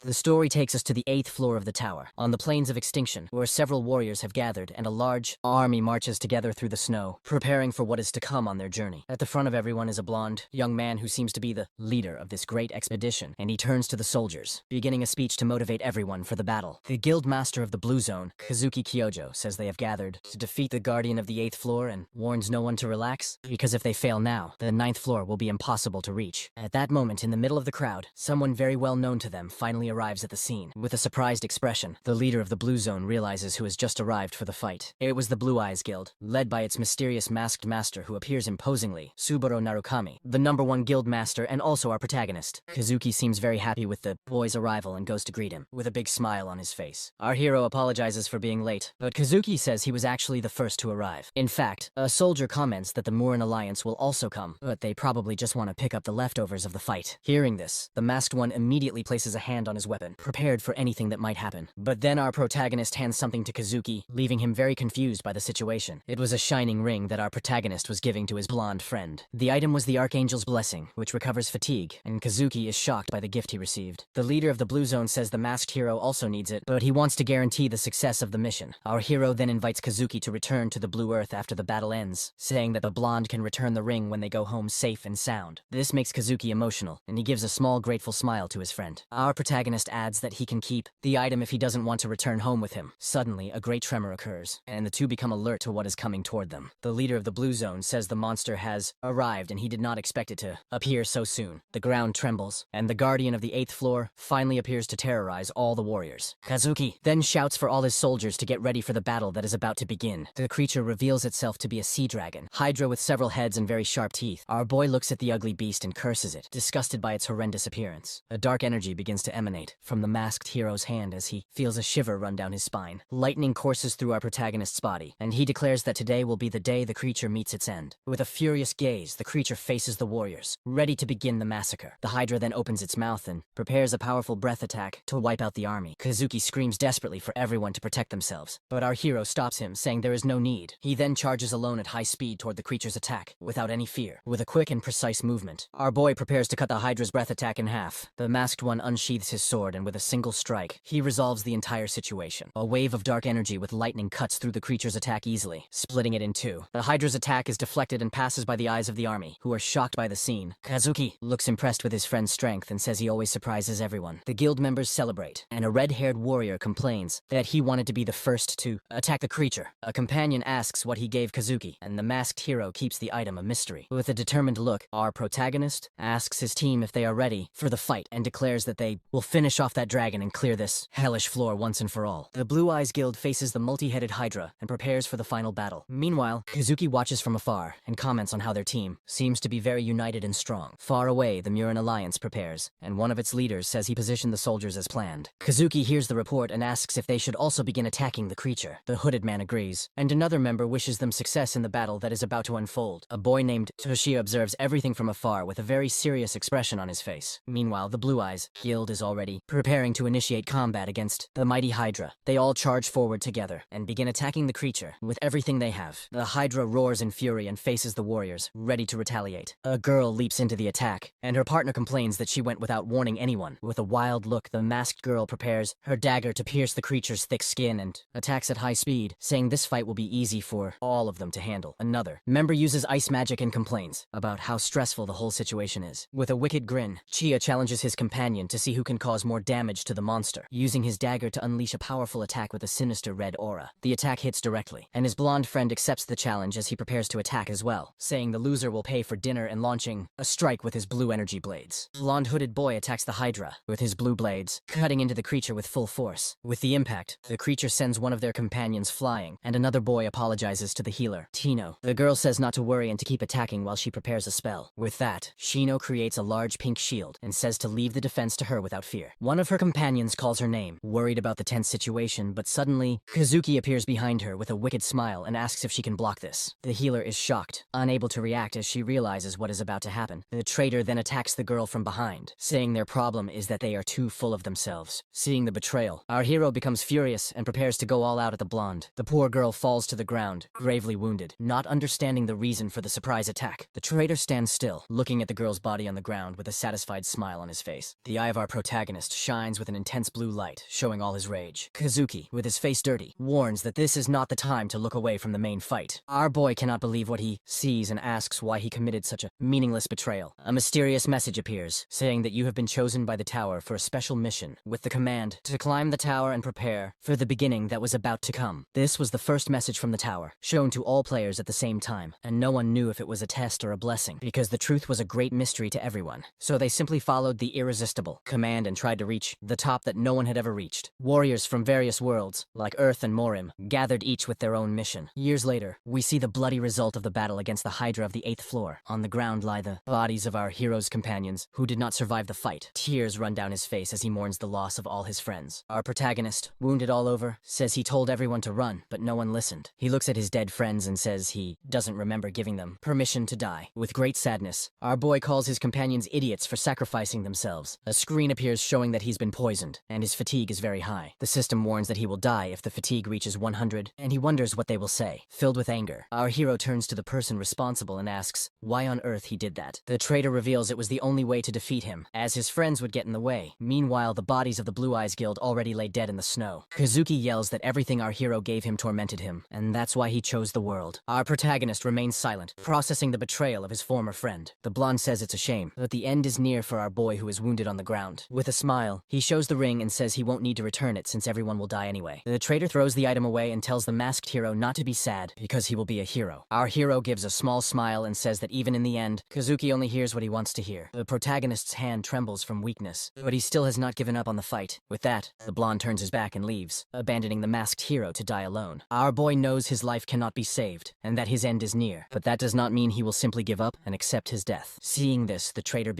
The story takes us to the 8th floor of the tower, on the Plains of Extinction, where several warriors have gathered and a large army marches together through the snow, preparing for what is to come on their journey. At the front of everyone is a blonde, young man who seems to be the leader of this great expedition, and he turns to the soldiers, beginning a speech to motivate everyone for the battle. The guild master of the Blue Zone, 𝐃𝐞𝐦𝐨𝐧, says they have gathered to defeat the guardian of the 8th floor and warns no one to relax, because if they fail now, the 9th floor will be impossible to reach. At that moment, in the middle of the crowd, someone very well known to them finally arrives at the scene. With a surprised expression, the leader of the Blue Zone realizes who has just arrived for the fight. It was the Blue Eyes Guild, led by its mysterious masked master who appears imposingly, Suburo Narukami, the #1 guild master and also our protagonist. Kazuki seems very happy with the boy's arrival and goes to greet him, with a big smile on his face. Our hero apologizes for being late, but Kazuki says he was actually the first to arrive. In fact, a soldier comments that the Murim Alliance will also come, but they probably just want to pick up the leftovers of the fight. Hearing this, the masked one immediately places a hand on his weapon, prepared for anything that might happen. But then our protagonist hands something to Kazuki, leaving him very confused by the situation. It was a shining ring that our protagonist was giving to his blonde friend. The item was the Archangel's Blessing, which recovers fatigue, and Kazuki is shocked by the gift he received. The leader of the Blue Zone says the masked hero also needs it, but he wants to guarantee the success of the mission. Our hero then invites Kazuki to return to the Blue Earth after the battle ends, saying that the blonde can return the ring when they go home safe and sound. This makes Kazuki emotional, and he gives a small grateful smile to his friend. Our protagonist adds that he can keep the item if he doesn't want to return home with him. Suddenly, a great tremor occurs, and the two become alert to what is coming toward them. The leader of the Blue Zone says the monster has arrived and he did not expect it to appear so soon. The ground trembles, and the guardian of the 8th floor finally appears to terrorize all the warriors. Kazuki then shouts for all his soldiers to get ready for the battle that is about to begin. The creature reveals itself to be a sea dragon, Hydra with several heads and very sharp teeth. Our boy looks at the ugly beast and curses it, disgusted by its horrendous appearance. A dark energy begins to emanate from the masked hero's hand as he feels a shiver run down his spine. Lightning courses through our protagonist's body, and he declares that today will be the day the creature meets its end. With a furious gaze, the creature faces the warriors, ready to begin the massacre. The Hydra then opens its mouth and prepares a powerful breath attack to wipe out the army. Kazuki screams desperately for everyone to protect themselves, but our hero stops him, saying there is no need. He then charges alone at high speed toward the creature's attack, without any fear. With a quick and precise movement, our boy prepares to cut the Hydra's breath attack in half. The masked one unsheathes his sword, and with a single strike, he resolves the entire situation. A wave of dark energy with lightning cuts through the creature's attack easily, splitting it in two. The Hydra's attack is deflected and passes by the eyes of the army, who are shocked by the scene. Kazuki looks impressed with his friend's strength and says he always surprises everyone. The guild members celebrate, and a red-haired warrior complains that he wanted to be the first to attack the creature. A companion asks what he gave Kazuki, and the masked hero keeps the item a mystery. With a determined look, our protagonist asks his team if they are ready for the fight and declares that they will finish off that dragon and clear this hellish floor once and for all. The Blue Eyes Guild faces the multi-headed Hydra and prepares for the final battle. Meanwhile, Kazuki watches from afar and comments on how their team seems to be very united and strong. Far away, the Murim Alliance prepares, and one of its leaders says he positioned the soldiers as planned. Kazuki hears the report and asks if they should also begin attacking the creature. The hooded man agrees, and another member wishes them success in the battle that is about to unfold. A boy named Toshio observes everything from afar with a very serious expression on his face. Meanwhile, the Blue Eyes Guild is already preparing to initiate combat against the mighty Hydra. They all charge forward together and begin attacking the creature with everything they have. The Hydra roars in fury and faces the warriors, ready to retaliate. A girl leaps into the attack, and her partner complains that she went without warning anyone. With a wild look, the masked girl prepares her dagger to pierce the creature's thick skin and attacks at high speed, saying this fight will be easy for all of them to handle. Another member uses ice magic and complains about how stressful the whole situation is. With a wicked grin, Chia challenges his companion to see who can cause more damage to the monster, using his dagger to unleash a powerful attack with a sinister red aura. The attack hits directly, and his blonde friend accepts the challenge as he prepares to attack as well, saying the loser will pay for dinner and launching a strike with his blue energy blades. Blonde hooded boy attacks the Hydra with his blue blades, cutting into the creature with full force. With the impact, the creature sends one of their companions flying, and another boy apologizes to the healer, Tino. The girl says not to worry and to keep attacking while she prepares a spell. With that, Shino creates a large pink shield and says to leave the defense to her without fear. One of her companions calls her name, worried about the tense situation, but suddenly, Kazuki appears behind her with a wicked smile and asks if she can block this. The healer is shocked, unable to react as she realizes what is about to happen. The traitor then attacks the girl from behind, saying their problem is that they are too full of themselves. Seeing the betrayal, our hero becomes furious and prepares to go all out at the blonde. The poor girl falls to the ground, gravely wounded, not understanding the reason for the surprise attack. The traitor stands still, looking at the girl's body on the ground with a satisfied smile on his face. The eye of our protagonist protagonist shines with an intense blue light, showing all his rage. 𝐃𝐞𝐦𝐨𝐧, with his face dirty, warns that this is not the time to look away from the main fight. Our boy cannot believe what he sees and asks why he committed such a meaningless betrayal. A mysterious message appears, saying that you have been chosen by the tower for a special mission, with the command to climb the tower and prepare for the beginning that was about to come. This was the first message from the tower, shown to all players at the same time, and no one knew if it was a test or a blessing, because the truth was a great mystery to everyone. So they simply followed the irresistible command and tried to reach the top that no one had ever reached. Warriors from various worlds, like Earth and Murim, gathered each with their own mission. Years later, we see the bloody result of the battle against the Hydra of the 8th floor. On the ground lie the bodies of our hero's companions, who did not survive the fight. Tears run down his face as he mourns the loss of all his friends. Our protagonist, wounded all over, says he told everyone to run, but no one listened. He looks at his dead friends and says he doesn't remember giving them permission to die. With great sadness, our boy calls his companions idiots for sacrificing themselves. A screen appears showing that he's been poisoned, and his fatigue is very high. The system warns that he will die if the fatigue reaches 100, and he wonders what they will say. Filled with anger, our hero turns to the person responsible and asks why on earth he did that. The traitor reveals it was the only way to defeat him, as his friends would get in the way. Meanwhile, the bodies of the Blue Eyes Guild already lay dead in the snow. 𝐃𝐸𝐾 yells that everything our hero gave him tormented him, and that's why he chose the world. Our protagonist remains silent, processing the betrayal of his former friend. The blonde says it's a shame, but the end is near for our boy who is wounded on the ground. With a smile, he shows the ring and says he won't need to return it since everyone will die anyway. The traitor throws the item away and tells the masked hero not to be sad, because he will be a hero. Our hero gives a small smile and says that even in the end, 𝐃𝐸𝐾 only hears what he wants to hear. The protagonist's hand trembles from weakness, but he still has not given up on the fight. With that, the blonde turns his back and leaves, abandoning the masked hero to die alone. Our boy knows his life cannot be saved, and that his end is near, but that does not mean he will simply give up and accept his death. Seeing this, the traitor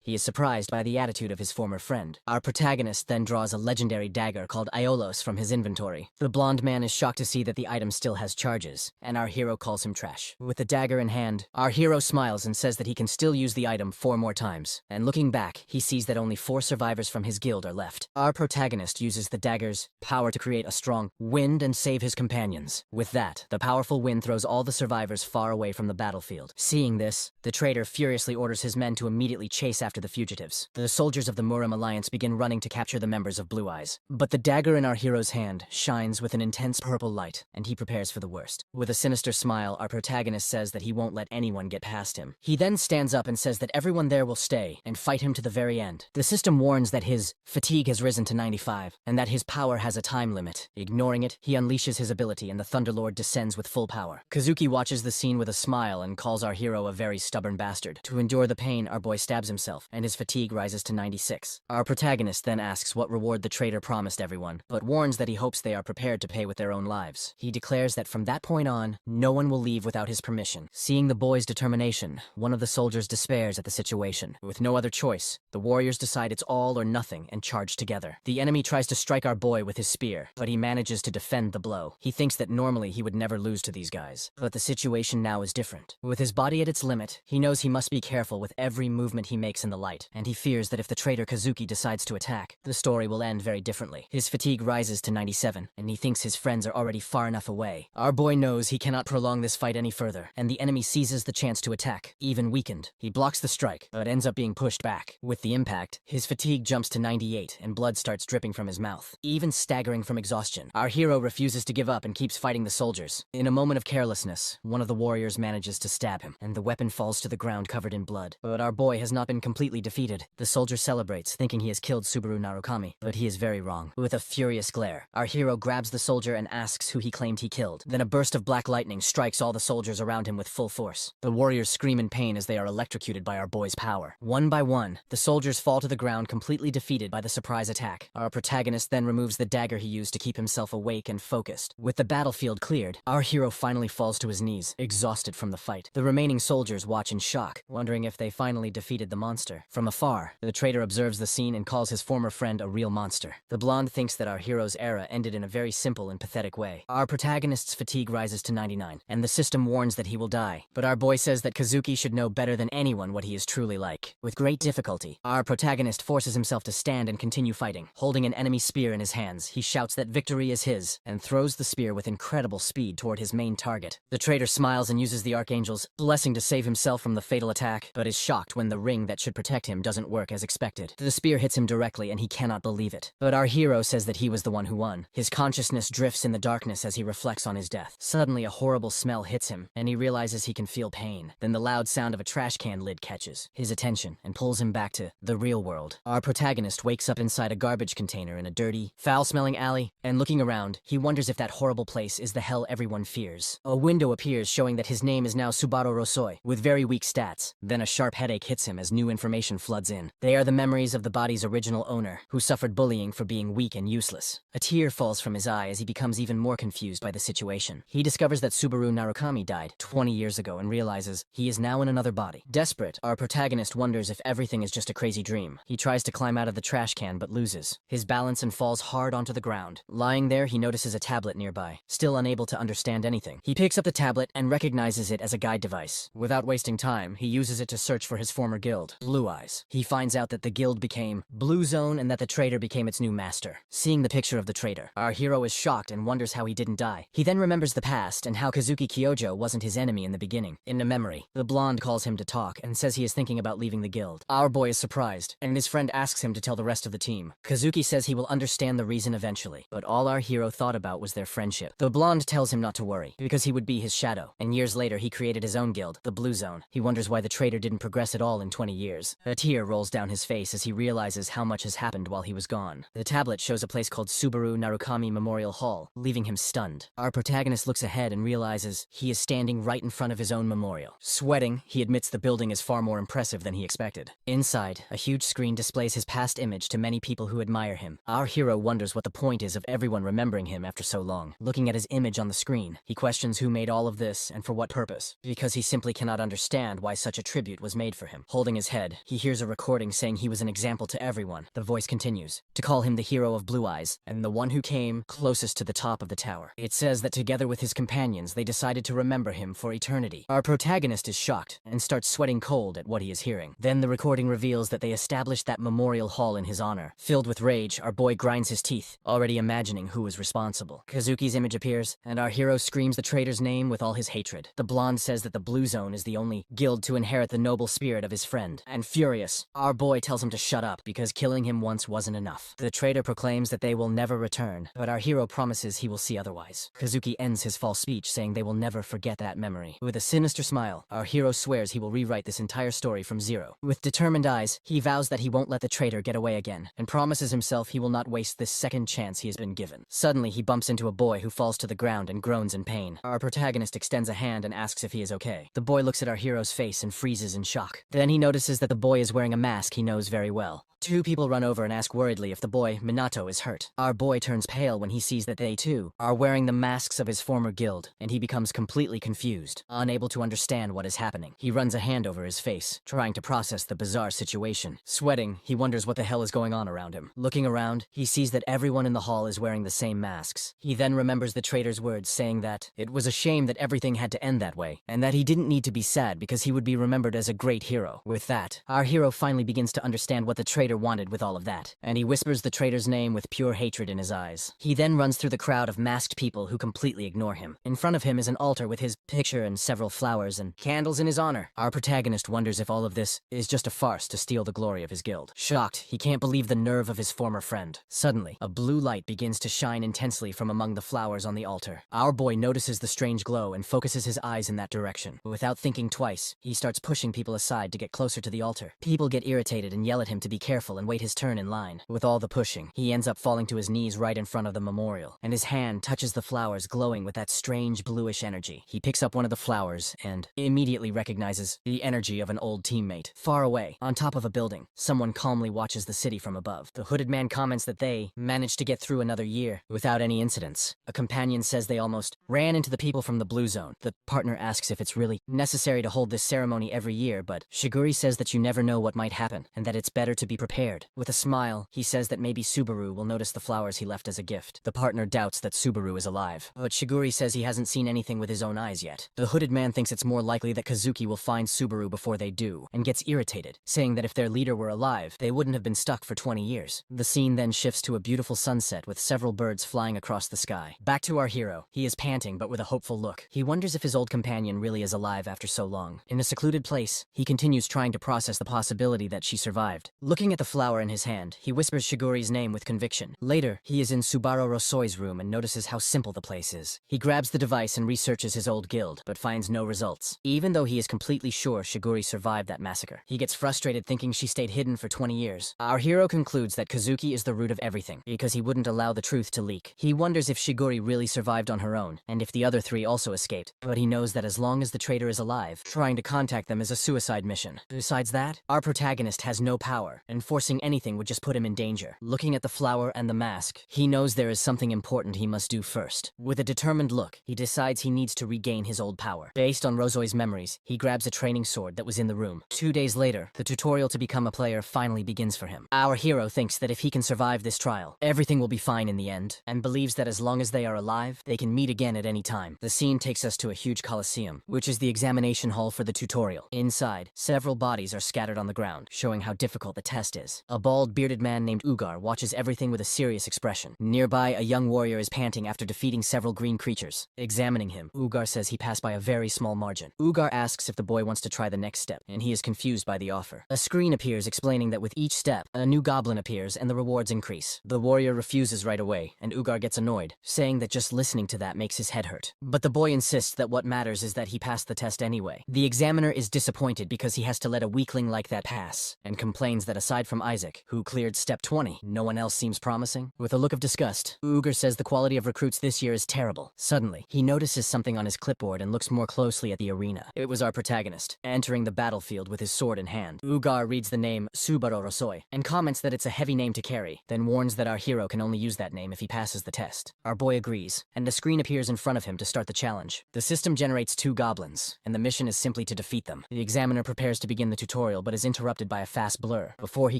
he is surprised by the attitude of his former friend. Our protagonist then draws a legendary dagger called 𝐊𝐢𝐧𝐠 from his inventory. The blonde man is shocked to see that the item still has charges, and our hero calls him trash. With the dagger in hand, our hero smiles and says that he can still use the item 4 more times, and looking back, he sees that only 4 survivors from his guild are left. Our protagonist uses the dagger's power to create a strong wind and save his companions. With that, the powerful wind throws all the survivors far away from the battlefield. Seeing this, the traitor furiously orders his men to immediately chase after the fugitives. The soldiers of the Murim Alliance begin running to capture the members of Blue Eyes. But the dagger in our hero's hand shines with an intense purple light, and he prepares for the worst. With a sinister smile, our protagonist says that he won't let anyone get past him. He then stands up and says that everyone there will stay and fight him to the very end. The system warns that his fatigue has risen to 95, and that his power has a time limit. Ignoring it, he unleashes his ability and the Thunderlord descends with full power. 𝐃𝐸𝐾 watches the scene with a smile and calls our hero a very stubborn bastard. To endure the pain, our boy stabs himself, and his fatigue rises to 96. Our protagonist then asks what reward the traitor promised everyone, but warns that he hopes they are prepared to pay with their own lives. He declares that from that point on, no one will leave without his permission. Seeing the boy's determination, one of the soldiers despairs at the situation. With no other choice, the warriors decide it's all or nothing and charge together. The enemy tries to strike our boy with his spear, but he manages to defend the blow. He thinks that normally he would never lose to these guys, but the situation now is different. With his body at its limit, he knows he must be careful with every movement he makes in the light, and he fears that if the traitor 𝐃𝐸𝐾 decides to attack, the story will end very differently. His fatigue rises to 97, and he thinks his friends are already far enough away. Our boy knows he cannot prolong this fight any further, and the enemy seizes the chance to attack. Even weakened, he blocks the strike, but ends up being pushed back. With the impact, his fatigue jumps to 98, and blood starts dripping from his mouth, even staggering from exhaustion. Our hero refuses to give up and keeps fighting the soldiers. In a moment of carelessness, one of the warriors manages to stab him, and the weapon falls to the ground covered in blood. But our boy has not been completely defeated. The soldier celebrates, thinking he has killed Subaru Narukami, but he is very wrong. With a furious glare, our hero grabs the soldier and asks who he claimed he killed. Then a burst of black lightning strikes all the soldiers around him with full force. The warriors scream in pain as they are electrocuted by our boy's power. One by one, the soldiers fall to the ground completely defeated by the surprise attack. Our protagonist then removes the dagger he used to keep himself awake and focused. With the battlefield cleared, our hero finally falls to his knees, exhausted from the fight. The remaining soldiers watch in shock, wondering if they finally defeated the monster. From afar, the traitor observes the scene and calls his former friend a real monster. The blonde thinks that our hero's era ended in a very simple and pathetic way. Our protagonist's fatigue rises to 99, and the system warns that he will die. But our boy says that 𝐃𝐸𝐾 should know better than anyone what he is truly like. With great difficulty, our protagonist forces himself to stand and continue fighting. Holding an enemy spear in his hands, he shouts that victory is his, and throws the spear with incredible speed toward his main target. The traitor smiles and uses the Archangel's blessing to save himself from the fatal attack, but is shocked when the ring that should protect him doesn't work as expected. The spear spear hits him directly and he cannot believe it. But our hero says that he was the one who won. His consciousness drifts in the darkness as he reflects on his death. Suddenly a horrible smell hits him, and he realizes he can feel pain. Then the loud sound of a trash can lid catches his attention and pulls him back to the real world. Our protagonist wakes up inside a garbage container in a dirty, foul-smelling alley, and looking around, he wonders if that horrible place is the hell everyone fears. A window appears showing that his name is now Subaru Rosoi, with very weak stats. Then a sharp headache hits him as new information floods in. They are the memories of the body's original owner, who suffered bullying for being weak and useless. A tear falls from his eye as he becomes even more confused by the situation. He discovers that Subaru Narukami died 20 years ago and realizes he is now in another body. Desperate, our protagonist wonders if everything is just a crazy dream. He tries to climb out of the trash can but loses his balance and falls hard onto the ground. Lying there, he notices a tablet nearby. Still unable to understand anything, he picks up the tablet and recognizes it as a guide device. Without wasting time, he uses it to search for his former guild, Blue Eyes. He finds out that the guild became Blue Zone and that the traitor became its new master. Seeing the picture of the traitor, our hero is shocked and wonders how he didn't die. He then remembers the past and how 𝐃𝐞𝐦𝐨𝐧 wasn't his enemy in the beginning. In a memory, the blonde calls him to talk and says he is thinking about leaving the guild. Our boy is surprised, and his friend asks him to tell the rest of the team. Kazuki says he will understand the reason eventually, but all our hero thought about was their friendship. The blonde tells him not to worry, because he would be his shadow, and years later he created his own guild, the Blue Zone. He wonders why the traitor didn't progress at all in 20 years. A tear rolls down his face as he realizes how much has happened while he was gone. The tablet shows a place called Subaru Narukami Memorial Hall, leaving him stunned. Our protagonist looks ahead and realizes he is standing right in front of his own memorial. Sweating, he admits the building is far more impressive than he expected. Inside, a huge screen displays his past image to many people who admire him. Our hero wonders what the point is of everyone remembering him after so long. Looking at his image on the screen, he questions who made all of this and for what purpose, because he simply cannot understand why such a tribute was made for him. Holding his head, he hears a recording saying he was an example to everyone. The voice continues to call him the hero of Blue Eyes and the one who came closest to the top of the tower. It says that together with his companions, they decided to remember him for eternity. Our protagonist is shocked and starts sweating cold at what he is hearing. Then the recording reveals that they established that memorial hall in his honor. Filled with rage, our boy grinds his teeth, already imagining who was responsible. Kazuki's image appears, and our hero screams the traitor's name with all his hatred. The blonde says that the Blue Zone is the only guild to inherit the noble spirit of his friend. And furious, our boy tells him to shut up because killing him once wasn't enough. The traitor proclaims that they will never return, but our hero promises he will see otherwise. Kazuki ends his false speech saying they will never forget that memory. With a sinister smile, our hero swears he will rewrite this entire story from zero. With determined eyes, he vows that he won't let the traitor get away again, and promises himself he will not waste this second chance he has been given. Suddenly, he bumps into a boy who falls to the ground and groans in pain. Our protagonist extends a hand and asks if he is okay. The boy looks at our hero's face and freezes in shock. Then he notices that the boy is wearing a mask he knows very well. Two people run over and ask worriedly if the boy, Minato, is hurt. Our boy turns pale when he sees that they, too, are wearing the masks of his former guild, and he becomes completely confused, unable to understand what is happening. He runs a hand over his face, trying to process the bizarre situation. Sweating, he wonders what the hell is going on around him. Looking around, he sees that everyone in the hall is wearing the same masks. He then remembers the traitor's words saying that it was a shame that everything had to end that way, and that he didn't need to be sad because he would be remembered as a great hero. With that, our hero finally begins to understand what the traitor wanted with all of that, and he whispers the traitor's name with pure hatred in his eyes. He then runs through the crowd of masked people who completely ignore him. In front of him is an altar with his picture and several flowers and candles in his honor. Our protagonist wonders if all of this is just a farce to steal the glory of his guild. Shocked, he can't believe the nerve of his former friend. Suddenly, a blue light begins to shine intensely from among the flowers on the altar. Our boy notices the strange glow and focuses his eyes in that direction. Without thinking twice, he starts pushing people aside to get closer to the altar. People get irritated and yell at him to be careful and wait his turn in line. With all the pushing, he ends up falling to his knees right in front of the memorial, and his hand touches the flowers glowing with that strange bluish energy. He picks up one of the flowers and immediately recognizes the energy of an old teammate. Far away, on top of a building, someone calmly watches the city from above. The hooded man comments that they managed to get through another year without any incidents. A companion says they almost ran into the people from the Blue Zone. The partner asks if it's really necessary to hold this ceremony every year, but Shiguri says that you never know what might happen, and that it's better to be prepared. With a smile, he says that maybe Subaru will notice the flowers he left as a gift. The partner doubts that Subaru is alive, but Shiguri says he hasn't seen anything with his own eyes yet. The hooded man thinks it's more likely that Kazuki will find Subaru before they do, and gets irritated, saying that if their leader were alive, they wouldn't have been stuck for 20 years. The scene then shifts to a beautiful sunset with several birds flying across the sky. Back to our hero. He is panting, but with a hopeful look. He wonders if his old companion really is alive after so long. In a secluded place, he continues trying to process the possibility that she survived. Looking Looking at the flower in his hand, he whispers Shiguri's name with conviction. Later, he is in Subaru Rosoi's room and notices how simple the place is. He grabs the device and researches his old guild, but finds no results. Even though he is completely sure Shiguri survived that massacre, he gets frustrated thinking she stayed hidden for 20 years. Our hero concludes that Kazuki is the root of everything, because he wouldn't allow the truth to leak. He wonders if Shiguri really survived on her own, and if the other three also escaped, but he knows that as long as the traitor is alive, trying to contact them is a suicide mission. Besides that, our protagonist has no power, and forcing anything would just put him in danger. Looking at the flower and the mask, he knows there is something important he must do first. With a determined look, he decides he needs to regain his old power. Based on Rosoi's memories, he grabs a training sword that was in the room. 2 days later, the tutorial to become a player finally begins for him. Our hero thinks that if he can survive this trial, everything will be fine in the end, and believes that as long as they are alive, they can meet again at any time. The scene takes us to a huge coliseum, which is the examination hall for the tutorial. Inside, several bodies are scattered on the ground, showing how difficult the test is. A bald, bearded man named 𝐊𝐲𝐳 watches everything with a serious expression. Nearby, a young warrior is panting after defeating several green creatures. Examining him, 𝐊𝐲𝐳 says he passed by a very small margin. 𝐊𝐲𝐳 asks if the boy wants to try the next step, and he is confused by the offer. A screen appears explaining that with each step, a new goblin appears and the rewards increase. The warrior refuses right away, and 𝐊𝐲𝐳 gets annoyed, saying that just listening to that makes his head hurt. But the boy insists that what matters is that he passed the test anyway. The examiner is disappointed because he has to let a weakling like that pass, and complains that aside from Isaac, who cleared step 20, no one else seems promising. With a look of disgust, 𝐊𝐲𝐳 says the quality of recruits this year is terrible. Suddenly, he notices something on his clipboard and looks more closely at the arena. It was our protagonist, entering the battlefield with his sword in hand. 𝐊𝐲𝐳 reads the name Subaru Rosoi, and comments that it's a heavy name to carry, then warns that our hero can only use that name if he passes the test. Our boy agrees, and a screen appears in front of him to start the challenge. The system generates 2 goblins, and the mission is simply to defeat them. The examiner prepares to begin the tutorial, but is interrupted by a fast blur. Before he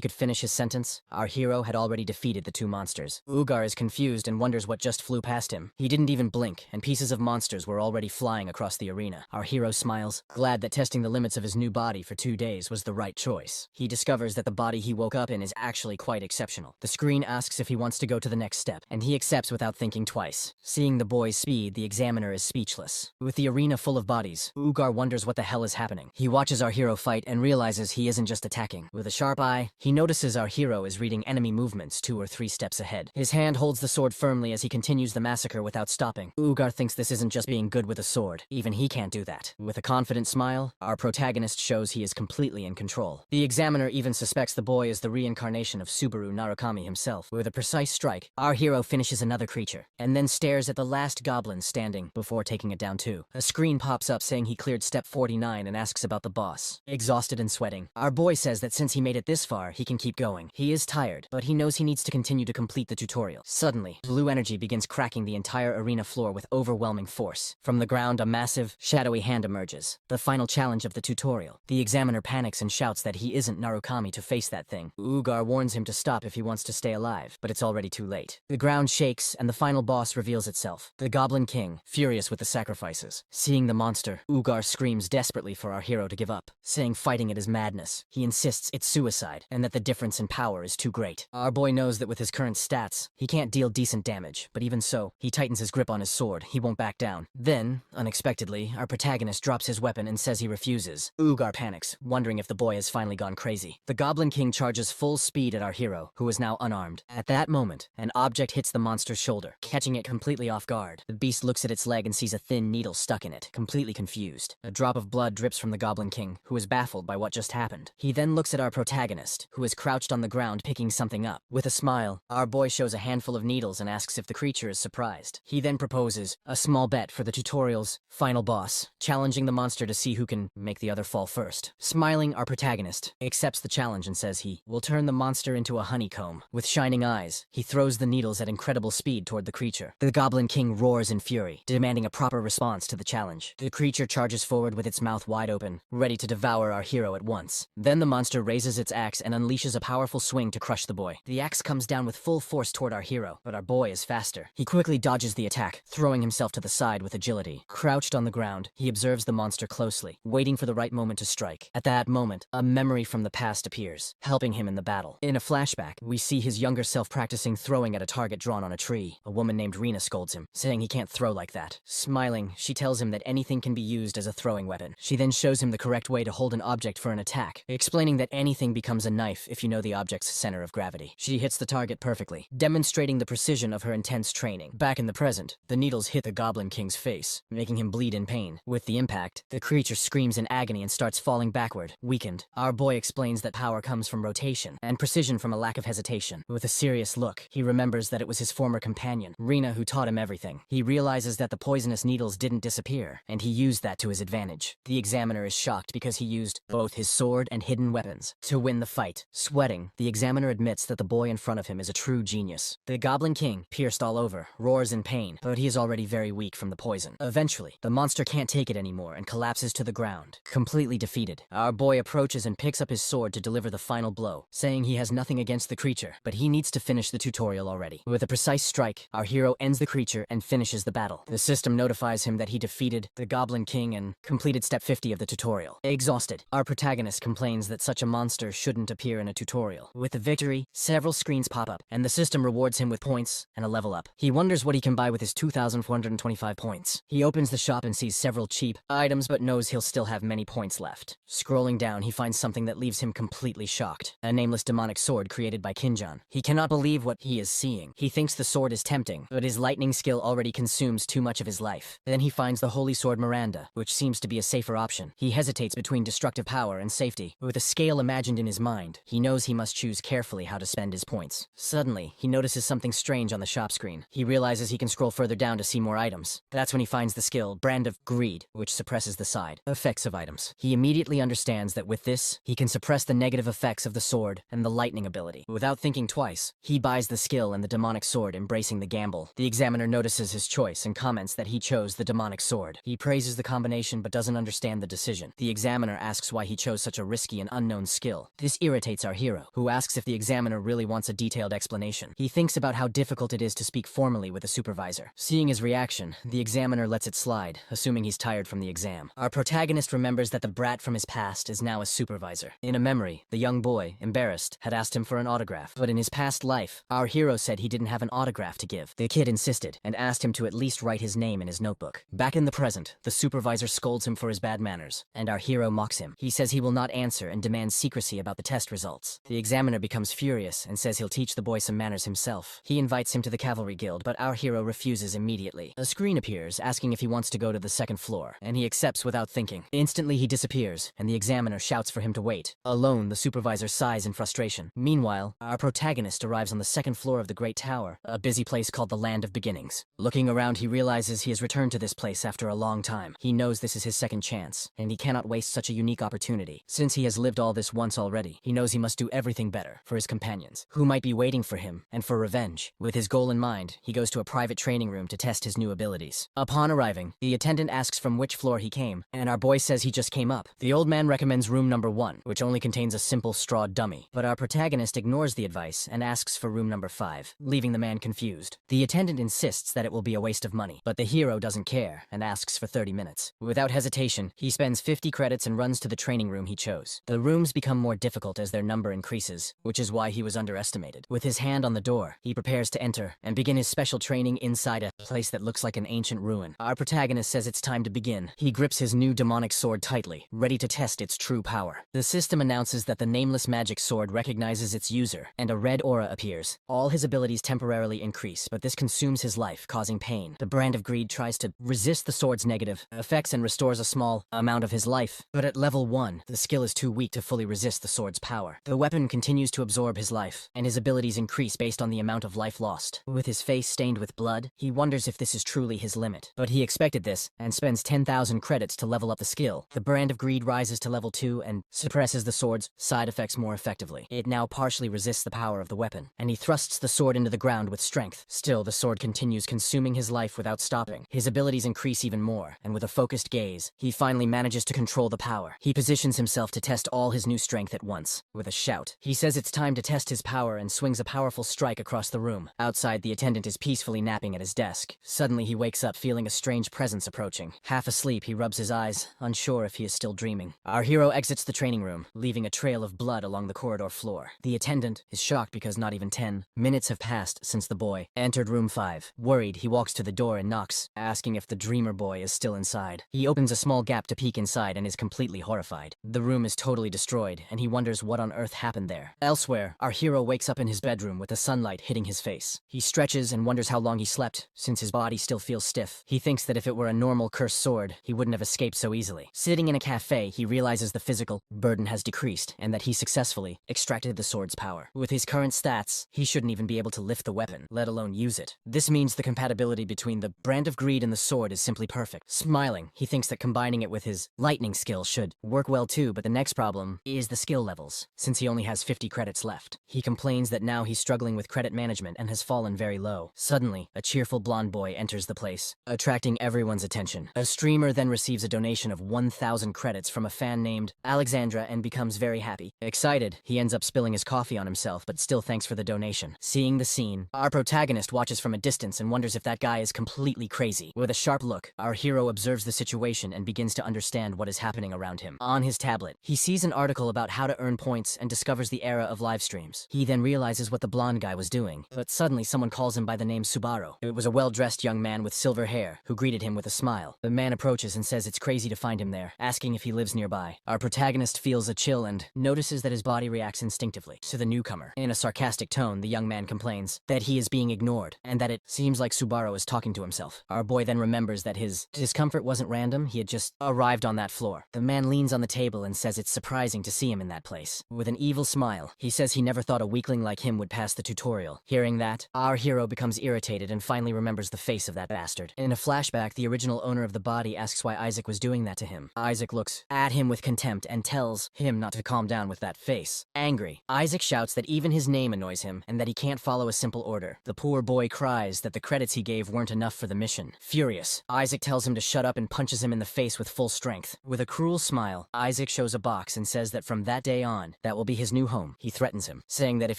could finish his sentence, our hero had already defeated the 2 monsters. 𝐊𝐲𝐳 is confused and wonders what just flew past him. He didn't even blink, and pieces of monsters were already flying across the arena. Our hero smiles, glad that testing the limits of his new body for 2 days was the right choice. He discovers that the body he woke up in is actually quite exceptional. The screen asks if he wants to go to the next step, and he accepts without thinking twice. Seeing the boy's speed, the examiner is speechless. With the arena full of bodies, 𝐊𝐲𝐳 wonders what the hell is happening. He watches our hero fight and realizes he isn't just attacking. With a sharp eye, he notices our hero is reading enemy movements 2 or 3 steps ahead. His hand holds the sword firmly as he continues the massacre without stopping. 𝐊𝐲𝐳 thinks this isn't just being good with a sword. Even he can't do that. With a confident smile, our protagonist shows he is completely in control. The examiner even suspects the boy is the reincarnation of Subaru Narukami himself. With a precise strike, our hero finishes another creature, and then stares at the last goblin standing before taking it down too. A screen pops up saying he cleared step 49 and asks about the boss. Exhausted and sweating, our boy says that since he made it this far, he can keep going. He is tired, but he knows he needs to continue to complete the tutorial. Suddenly, blue energy begins cracking the entire arena floor with overwhelming force. From the ground, a massive, shadowy hand emerges. The final challenge of the tutorial. The examiner panics and shouts that he isn't Narukami to face that thing. 𝐊𝐲𝐳 warns him to stop if he wants to stay alive, but it's already too late. The ground shakes, and the final boss reveals itself. The Goblin King, furious with the sacrifices. Seeing the monster, 𝐊𝐲𝐳 screams desperately for our hero to give up, saying fighting it is madness. He insists it's suicide, and that the difference in power is too great. Our boy knows that with his current stats, he can't deal decent damage, but even so, he tightens his grip on his sword. He won't back down. Then, unexpectedly, our protagonist drops his weapon and says he refuses. 𝐊𝐲𝐳 panics, wondering if the boy has finally gone crazy. The Goblin King charges full speed at our hero, who is now unarmed. At that moment, an object hits the monster's shoulder, catching it completely off guard. The beast looks at its leg and sees a thin needle stuck in it, completely confused. A drop of blood drips from the Goblin King, who is baffled by what just happened. He then looks at our protagonist, who is crouched on the ground picking something up. With a smile, our boy shows a handful of needles and asks if the creature is surprised. He then proposes a small bet for the tutorial's final boss, challenging the monster to see who can make the other fall first. Smiling, our protagonist accepts the challenge and says he will turn the monster into a honeycomb. With shining eyes, he throws the needles at incredible speed toward the creature. The Goblin King roars in fury, demanding a proper response to the challenge. The creature charges forward with its mouth wide open, ready to devour our hero at once. Then the monster raises its axe and unleashes a powerful swing to crush the boy. The axe comes down with full force toward our hero, but our boy is faster. He quickly dodges the attack, throwing himself to the side with agility. Crouched on the ground, he observes the monster closely, waiting for the right moment to strike. At that moment, a memory from the past appears, helping him in the battle. In a flashback, we see his younger self practicing throwing at a target drawn on a tree. A woman named Rina scolds him, saying he can't throw like that. Smiling, she tells him that anything can be used as a throwing weapon. She then shows him the correct way to hold an object for an attack, explaining that anything becomes a knife if you know the object's center of gravity. She hits the target perfectly, demonstrating the precision of her intense training. Back in the present, the needles hit the Goblin King's face, making him bleed in pain. With the impact, the creature screams in agony and starts falling backward, weakened. Our boy explains that power comes from rotation, and precision from a lack of hesitation. With a serious look, he remembers that it was his former companion, Rina, who taught him everything. He realizes that the poisonous needles didn't disappear, and he used that to his advantage. The examiner is shocked because he used both his sword and hidden weapons to win the fight. Sweating, the examiner admits that the boy in front of him is a true genius. The Goblin King, pierced all over, roars in pain, but he is already very weak from the poison. Eventually, the monster can't take it anymore and collapses to the ground, completely defeated. Our boy approaches and picks up his sword to deliver the final blow, saying he has nothing against the creature, but he needs to finish the tutorial already. With a precise strike, our hero ends the creature and finishes the battle. The system notifies him that he defeated the Goblin King and completed step 50 of the tutorial. Exhausted, our protagonist complains that such a monster shouldn't appear in a tutorial. With the victory, several screens pop up, and the system rewards him with points and a level up. He wonders what he can buy with his 2,425 points. He opens the shop and sees several cheap items, but knows he'll still have many points left. Scrolling down, he finds something that leaves him completely shocked. A nameless demonic sword created by Kinjan. He cannot believe what he is seeing. He thinks the sword is tempting, but his lightning skill already consumes too much of his life. Then he finds the holy sword Miranda, which seems to be a safer option. He hesitates between destructive power and safety. With a scale imagined in his mind, he knows he must choose carefully how to spend his points. Suddenly, he notices something strange on the shop screen. He realizes he can scroll further down to see more items. That's when he finds the skill, Brand of Greed, which suppresses the side effects of items. He immediately understands that with this, he can suppress the negative effects of the sword and the lightning ability. Without thinking twice, he buys the skill and the demonic sword, embracing the gamble. The examiner notices his choice and comments that he chose the demonic sword. He praises the combination but doesn't understand the decision. The examiner asks why he chose such a risky and unknown skill. This irritates our hero, who asks if the examiner really wants a detailed explanation. He thinks about how difficult it is to speak formally with a supervisor. Seeing his reaction, the examiner lets it slide, assuming he's tired from the exam. Our protagonist remembers that the brat from his past is now a supervisor. In a memory, the young boy, embarrassed, had asked him for an autograph. But in his past life, our hero said he didn't have an autograph to give. The kid insisted, and asked him to at least write his name in his notebook. Back in the present, the supervisor scolds him for his bad manners, and our hero mocks him. He says he will not answer and demands secrecy about the test results. The examiner becomes furious and says he'll teach the boy some manners himself. He invites him to the cavalry guild, but our hero refuses immediately. A screen appears, asking if he wants to go to the second floor, and he accepts without thinking. Instantly he disappears, and the examiner shouts for him to wait. Alone, the supervisor sighs in frustration. Meanwhile, our protagonist arrives on the second floor of the Great Tower, a busy place called the Land of Beginnings. Looking around, he realizes he has returned to this place after a long time. He knows this is his second chance, and he cannot waste such a unique opportunity. Since he has lived all this once already, he knows he must do everything better for his companions, who might be waiting for him, and for revenge. With his goal in mind, he goes to a private training room to test his new abilities. Upon arriving, the attendant asks from which floor he came, and our boy says he just came up. The old man recommends room number 1, which only contains a simple straw dummy, but our protagonist ignores the advice and asks for room number 5, leaving the man confused. The attendant insists that it will be a waste of money, but the hero doesn't care and asks for 30 minutes. Without hesitation, he spends 50 credits and runs to the training room he chose. The rooms become more difficult as their number increases, which is why he was underestimated. With his hand on the door, he prepares to enter and begin his special training inside a place that looks like an ancient ruin. Our protagonist says it's time to begin. He grips his new demonic sword tightly, ready to test its true power. The system announces that the nameless magic sword recognizes its user, and a red aura appears. All his abilities temporarily increase, but this consumes his life, causing pain. The Brand of Greed tries to resist the sword's negative effects and restores a small amount of his life, but at level 1, the skill is too weak to fully resist the sword's power. The weapon continues to absorb his life, and his abilities increase based on the amount of life lost. With his face stained with blood, he wonders if this is truly his limit. But he expected this, and spends 10,000 credits to level up the skill. The Brand of Greed rises to level 2 and suppresses the sword's side effects more effectively. It now partially resists the power of the weapon, and he thrusts the sword into the ground with strength. Still, the sword continues consuming his life without stopping. His abilities increase even more, and with a focused gaze, he finally manages to control the power. He positions himself to test all his new strength at once. With a shout, he says it's time to test his power and swings a powerful strike across the room. Outside, the attendant is peacefully napping at his desk. Suddenly, he wakes up feeling a strange presence approaching. Half asleep, he rubs his eyes, unsure if he is still dreaming. Our hero exits the training room, leaving a trail of blood along the corridor floor. The attendant is shocked because not even 10 minutes have passed since the boy entered room 5. Worried, he walks to the door and knocks, asking if the dreamer boy is still inside. He opens a small gap to peek inside and is completely horrified. The room is totally destroyed, and he wonders wonders what on earth happened there. Elsewhere, our hero wakes up in his bedroom with the sunlight hitting his face. He stretches and wonders how long he slept, since his body still feels stiff. He thinks that if it were a normal cursed sword, he wouldn't have escaped so easily. Sitting in a cafe, he realizes the physical burden has decreased and that he successfully extracted the sword's power. With his current stats, he shouldn't even be able to lift the weapon, let alone use it. This means the compatibility between the brand of greed and the sword is simply perfect. Smiling, he thinks that combining it with his lightning skill should work well too, but the next problem is the skill levels, since he only has 50 credits left. He complains that now he's struggling with credit management and has fallen very low. Suddenly, a cheerful blonde boy enters the place, attracting everyone's attention. A streamer then receives a donation of 1,000 credits from a fan named Alexandra and becomes very happy. Excited, he ends up spilling his coffee on himself, but still thanks for the donation. Seeing the scene, our protagonist watches from a distance and wonders if that guy is completely crazy. With a sharp look, our hero observes the situation and begins to understand what is happening around him. On his tablet, he sees an article about how to earn points and discovers the era of live streams. He then realizes what the blonde guy was doing, but suddenly someone calls him by the name Subaru. It was a well-dressed young man with silver hair who greeted him with a smile. The man approaches and says it's crazy to find him there, asking if he lives nearby. Our protagonist feels a chill and notices that his body reacts instinctively to the newcomer. In a sarcastic tone, the young man complains that he is being ignored and that it seems like Subaru is talking to himself. Our boy then remembers that his discomfort wasn't random, he had just arrived on that floor. The man leans on the table and says it's surprising to see him in that place. With an evil smile, he says he never thought a weakling like him would pass the tutorial. Hearing that, our hero becomes irritated and finally remembers the face of that bastard. In a flashback, the original owner of the body asks why Isaac was doing that to him. Isaac looks at him with contempt and tells him not to calm down with that face. Angry, Isaac shouts that even his name annoys him and that he can't follow a simple order. The poor boy cries that the credits he gave weren't enough for the mission. Furious, Isaac tells him to shut up and punches him in the face with full strength. With a cruel smile, Isaac shows a box and says that from that day on, that will be his new home. He threatens him, saying that if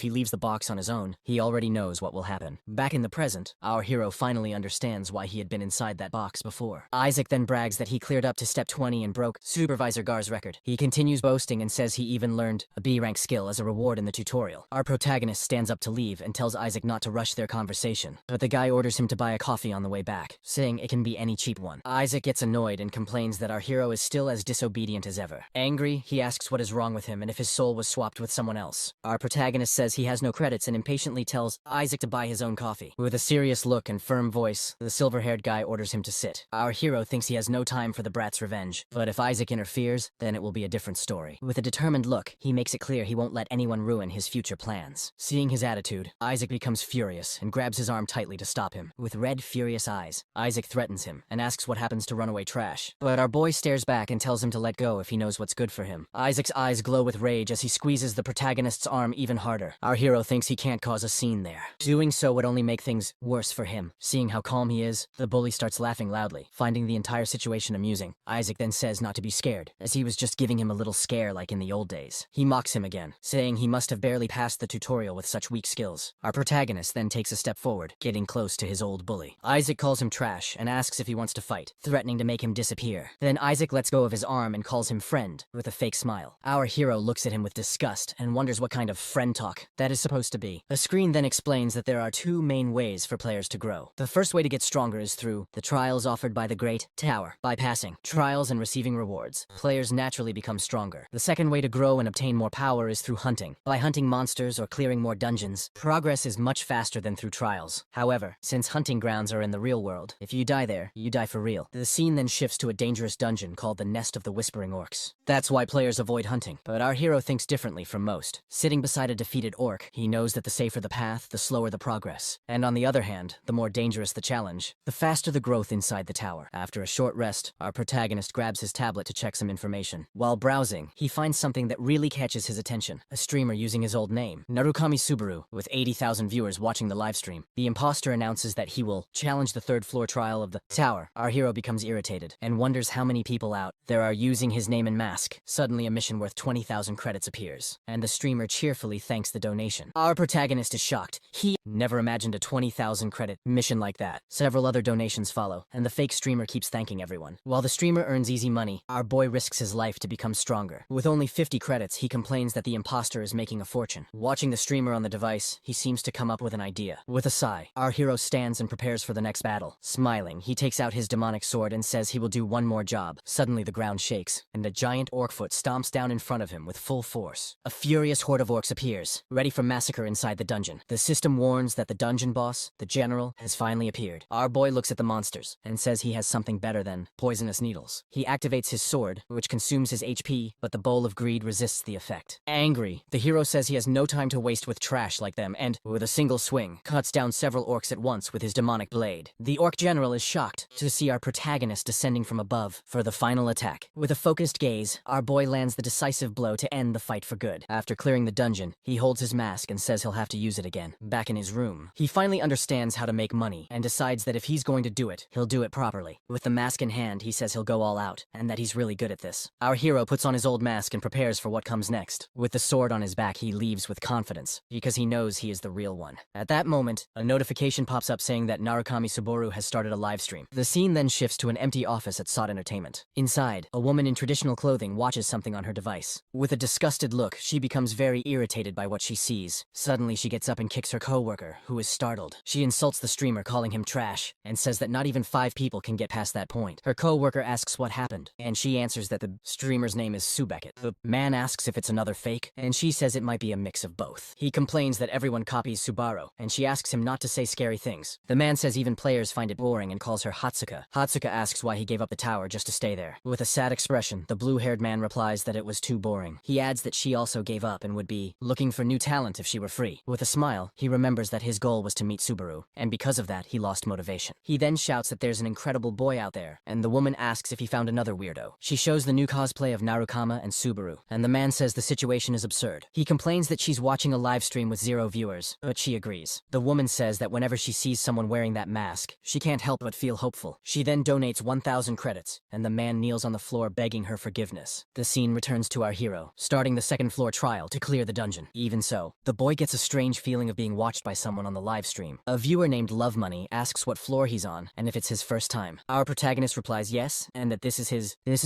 he leaves the box on his own, he already knows what will happen. Back in the present, our hero finally understands why he had been inside that box before. Isaac then brags that he cleared up to step 20 and broke Supervisor Gar's record. He continues boasting and says he even learned a B-rank skill as a reward in the tutorial. Our protagonist stands up to leave and tells Isaac not to rush their conversation, but the guy orders him to buy a coffee on the way back, saying it can be any cheap one. Isaac gets annoyed and complains that our hero is still as disobedient as ever. Angry, he asks what is wrong with him and if his soul was swapped with someone else. Our protagonist says he has no credits and impatiently tells Isaac to buy his own coffee. With a serious look and firm voice, the silver-haired guy orders him to sit. Our hero thinks he has no time for the brat's revenge, but if Isaac interferes, then it will be a different story. With a determined look, he makes it clear he won't let anyone ruin his future plans. Seeing his attitude, Isaac becomes furious and grabs his arm tightly to stop him. With red, furious eyes, Isaac threatens him and asks what happens to runaway trash. But our boy stares back and tells him to let go if he knows what's good for him. Isaac's eyes glow with rage as he squeezes the protagonist's arm even harder. Our hero thinks he can't cause a scene there. Doing so would only make things worse for him. Seeing how calm he is, the bully starts laughing loudly, finding the entire situation amusing. Isaac then says not to be scared, as he was just giving him a little scare like in the old days. He mocks him again, saying he must have barely passed the tutorial with such weak skills. Our protagonist then takes a step forward, getting close to his old bully. Isaac calls him trash and asks if he wants to fight, threatening to make him disappear. Then Isaac lets go of his arm and calls him friend, with a fake smile. Our hero looks at him with disgust and wonders what kind of friend talk that is supposed to be. A screen then explains that there are two main ways for players to grow. The first way to get stronger is through the trials offered by the Great Tower. By passing trials and receiving rewards, players naturally become stronger. The second way to grow and obtain more power is through hunting. By hunting monsters or clearing more dungeons, progress is much faster than through trials. However, since hunting grounds are in the real world, if you die there, you die for real. The scene then shifts to a dangerous dungeon called the Nest of the Whispering Orcs. That's why players avoid hunting, but our hero thinks differently from most. Sitting beside a defeated orc, he knows that the safer the path, the slower the progress. And on the other hand, the more dangerous the challenge, the faster the growth inside the tower. After a short rest, our protagonist grabs his tablet to check some information. While browsing, he finds something that really catches his attention. A streamer using his old name, Narukami Subaru, with 80,000 viewers watching the livestream. The imposter announces that he will challenge the third floor trial of the tower. Our hero becomes irritated and wonders how many people out there are using his name and mask. Suddenly a mission worth 20,000 credits appears, and the streamer cheerfully thanks the donation. Our protagonist is shocked. He never imagined a 20,000 credit mission like that. Several other donations follow, and the fake streamer keeps thanking everyone. While the streamer earns easy money, our boy risks his life to become stronger. With only 50 credits, he complains that the imposter is making a fortune. Watching the streamer on the device, he seems to come up with an idea. With a sigh, our hero stands and prepares for the next battle. Smiling, he takes out his demonic sword and says he will do one more job. Suddenly the ground shakes, and a giant orc foot stomps down in front of him with full force. A furious horde of orcs appears, ready for massacre inside the dungeon. The system warns that the dungeon boss, the general, has finally appeared. Our boy looks at the monsters and says he has something better than poisonous needles. He activates his sword, which consumes his HP, but the bowl of greed resists the effect. Angry, the hero says he has no time to waste with trash like them and, with a single swing, cuts down several orcs at once with his demonic blade. The orc general is shocked to see our protagonist descending from above for the final attack. With a focused gaze, our boy lands the decisive blow to end the fight for good. After clearing the dungeon, he holds his mask and says he'll have to use it again. Back in his room, he finally understands how to make money and decides that if he's going to do it, he'll do it properly. With the mask in hand, he says he'll go all out and that he's really good at this. Our hero puts on his old mask and prepares for what comes next. With the sword on his back, he leaves with confidence because he knows he is the real one. At that moment, a notification pops up saying that Narukami Subaru has started a live stream. The scene then shifts to an empty office at 𝐊𝐢𝐳 Entertainment. Inside, a woman in traditional clothing watches something on her device. With a disgusted look, she becomes very irritated by what she sees. Suddenly, she gets up and kicks her co-worker, who is startled. She insults the streamer, calling him trash, and says that not even 5 people can get past that point. Her co-worker asks what happened, and she answers that the streamer's name is 𝐊𝐢𝐳𝐃. The man asks if it's another fake, and she says it might be a mix of both. He complains that everyone copies Subaru, and she asks him not to say scary things. The man says even players find it boring and calls her Hatsuka. Hatsuka asks why he gave up the tower just to stay there. With a sad expression, the blue-haired man replies that it was too boring. He adds that she also gave up and would be looking for new talent if she were free. With a smile, he remembers that his goal was to meet Subaru, and because of that, he lost motivation. He then shouts that there's an incredible boy out there, and the woman asks if he found another weirdo. She shows the new cosplay of Narukama and Subaru, and the man says the situation is absurd. He complains that she's watching a live stream with 0 viewers, but she agrees. The woman says that whenever she sees someone wearing that mask, she can't help but feel hopeful. She then donates 1,000 credits, and the man kneels on the floor begging her forgiveness. The scene returns to our hero, starting the second floor trial to clear the dungeon. Even so, the boy gets a strange feeling of being watched by someone on the live stream. A viewer named Love Money asks what floor he's on, and if it's his first time. Our protagonist replies yes, and that this is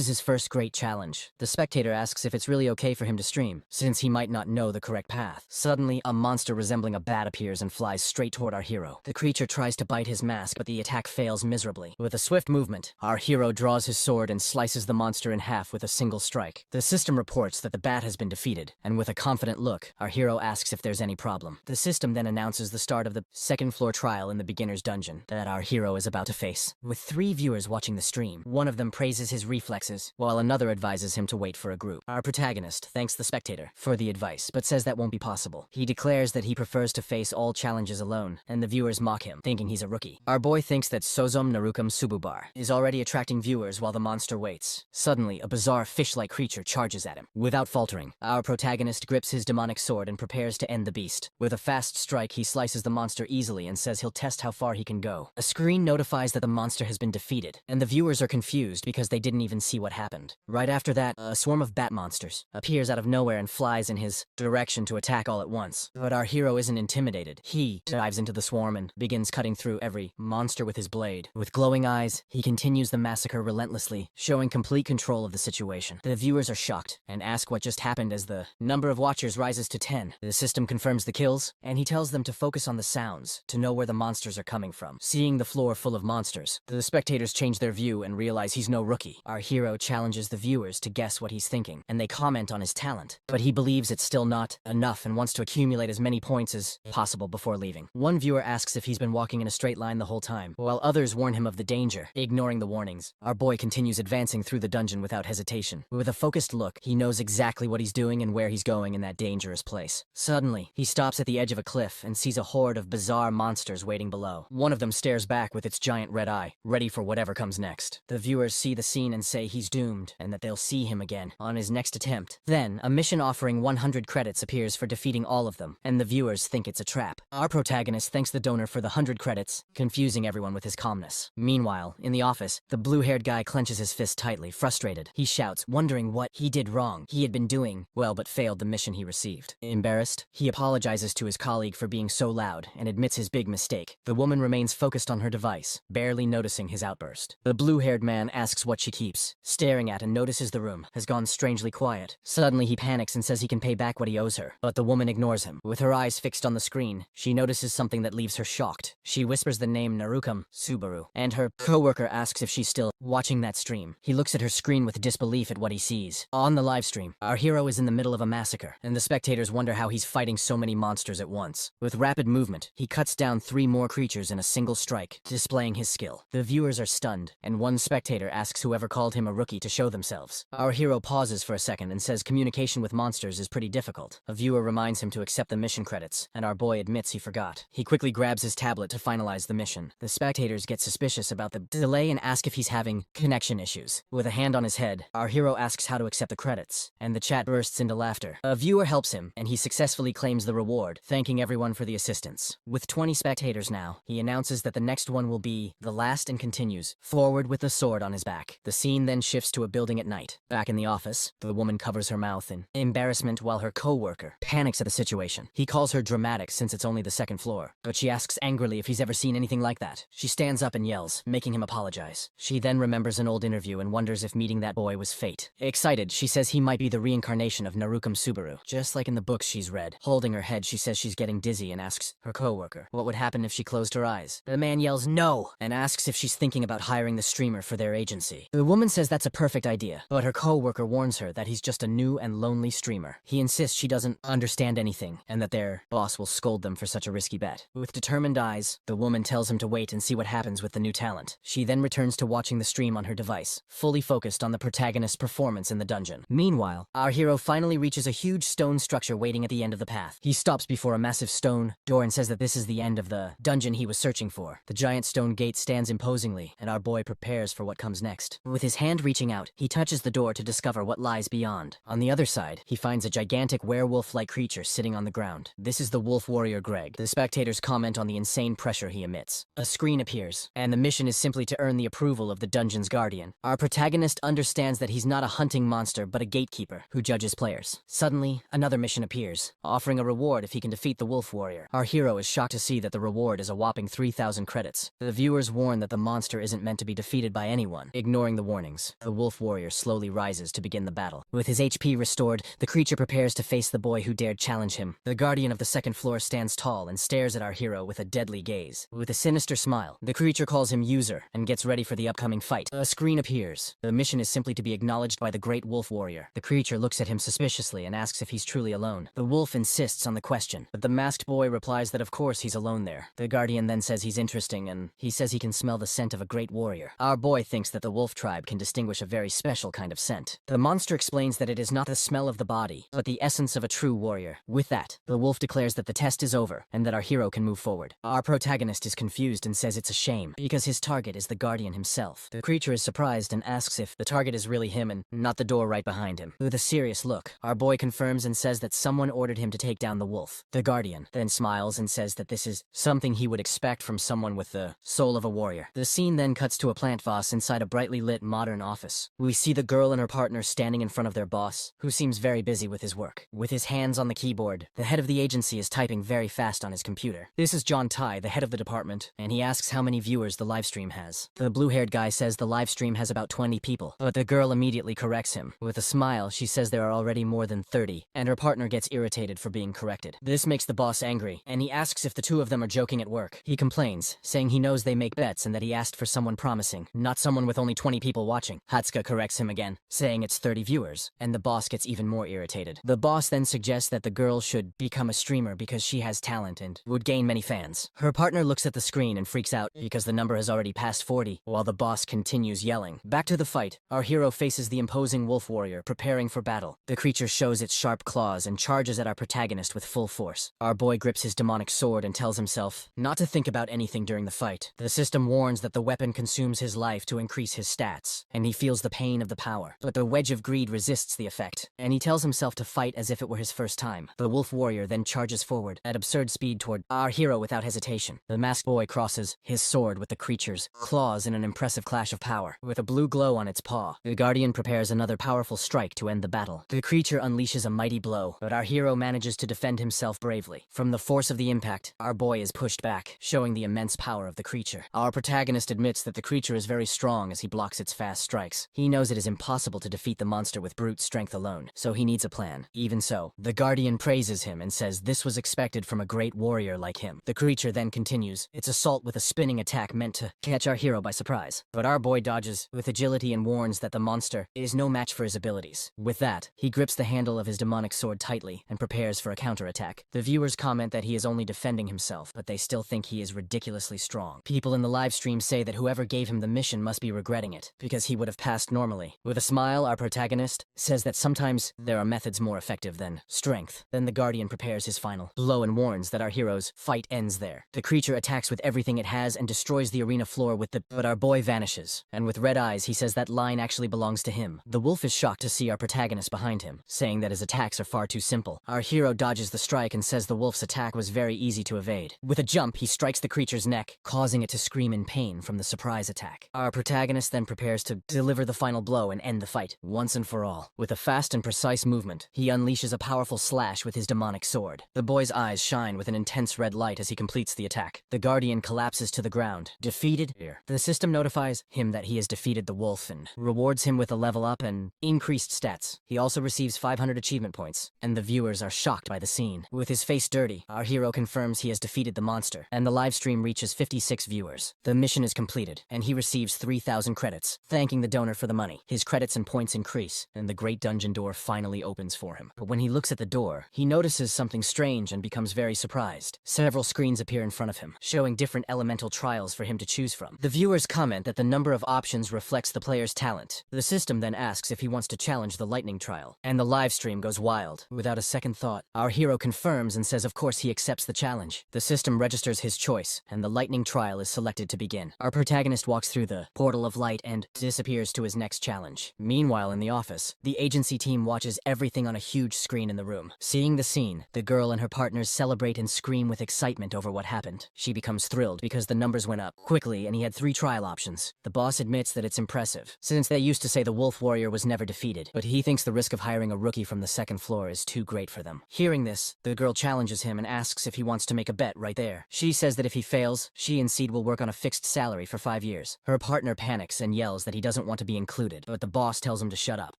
his first great challenge. The spectator asks if it's really okay for him to stream, since he might not know the correct path. Suddenly, a monster resembling a bat appears and flies straight toward our hero. The creature tries to bite his mask, but the attack fails miserably. With a swift movement, our hero draws his sword and slices the monster in half with a single strike. The system reports that the bat has been defeated, and with a confident look, our hero asks if there's any problem. The system then announces the start of the second floor trial in the beginner's dungeon that our hero is about to face. With 3 viewers watching the stream, one of them praises his reflexes, while another advises him to wait for a group. Our protagonist thanks the spectator for the advice, but says that won't be possible. He declares that he prefers to face all challenges alone, and the viewers mock him, thinking he's a rookie. Our boy thinks that 𝐊𝐲 Narukam Sububar is already attracting viewers while the monster waits. Suddenly, a bizarre fish-like creature charges at him. Without faltering, our protagonist grips his demonic sword and prepares to end the beast. With a fast strike, he slices the monster easily and says he'll test how far he can go. A screen notifies that the monster has been defeated, and the viewers are confused because they didn't even see what happened. Right after that, a swarm of bat monsters appears out of nowhere and flies in his direction to attack all at once. But our hero isn't intimidated. He dives into the swarm and begins cutting through every monster with his blade. With glowing eyes, he continues the massacre relentlessly, showing complete control of the situation. The viewers are shocked and ask what just happened as the number of watchers rises to 10. The system confirms the kills, and he tells them to focus on the sounds to know where the monsters are coming from. Seeing the floor full of monsters, the spectators change their view and realize he's no rookie. Our hero challenges the viewers to guess what he's thinking, and they comment on his talent. But he believes it's still not enough and wants to accumulate as many points as possible before leaving. One viewer asks if he's been walking in a straight line the whole time, while others warn him of the danger. Ignoring the warnings, our boy continues advancing through the dungeon without hesitation. With a focused look, he knows exactly what he's doing and where he's going in that dangerous place. Suddenly, he stops at the edge of a cliff and sees a horde of bizarre monsters waiting below. One of them stares back with its giant red eye, ready for whatever comes next. The viewers see the scene and say he's doomed, and that they'll see him again on his next attempt. Then, a mission offering 100 credits appears for defeating all of them, and the viewers think it's a trap. Our protagonist thanks the donor for the 100 credits, confusing everyone with his calmness. Meanwhile, in the office, the blue-haired guy clenches his fist tightly, frustrated. He shouts, wondering what he did wrong. He had been doing well, but failed the mission he received. Embarrassed, he apologizes to his colleague for being so loud and admits his big mistake. The woman remains focused on her device, barely noticing his outburst. The blue-haired man asks what she keeps, staring at and notices the room has gone strangely quiet. Suddenly he panics and says he can pay back what he owes her, but the woman ignores him. With her eyes fixed on the screen, she notices something that leaves her shocked. She whispers the name Narukam Subaru, and her co-worker asks if she's still watching that stream. He looks at her screen with disbelief at what he sees. On the live stream, our Our hero is in the middle of a massacre, and the spectators wonder how he's fighting so many monsters at once. With rapid movement, he cuts down 3 more creatures in a single strike, displaying his skill. The viewers are stunned, and one spectator asks whoever called him a rookie to show themselves. Our hero pauses for a second and says communication with monsters is pretty difficult. A viewer reminds him to accept the mission credits, and our boy admits he forgot. He quickly grabs his tablet to finalize the mission. The spectators get suspicious about the delay and ask if he's having connection issues. With a hand on his head, our hero asks how to accept the credits, and the chat bursts into laughter. A viewer helps him, and he successfully claims the reward, thanking everyone for the assistance. With 20 spectators now, he announces that the next one will be the last and continues, forward with the sword on his back. The scene then shifts to a building at night. Back in the office, the woman covers her mouth in embarrassment while her co-worker panics at the situation. He calls her dramatic since it's only the 2nd floor, but she asks angrily if he's ever seen anything like that. She stands up and yells, making him apologize. She then remembers an old interview and wonders if meeting that boy was fate. Excited, she says he might be the reincarnation of Narukum Subaru, just like in the books she's read. Holding her head, she says she's getting dizzy and asks her co-worker what would happen if she closed her eyes. The man yells no and asks if she's thinking about hiring the streamer for their agency. The woman says that's a perfect idea, but her co-worker warns her that he's just a new and lonely streamer. He insists she doesn't understand anything and that their boss will scold them for such a risky bet. With determined eyes, the woman tells him to wait and see what happens with the new talent. She then returns to watching the stream on her device, fully focused on the protagonist's performance in the dungeon. Meanwhile, our hero finally reaches a huge stone structure waiting at the end of the path. He stops before a massive stone door and says that this is the end of the dungeon he was searching for. The giant stone gate stands imposingly, and our boy prepares for what comes next. With his hand reaching out, he touches the door to discover what lies beyond. On the other side, he finds a gigantic werewolf-like creature sitting on the ground. This is the wolf warrior Greg. The spectators comment on the insane pressure he emits. A screen appears, and the mission is simply to earn the approval of the dungeon's guardian. Our protagonist understands that he's not a hunting monster, but a gatekeeper who judges players. Suddenly, another mission appears, offering a reward if he can defeat the wolf warrior. Our hero is shocked to see that the reward is a whopping 3,000 credits. The viewers warn that the monster isn't meant to be defeated by anyone. Ignoring the warnings, the wolf warrior slowly rises to begin the battle. With his HP restored, the creature prepares to face the boy who dared challenge him. The guardian of the 2nd floor stands tall and stares at our hero with a deadly gaze. With a sinister smile, the creature calls him user and gets ready for the upcoming fight. A screen appears. The mission is simply to be acknowledged by the great wolf warrior. The creature looks at him suspiciously and asks if he's truly alone. The wolf insists on the question, but the masked boy replies that of course he's alone there. The guardian then says he's interesting and he says he can smell the scent of a great warrior. Our boy thinks that the wolf tribe can distinguish a very special kind of scent. The monster explains that it is not the smell of the body, but the essence of a true warrior. With that, the wolf declares that the test is over and that our hero can move forward. Our protagonist is confused and says it's a shame because his target is the guardian himself. The creature is surprised and asks if the target is really him and not the door right behind him. With a serious look, our boy confirms and says that someone ordered him to take down the wolf. The guardian then smiles and says that this is something he would expect from someone with the soul of a warrior. The scene then cuts to a plant vase inside a brightly lit modern office. We see the girl and her partner standing in front of their boss, who seems very busy with his work. With his hands on the keyboard, the head of the agency is typing very fast on his computer. This is John Tai, the head of the department, and he asks how many viewers the livestream has. The blue-haired guy says the livestream has about 20 people, but the girl immediately corrects him. With a smile, she says there are already more than 30, and her partner gets irritated for being corrected. This makes the boss angry, and he asks if the two of them are joking at work. He complains, saying he knows they make bets and that he asked for someone promising, not someone with only 20 people watching. 𝐃𝐞𝐦𝐨𝐧 corrects him again, saying it's 30 viewers, and the boss gets even more irritated. The boss then suggests that the girl should become a streamer because she has talent and would gain many fans. Her partner looks at the screen and freaks out because the number has already passed 40, while the boss continues yelling. Back to the fight, our hero faces the imposing wolf warrior, preparing for battle. The creature shows its sharp claws and charges at our protagonist with full force. Our boy grips his demonic sword and tells himself not to think about anything during the fight. The system warns that the weapon consumes his life to increase his stats, and he feels the pain of the power. But the wedge of greed resists the effect, and he tells himself to fight as if it were his first time. The wolf warrior then charges forward at absurd speed toward our hero without hesitation. The masked boy crosses his sword with the creature's claws in an impressive clash of power. With a blue glow on its paw, the guardian prepares another powerful strike to end the battle. The creature unleashes a mighty blow, but our hero manages to defend himself bravely. From the force of the impact, our boy is pushed back, showing the immense power of the creature. Our protagonist admits that the creature is very strong as he blocks its fast strikes. He knows it is impossible to defeat the monster with brute strength alone, so he needs a plan. Even so, the guardian praises him and says this was expected from a great warrior like him. The creature then continues its assault with a spinning attack meant to catch our hero by surprise. But our boy dodges with agility and warns that the monster is no match for his abilities. With that, he grips the handle of his demonic sword tightly and prepares for a counterattack. The viewers comment that he is only defending himself, but they still think he is ridiculously strong. People in the live stream say that whoever gave him the mission must be regretting it, because he would have passed normally. With a smile, our protagonist says that sometimes there are methods more effective than strength. Then the Guardian prepares his final blow and warns that our hero's fight ends there. The creature attacks with everything it has and destroys the arena floor with the but our boy vanishes. And with red eyes, he says that line actually belongs to him. The wolf is shocked to see our protagonist behind him, saying that his attacks are far too simple. Our hero dodges the strike and says the wolf's attack was very easy to evade. With a jump, he strikes the creature's neck, causing it to scream in pain from the surprise attack. Our protagonist then prepares to deliver the final blow and end the fight, once and for all. With a fast and precise movement, he unleashes a powerful slash with his demonic sword. The boy's eyes shine with an intense red light as he completes the attack. The Guardian collapses to the ground, defeated. The system notifies him that he has defeated the wolf and rewards him with a level up and increased stats. He also receives 500 achievement points, and the viewers are shocked by the scene. With his face dirty, our hero confirms he has defeated the monster, and the live stream reaches 56 viewers. The mission is completed, and he receives 3,000 credits, thanking the donor for the money. His credits and points increase, and the great dungeon door finally opens for him. But when he looks at the door, he notices something strange and becomes very surprised. Several screens appear in front of him, showing different elemental trials for him to choose from. The viewers comment that the number of options reflects the player's talent. The system then asks if he wants to challenge the lightning trial, and the live stream goes wild. Without a second thought, our hero confirms and says of course he accepts the challenge. The system registers his choice, and the lightning trial is selected to begin. Our protagonist walks through the portal of light and disappears to his next challenge. Meanwhile, in the office, the agency team watches everything on a huge screen in the room. Seeing the scene, the girl and her partners celebrate and scream with excitement over what happened. She becomes thrilled because the numbers went up quickly and he had 3 trial options. The boss admits that it's impressive, since they used to say the wolf warrior was never defeated, but he thinks the risk of hiring a rookie from the second floor is too great for them. Hearing this, the girl challenges him and asks if he wants to make a bet right there. She says that if he fails, she and 𝐊𝐲 will work on a fixed salary for 5 years. Her partner panics and yells that he doesn't want to be included, but the boss tells him to shut up.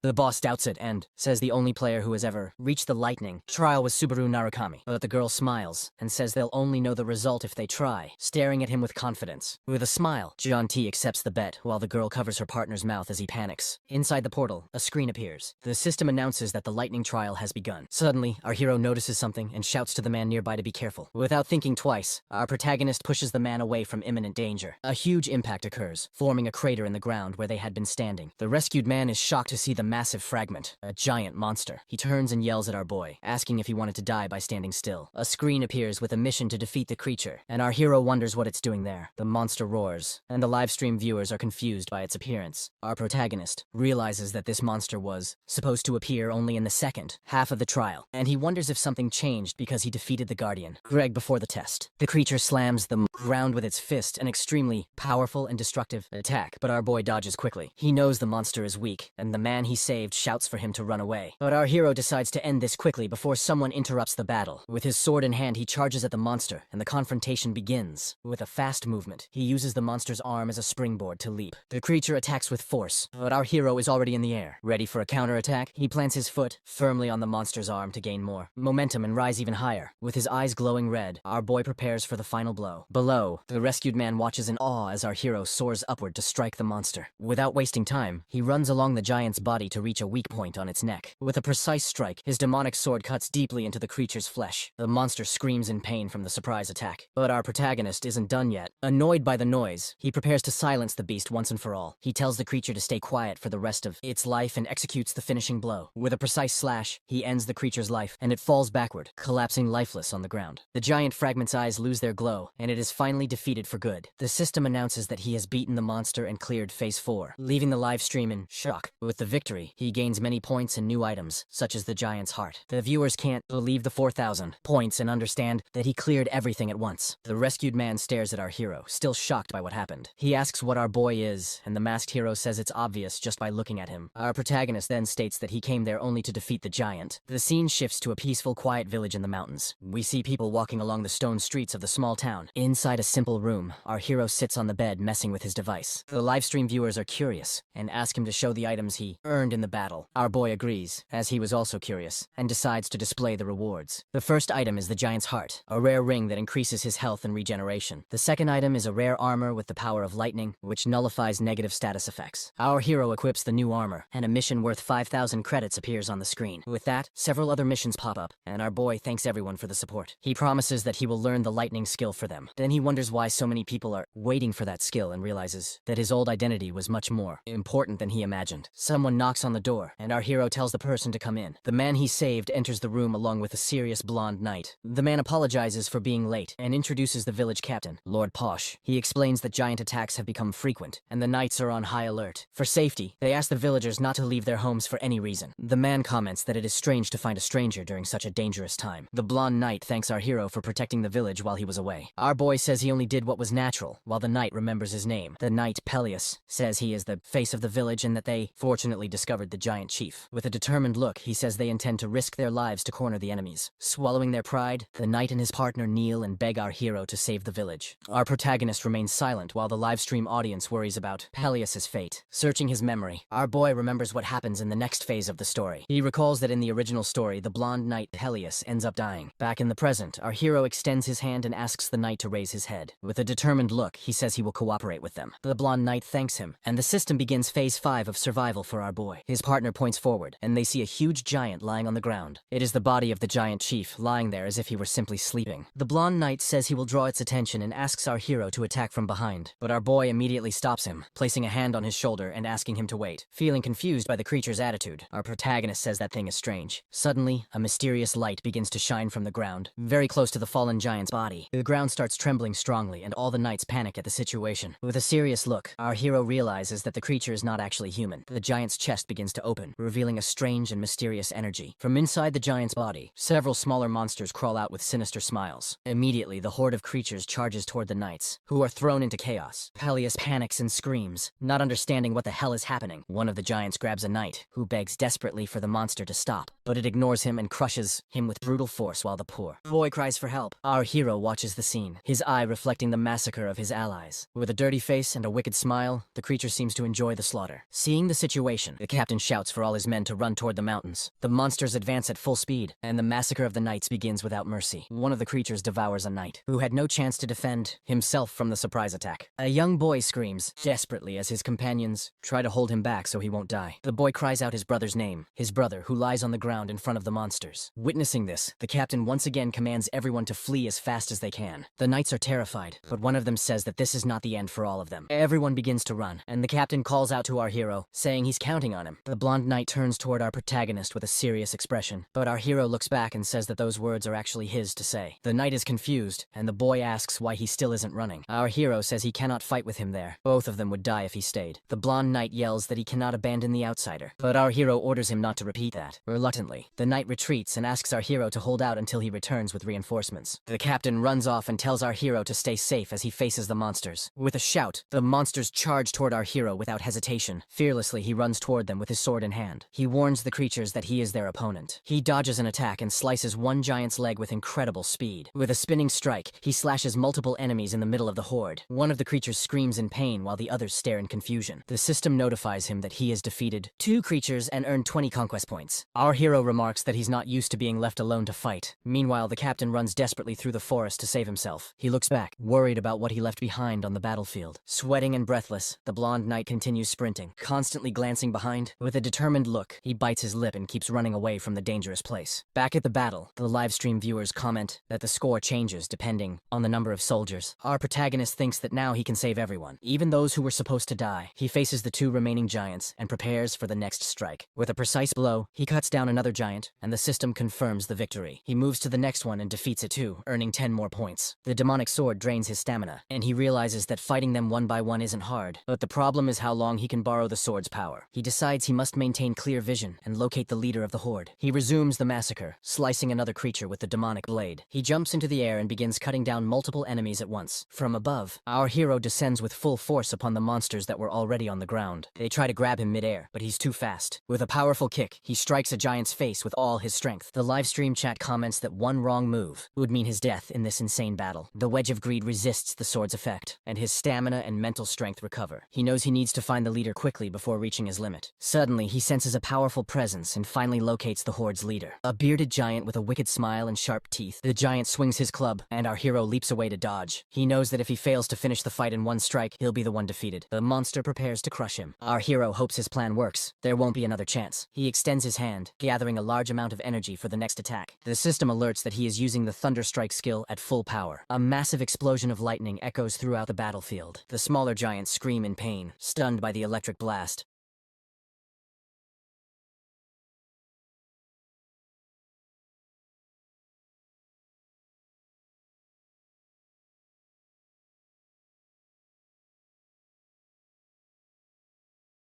The boss doubts it and says the only player who has ever reached the lightning trial was Subaru Narukami. But the girl smiles and says they'll only know the result if they try, staring at him with confidence. With a smile, John-T accepts the bet while the girl covers her partner's mouth as he panics. Inside the portal, a screen appears. The system announces that the lightning trial has begun. Suddenly, our hero notices something and shouts to the man nearby to be careful. Without thinking twice, our protagonist pushes the man away from imminent danger. A huge impact occurs, forming a crater in the ground where they had been standing. The rescued man is shocked to see the massive fragment, a giant monster. He turns and yells at our boy, asking if he wanted to die by standing still. A screen appears with a mission to defeat the creature, and our hero wonders what it's doing there. The monster roars, and the livestream viewers are confused by its appearance. Our protagonist realizes that this monster was supposed to appear only in the second half of the trial, and he wonders if something changed because he defeated the Guardian, Greg, before the test. The creature slams the ground with its fist, an extremely powerful and destructive attack, but our boy dodges quickly. He knows the monster is weak, and the man he saved shouts for him to run away. But our hero decides to end this quickly before someone interrupts the battle. With his sword in hand, he charges at the monster, and the confrontation begins. With a fast movement, he uses the monster's arm as a springboard to leap. The creature attacks with force, but our hero is already in the air. Ready for a counterattack, he plants his foot firmly on the monster's arm to gain more momentum and rise even higher. With his eyes glowing red, our boy prepares for the final blow. Below, the rescued man watches in awe as our hero soars upward to strike the monster. Without wasting time, he runs along the giant's body to reach a weak point on its neck. With a precise strike, his demonic sword cuts deeply into the creature's flesh. The monster screams in pain from the surprise attack. But our protagonist isn't done yet. Annoyed by the noise, he prepares to silence the beast once and for all. He tells the creature to stay quiet for the rest of its life and executes the finishing blow. With a precise slash, he ends the creature's life, and it falls backward, collapsing lifeless on the ground. The giant fragment's eyes lose their glow, and it is finally defeated for good. The system announces that he has beaten the monster and cleared Phase 4, leaving the live stream in shock. With the victory, he gains many points and new items, such as the giant's heart. The viewers can't believe the 4,000 points and understand that he cleared everything at once. The rescued man stares at our hero, still shocked by what happened. He asks what our boy is, and the masked hero says it's obvious just by looking at him. Our protagonist then states that he came there only to defeat the giant. The scene shifts to a peaceful, quiet village in the mountains. We see people walking along the stone streets of the small town. Inside a simple room, our hero sits on the bed messing with his device. The livestream viewers are curious and ask him to show the items he earned in the battle. Our boy agrees, as he was also curious, and decides to display the rewards. The first item is the giant's heart, a rare ring that increases his health and regeneration. The second item is a rare armor with the power of lightning, which nullifies negative status effects. Our hero equips the new armor, and a mission worth 5,000 credits appears on the screen. With that, several other missions pop up, and our boy thanks everyone for the support. He promises that he will learn the lightning skill for them. Then he wonders why so many people are waiting for that skill and realizes that his old identity was much more important than he imagined. Someone knocks on the door, and our hero tells the person to come in. The man he saved enters the room along with a serious blonde knight. The man apologizes for being late and introduces the village captain, Lord Posh. He explains that giant attacks have become frequent, and the knights are on high alert. For safety, they ask the villagers not to leave their homes for any reason. The man comments that it is strange to find a stranger during such a dangerous time. The blonde knight thanks our hero for protecting the village while he was away. Our boy says he only did what was natural, while the knight remembers his name. The knight, 𝐊𝐢𝐬𝐧, says he is the face of the village and that they fortunately discovered the giant chief. With a determined look, he says they intend to risk their lives to corner the enemies. Swallowing their pride, the knight and his partner kneel and beg our hero to save the village. Our protagonist remains silent while the livestream audience worries about 𝐊𝐿ius's fate. Searching his memory, our boy remembers what happens in the next phase of the story. He recalls that in the original story, the blonde knight 𝐊𝐿ius ends up dying. Back in the present, our hero extends his hand and asks the knight to raise his head. With a determined look, he says he will cooperate with them. The blonde knight thanks him, and the system begins phase 5 of survival for our boy. His partner points forward, and they see a huge giant lying on the ground. It is the body of the giant chief, lying there as if he were simply sleeping. The blonde knight says he will draw its attention and asks our hero to attack from behind, but our boy immediately stops him, placing a hand on his shoulder and asking him to wait. Feeling confused by the creature's attitude, our protagonist says that thing is strange. Suddenly, a mysterious light begins to shine from the ground, very close to the fallen giant's body. The ground starts trembling strongly, and all the knights panic at the situation. With a serious look, our hero realizes that the creature is not actually human. The giant's chest begins to open, revealing a strange and mysterious energy. From inside the giant's body, several smaller monsters crawl out with sinister smiles. Immediately, the horde of creatures charges toward the knights, who are thrown into chaos. 𝐊𝐿ius panics and screams, not understanding what the hell is happening. One of the giants grabs a knight, who begs desperately for the monster to stop, but it ignores him and crushes him with brutal force while the poor boy cries for help. Our hero watches the scene, his eye reflecting the massacre of his allies. With a dirty face and a wicked smile, the creature seems to enjoy the slaughter. Seeing the situation, the captain shouts for all his men to run toward the mountains. The monsters advance at full speed, and the massacre of the knights begins without mercy. One of the creatures devours a knight, who had no chance to defend himself from the surprise attack. A young boy screams desperately as his companions try to hold him back so he won't die. The boy cries out his brother's name, his brother, who lies on the ground in front of the monsters. Witnessing this, the captain once again commands everyone to flee as fast as they can. The knights are terrified, but one of them says that this is not the end for all of them. Everyone begins to run, and the captain calls out to our hero, saying he's counting on him. The blonde knight turns toward our protagonist with a serious expression, but our hero looks back and says that those words are actually his to say. The knight is confused, and the boy asks why he still isn't running. Our hero says he cannot fight with him there. Both of them would die if he stayed. The blonde knight yells that he cannot abandon the outsider, but our hero orders him not to repeat that. Reluctantly, the knight retreats and asks our hero to hold out until he returns with reinforcements. The captain runs off and tells our hero to stay safe as he faces the monsters. With a shout, the monsters charge toward our hero without hesitation. Fearlessly, he runs toward them with his sword in hand. He warns the creatures that he is their opponent. He dodges an attack and slices one giant's leg with incredible speed. With a spinning strike, he slashes multiple enemies in the middle of the horde. One of the creatures screams in pain while the others stare in confusion. The system notifies him that he has defeated 2 creatures and earned 20 conquest points. Our hero remarks that he's not used to being left alone to fight. Meanwhile, the captain runs desperately through the forest to save himself. He looks back, worried about what he left behind on the battlefield. Sweating and breathless, the blonde knight continues sprinting, constantly glancing behind. With a determined look, he bites his lip and keeps running away from the dangerous place. Back at the battle, the livestream viewers comment that the score changes depending on the number of soldiers. Our protagonist thinks that now he can save everyone, even those who were supposed to die. He faces the 2 remaining giants and prepares for the next strike. With a precise blow, he cuts down another giant, and the system confirms the victory. He moves to the next one and defeats it too, earning 10 more points. The demonic sword drains his stamina, and he realizes that fighting them one by one isn't hard, but the problem is how long he can borrow the sword's power. He decides he must maintain clear vision and locate the leader of the horde. He resumes the massacre, slicing another creature with the demonic blade. He jumps into the air and begins cutting down multiple enemies at once. From above, our hero descends with full force upon the monsters that were already on the ground. They try to grab him midair, but he's too fast. With a powerful kick, he strikes a giant's face with all his strength. The livestream chat comments that one wrong move would mean his death in this insane battle. The Wedge of Greed resists the sword's effect, and his stamina and mental strength recover. He knows he needs to find the leader quickly before reaching his limit. Suddenly, he senses a powerful presence and finally locates the horde's leader. A bearded giant with a wicked smile and sharp teeth. The giant swings his club, and our hero leaps away to dodge. He knows that if he fails to finish the fight in one strike, he'll be the one defeated. The monster prepares to crush him. Our hero hopes his plan works. There won't be another chance. He extends his hand, gathering a large amount of energy for the next attack. The system alerts that he is using the Thunder Strike skill at full power. A massive explosion of lightning echoes throughout the battlefield. The smaller giants scream in pain, stunned by the electric blast.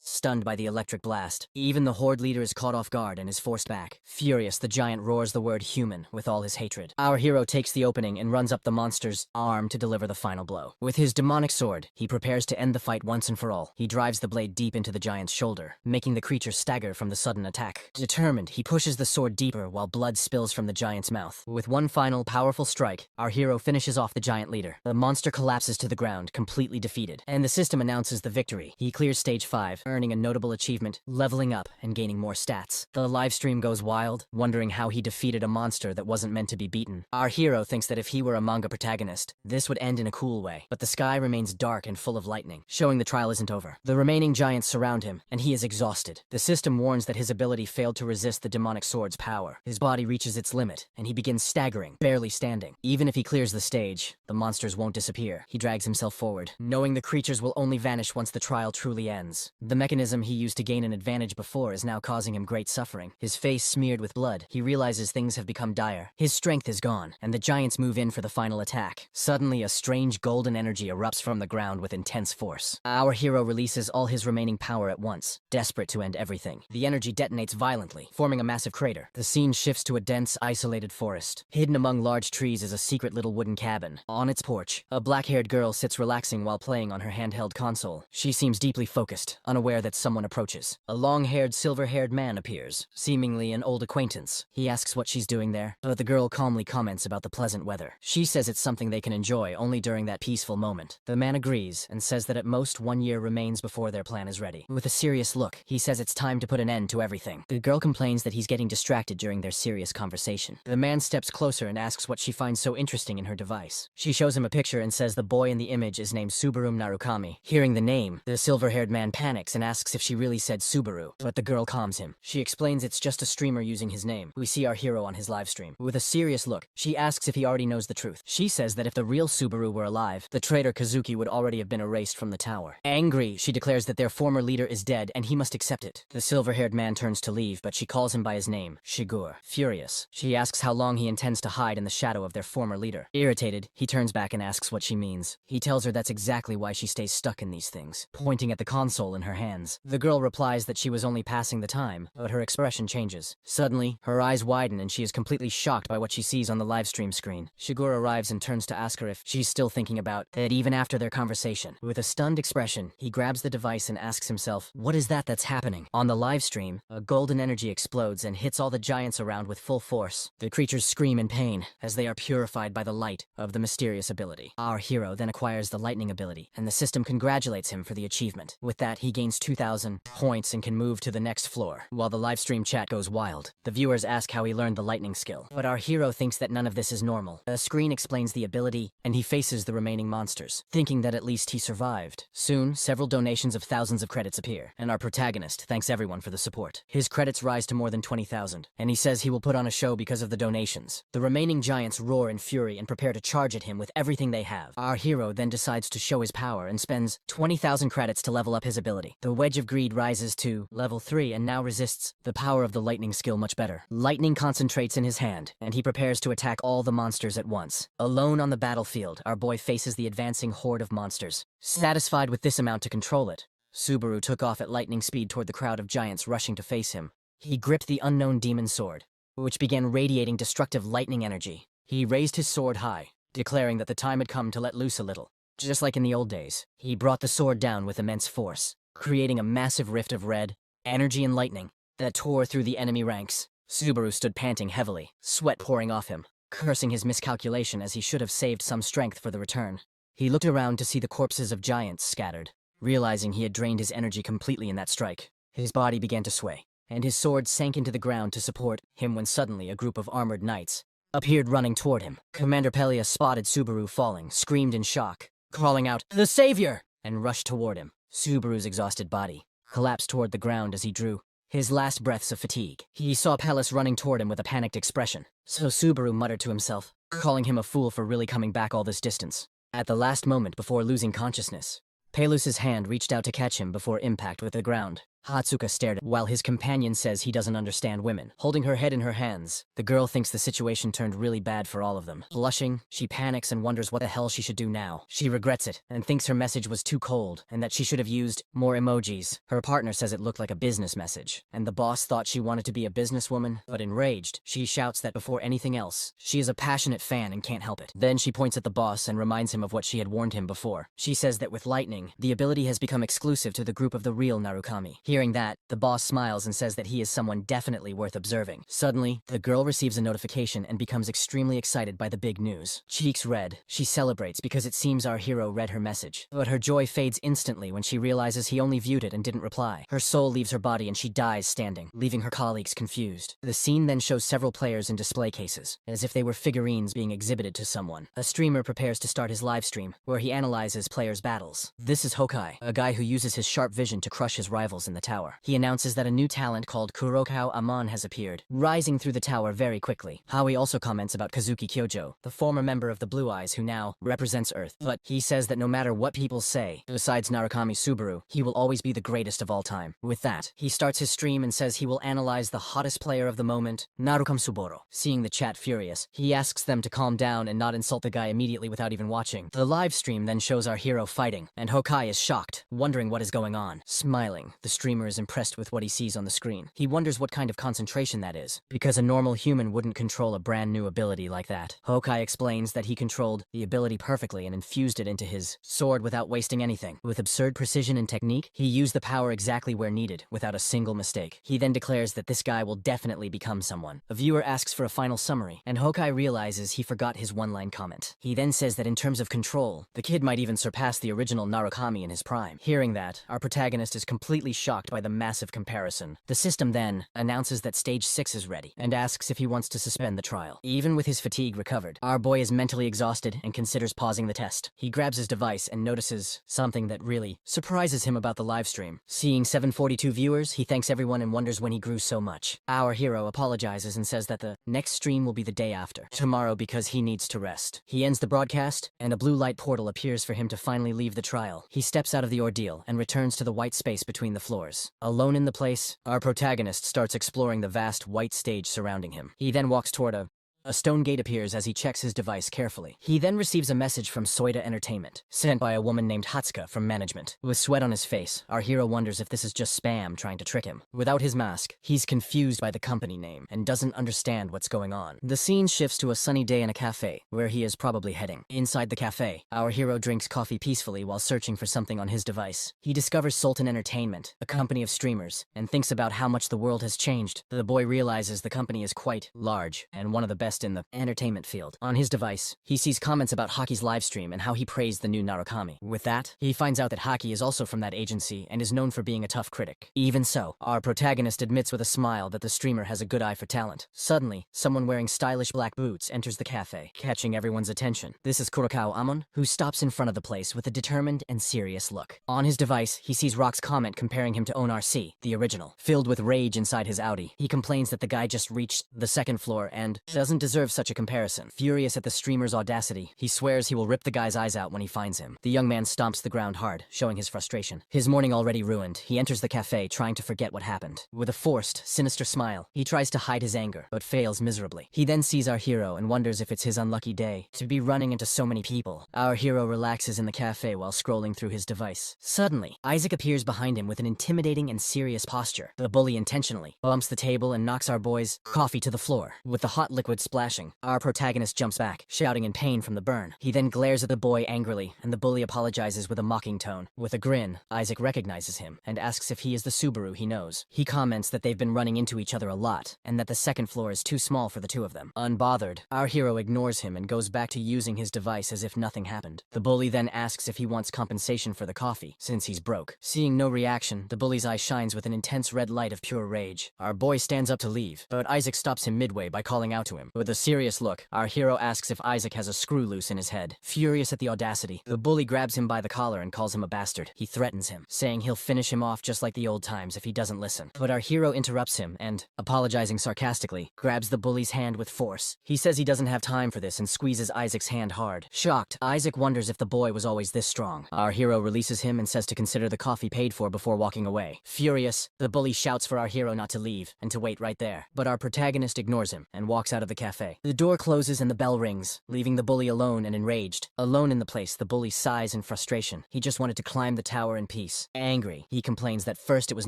Stunned by the electric blast, even the horde leader is caught off guard and is forced back. Furious, the giant roars the word human with all his hatred. Our hero takes the opening and runs up the monster's arm to deliver the final blow. With his demonic sword, he prepares to end the fight once and for all. He drives the blade deep into the giant's shoulder, making the creature stagger from the sudden attack. Determined, he pushes the sword deeper while blood spills from the giant's mouth. With one final, powerful strike, our hero finishes off the giant leader. The monster collapses to the ground, completely defeated, and the system announces the victory. He clears stage 5, earning a notable achievement, leveling up and gaining more stats. The livestream goes wild, wondering how he defeated a monster that wasn't meant to be beaten. Our hero thinks that if he were a manga protagonist, this would end in a cool way, but the sky remains dark and full of lightning, showing the trial isn't over. The remaining giants surround him, and he is exhausted. The system warns that his ability failed to resist the demonic sword's power. His body reaches its limit, and he begins staggering, barely standing. Even if he clears the stage, the monsters won't disappear. He drags himself forward, knowing the creatures will only vanish once the trial truly ends. The mechanism he used to gain an advantage before is now causing him great suffering. His face smeared with blood, he realizes things have become dire. His strength is gone, and the giants move in for the final attack. Suddenly, a strange golden energy erupts from the ground with intense force. Our hero releases all his remaining power at once, desperate to end everything. The energy detonates violently, forming a massive crater. The scene shifts to a dense, isolated forest. Hidden among large trees is a secret little wooden cabin. On its porch, a black-haired girl sits relaxing while playing on her handheld console. She seems deeply focused, unaware that someone approaches. A long-haired, silver-haired man appears, seemingly an old acquaintance. He asks what she's doing there, but the girl calmly comments about the pleasant weather. She says it's something they can enjoy only during that peaceful moment. The man agrees and says that at most 1 year remains before their plan is ready. With a serious look, he says it's time to put an end to everything. The girl complains that he's getting distracted during their serious conversation. The man steps closer and asks what she finds so interesting in her device. She shows him a picture and says the boy in the image is named Subaru Narukami. Hearing the name, the silver-haired man panics and asks if she really said Subaru, but the girl calms him. She explains it's just a streamer using his name. We see our hero on his live stream. With a serious look, she asks if he already knows the truth. She says that if the real Subaru were alive, the traitor Kazuki would already have been erased from the tower. Angry, she declares that their former leader is dead and he must accept it. The silver-haired man turns to leave, but she calls him by his name, Shigur. Furious, she asks how long he intends to hide in the shadow of their former leader. Irritated, he turns back and asks what she means. He tells her that's exactly why she stays stuck in these things, pointing at the console in her hands. The girl replies that she was only passing the time, but her expression changes. Suddenly, her eyes widen and she is completely shocked by what she sees on the livestream screen. Shigur arrives and turns to ask her if she's still thinking about it even after their conversation. With a stunned expression, he grabs the device and asks himself, what is that's happening? On the livestream, a golden energy explodes and hits all the giants around with full force. The creatures scream in pain as they are purified by the light of the mysterious ability. Our hero then acquires the lightning ability, and the system congratulates him for the achievement. With that, he gains 2,000 points and can move to the next floor. While the livestream chat goes wild, the viewers ask how he learned the lightning skill. But our hero thinks that none of this is normal. A screen explains the ability, and he faces the remaining monsters, thinking that at least he survived. Soon, several donations of thousands of credits appear, and our protagonist thanks everyone for the support. His credits rise to more than 20,000, and he says he will put on a show because of the donations. The remaining giants roar in fury and prepare to charge at him with everything they have. Our hero then decides to show his power and spends 20,000 credits to level up his ability. The Wedge of Greed rises to level 3 and now resists the power of the lightning skill much better. Lightning concentrates in his hand, and he prepares to attack all the monsters at once. Alone on the battlefield, our boy faces the advancing horde of monsters. Satisfied with this amount to control it, Subaru took off at lightning speed toward the crowd of giants rushing to face him. He gripped the unknown demon sword, which began radiating destructive lightning energy. He raised his sword high, declaring that the time had come to let loose a little. Just like in the old days, he brought the sword down with immense force, creating a massive rift of red, energy and lightning that tore through the enemy ranks. Subaru stood panting heavily, sweat pouring off him, cursing his miscalculation as he should have saved some strength for the return. He looked around to see the corpses of giants scattered. Realizing he had drained his energy completely in that strike, his body began to sway, and his sword sank into the ground to support him when suddenly a group of armored knights appeared running toward him. Commander Pelia spotted Subaru falling, screamed in shock, calling out, "The Savior!" and rushed toward him. Subaru's exhausted body collapsed toward the ground as he drew his last breaths of fatigue. He saw Pelus running toward him with a panicked expression, so Subaru muttered to himself, calling him a fool for really coming back all this distance. At the last moment before losing consciousness, Pelus's hand reached out to catch him before impact with the ground. Hatsuka stared while his companion says he doesn't understand women. Holding her head in her hands, the girl thinks the situation turned really bad for all of them. Blushing, she panics and wonders what the hell she should do now. She regrets it and thinks her message was too cold and that she should have used more emojis. Her partner says it looked like a business message, and the boss thought she wanted to be a businesswoman, but enraged, she shouts that before anything else, she is a passionate fan and can't help it. Then she points at the boss and reminds him of what she had warned him before. She says that with lightning, the ability has become exclusive to the group of the real Narukami. Hearing that, the boss smiles and says that he is someone definitely worth observing. Suddenly, the girl receives a notification and becomes extremely excited by the big news. Cheeks red, she celebrates because it seems our hero read her message. But her joy fades instantly when she realizes he only viewed it and didn't reply. Her soul leaves her body and she dies standing, leaving her colleagues confused. The scene then shows several players in display cases, as if they were figurines being exhibited to someone. A streamer prepares to start his live stream, where he analyzes players' battles. This is 𝐃𝐽, a guy who uses his sharp vision to crush his rivals in the tower. He announces that a new talent called 𝐾𝐞𝐦𝐨𝐬 has appeared, rising through the tower very quickly. 𝐊𝐢𝐬𝐧 also comments about 𝐃𝐞𝐦𝐨𝐧, the former member of the Blue Eyes who now represents Earth. But he says that no matter what people say, besides Narukami Subaru, he will always be the greatest of all time. With that, he starts his stream and says he will analyze the hottest player of the moment, Narukam Suboro. Seeing the chat furious, he asks them to calm down and not insult the guy immediately without even watching. The live stream then shows our hero fighting, and 𝐃𝐽 is shocked, wondering what is going on. Smiling, the streamer is impressed with what he sees on the screen. He wonders what kind of concentration that is, because a normal human wouldn't control a brand new ability like that. 𝐃𝐽 explains that he controlled the ability perfectly and infused it into his sword without wasting anything. With absurd precision and technique, he used the power exactly where needed, without a single mistake. He then declares that this guy will definitely become someone. A viewer asks for a final summary, and 𝐃𝐽 realizes he forgot his one-line comment. He then says that in terms of control, the kid might even surpass the original Narukami in his prime. Hearing that, our protagonist is completely shocked by the massive comparison. The system then announces that Stage 6 is ready, and asks if he wants to suspend the trial. Even with his fatigue recovered, our boy is mentally exhausted and considers pausing the test. He grabs his device and notices something that really surprises him about the livestream. Seeing 742 viewers, he thanks everyone and wonders when he grew so much. Our hero apologizes and says that the next stream will be the day after, tomorrow, because he needs to rest. He ends the broadcast, and a blue light portal appears for him to finally leave the trial. He steps out of the ordeal and returns to the white space between the floors. Alone in the place, our protagonist starts exploring the vast white stage surrounding him. He then walks toward a stone gate appears as he checks his device carefully. He then receives a message from 𝐈𝐲 Entertainment, sent by a woman named Hatsuka from management. With sweat on his face, our hero wonders if this is just spam trying to trick him. Without his mask, he's confused by the company name and doesn't understand what's going on. The scene shifts to a sunny day in a cafe, where he is probably heading. Inside the cafe, our hero drinks coffee peacefully while searching for something on his device. He discovers 𝐈𝐲 Entertainment, a company of streamers, and thinks about how much the world has changed. The boy realizes the company is quite large, and one of the best in the entertainment field. On his device, he sees comments about 𝐾𝐽's livestream and how he praised the new Narukami. With that, he finds out that 𝐾𝐽 is also from that agency and is known for being a tough critic. Even so, our protagonist admits with a smile that the streamer has a good eye for talent. Suddenly, someone wearing stylish black boots enters the cafe, catching everyone's attention. This is 𝐾𝐴𝐽𝐴MON, who stops in front of the place with a determined and serious look. On his device, he sees Rock's comment comparing him to 𝐻𝐻𝐼𝐶, the original. Filled with rage inside his Audi, he complains that the guy just reached the second floor and doesn't deserve such a comparison. Furious at the streamer's audacity, he swears he will rip the guy's eyes out when he finds him. The young man stomps the ground hard, showing his frustration. His morning already ruined, he enters the cafe trying to forget what happened. With a forced, sinister smile, he tries to hide his anger, but fails miserably. He then sees our hero and wonders if it's his unlucky day to be running into so many people. Our hero relaxes in the cafe while scrolling through his device. Suddenly, Isaac appears behind him with an intimidating and serious posture. The bully intentionally bumps the table and knocks our boy's coffee to the floor. With the hot liquid splashing. Our protagonist jumps back, shouting in pain from the burn. He then glares at the boy angrily, and the bully apologizes with a mocking tone. With a grin, Isaac recognizes him and asks if he is the Subaru he knows. He comments that they've been running into each other a lot, and that the second floor is too small for the two of them. Unbothered, our hero ignores him and goes back to using his device as if nothing happened. The bully then asks if he wants compensation for the coffee, since he's broke. Seeing no reaction, the bully's eye shines with an intense red light of pure rage. Our boy stands up to leave, but Isaac stops him midway by calling out to him. With a serious look, our hero asks if Isaac has a screw loose in his head. Furious at the audacity, the bully grabs him by the collar and calls him a bastard. He threatens him, saying he'll finish him off just like the old times if he doesn't listen. But our hero interrupts him and, apologizing sarcastically, grabs the bully's hand with force. He says he doesn't have time for this and squeezes Isaac's hand hard. Shocked, Isaac wonders if the boy was always this strong. Our hero releases him and says to consider the coffee paid for before walking away. Furious, the bully shouts for our hero not to leave and to wait right there. But our protagonist ignores him and walks out of the cafe. The door closes and the bell rings, leaving the bully alone and enraged. Alone in the place, the bully sighs in frustration. He just wanted to climb the tower in peace. Angry, he complains that first it was